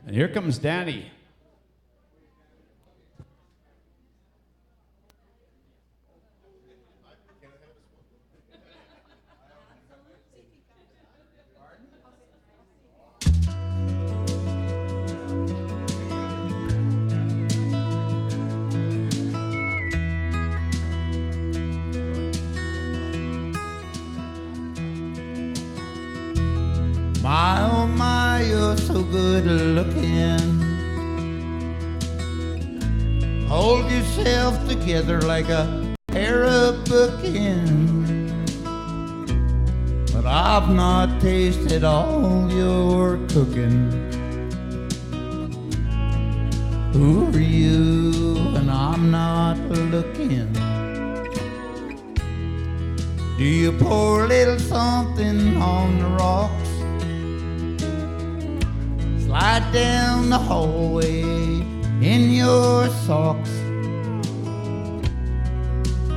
And here comes Danny.
My, oh my, you're so good looking. Hold yourself together like a pair of bookends. But I've not tasted all your cooking. Who are you when I'm not looking? Do you pour a little something on the rocks? Slide down the hallway in your socks.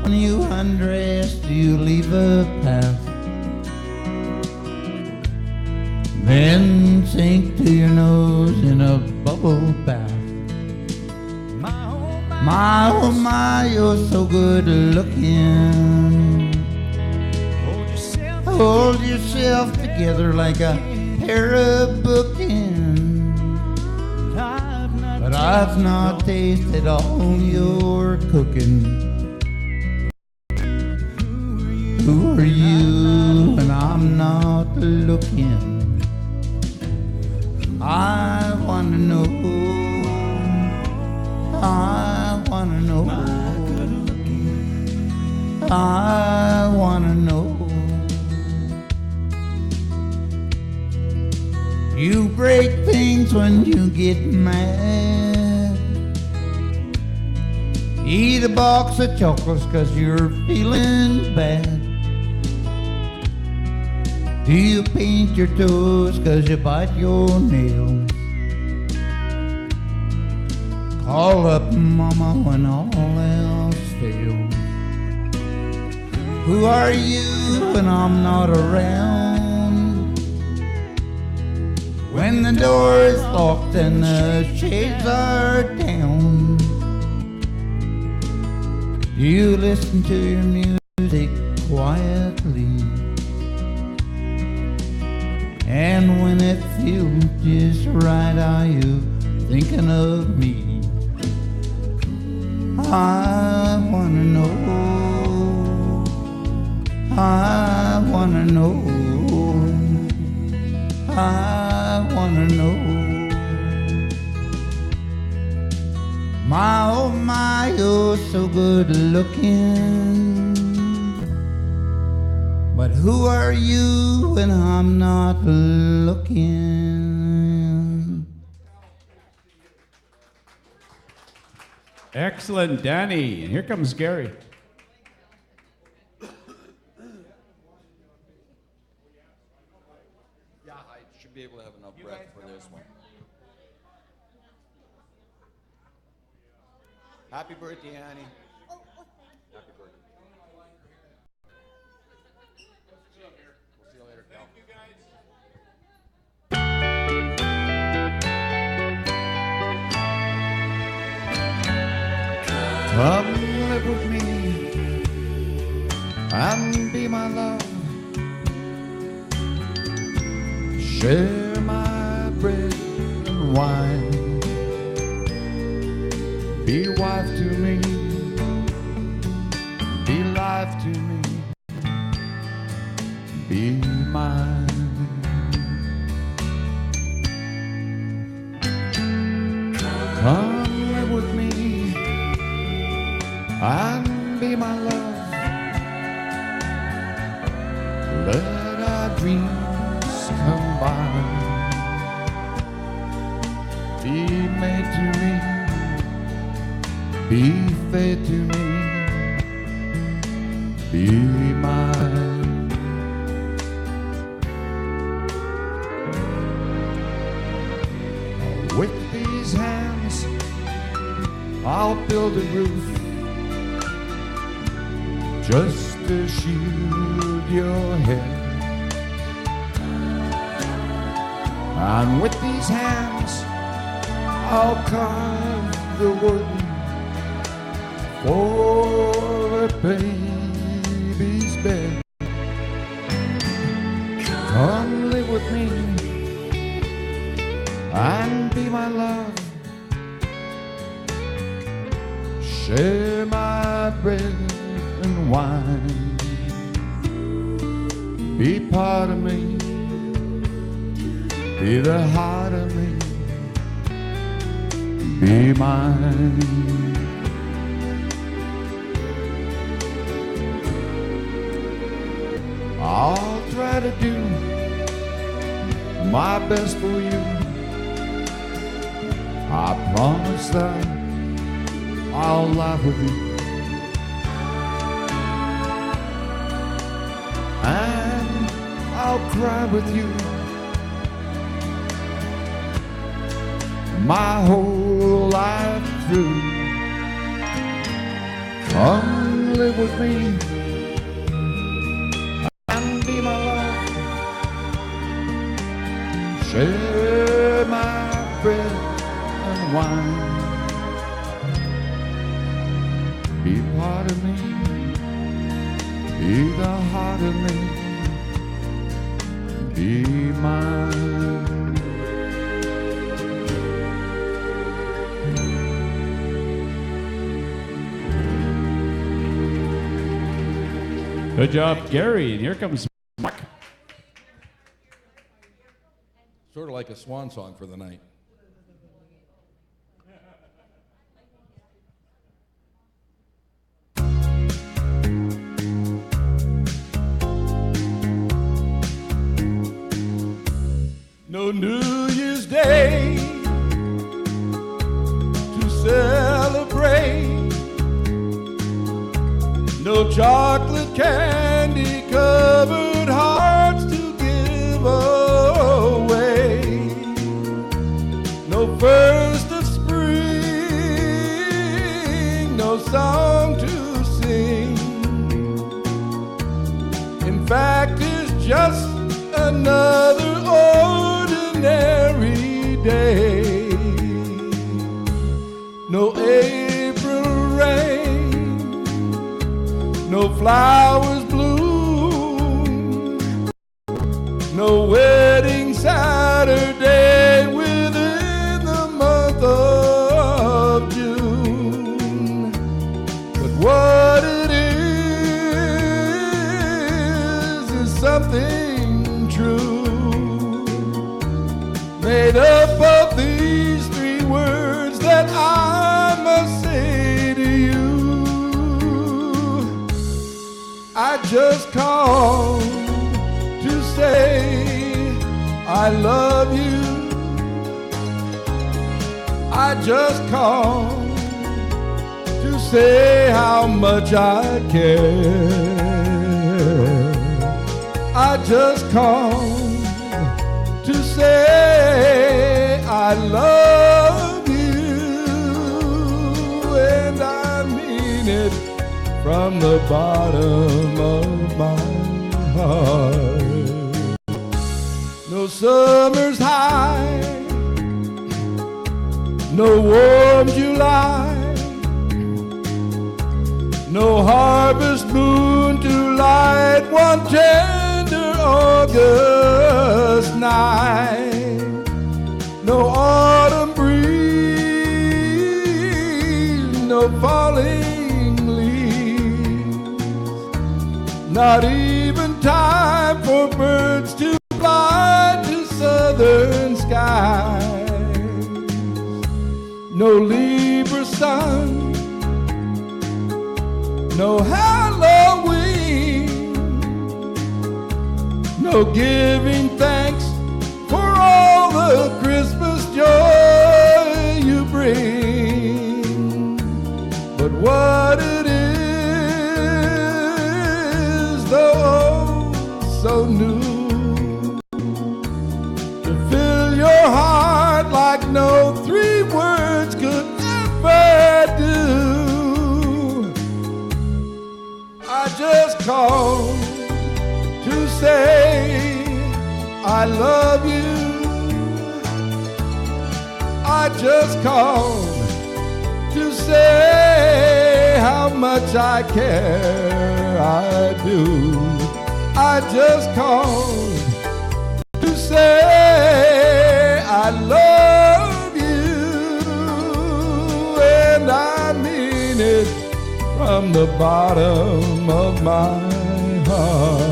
When you undress, do you leave a path? Then sink to your nose in a bubble bath. My, oh my, you're so good looking. Hold yourself together like a pair of bookends. But I've not tasted all your cooking. Who are you when I'm not looking? I wanna know. I wanna know. I wanna know. You break things when you get mad. Eat a box of chocolates 'cause you're feeling bad. Do you paint your toes 'cause you bite your nails? Call up mama when all else fails. Who are you when I'm not around? When the door is locked and the shades are down, do you listen to your music quietly. And when it feels just right, are you thinking of me? I wanna know, I wanna know, I wanna know. My, oh my, you're so good looking. But who are you when I'm not looking?
Excellent, Danny. And here comes Gary.
Yeah, I should be able to have enough breath for this one. Happy birthday, Annie. Happy birthday. We'll see you later, Cal.
Come live with me and be my love. Share my bread and wine. Be wife to me. Be life to me. Be mine. Come live with me and be my love. Let our dreams combine. Be made to me. Be fair to me. Be mine. With these hands I'll build a roof just to shield your head. And with these hands I'll carve the wood for a baby's bed. Come live with me and be my love. Share my bread and wine. Be part of me. Be the heart of me. Be mine. I'll try to do my best for you. I promise that I'll laugh with you. And I'll cry with you. My whole life through. Come live with me. Share my bread and wine. Be part of me. Be the heart of me. Be mine.
Good job, Gary. And here comes Mark.
Sort of like a swan song for the night.
No New Year's Day to celebrate. No chocolate candy covered hearts to give away. No first of spring, no song to sing. In fact, it's just another ordinary day. No April rain, no flowers bloom no wedding Saturday within the month of June. But what it is something true, made up of these three words that I must say to you. I just called to say I love you. I just called to say how much I care. I just called to say I love you, and I mean it from the bottom of my heart. No summer's high, no warm July, no harvest moon to light one tender August night, no autumn breeze, no falling leaves, not even time for birds to fly to southern skies, no Libra sun, no Halloween, no giving thanks for all the Christmas joy you bring. But what it is, though so new, to fill your heart like no three words could ever do. I just called to say I love you. I just called to say how much I care. I do. I just called to say I love you, and I mean it from the bottom of my heart.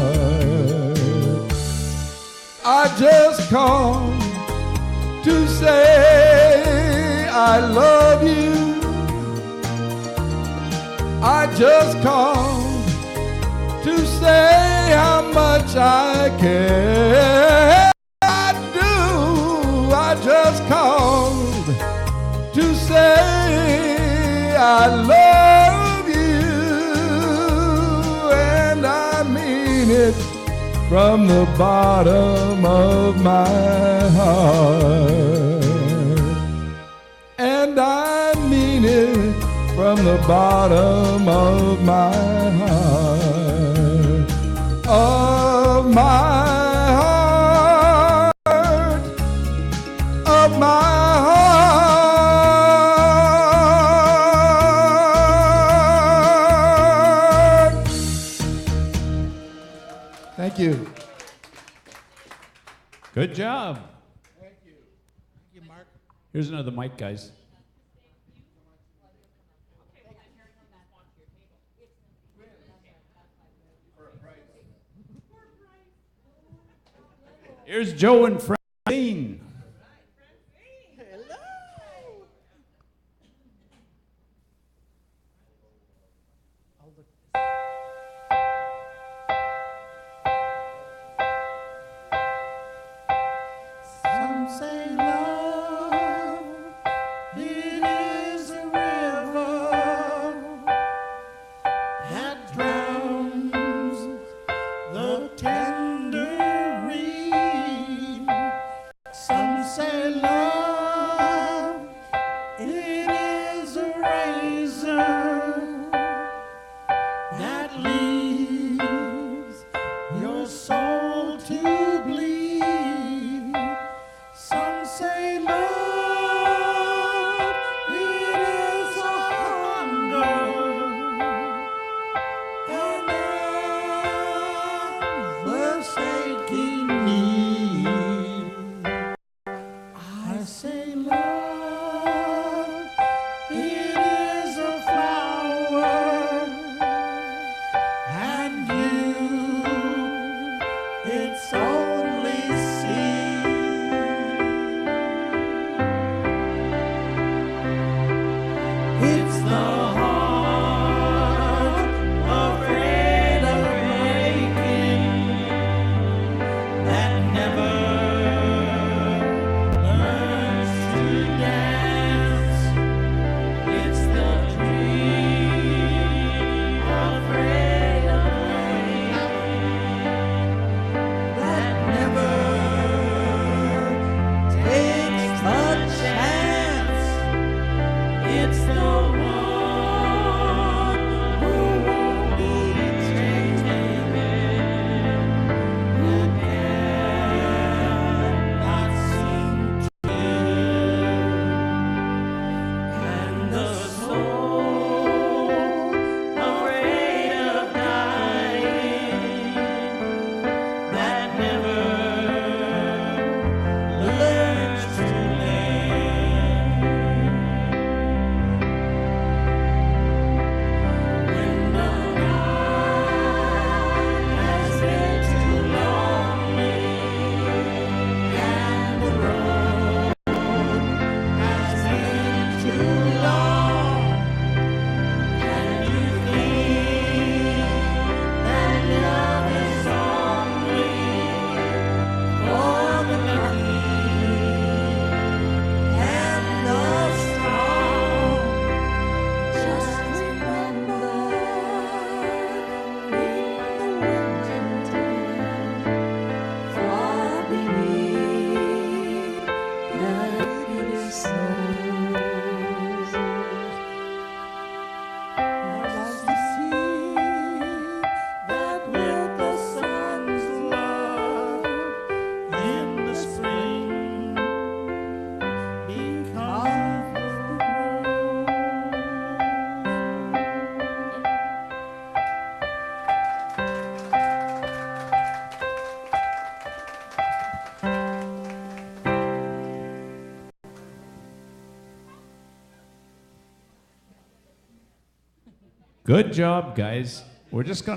I just called to say I love you. I just called to say how much I care. I do. I just called to say I love you, and I mean it from the bottom of my heart. And I mean it from the bottom of my heart, of my heart, of my heart. Thank you.
Good job.
Thank you. Thank you, Mark.
Here's another mic, guys. Here's Joe and Francine.
Some say love, it is a river that drowns the tender reed. Some say love, it is a razor that leaves your soul to bleed. Some say love, it is a hunger, and ever aching need.
Good job, guys. We're just going to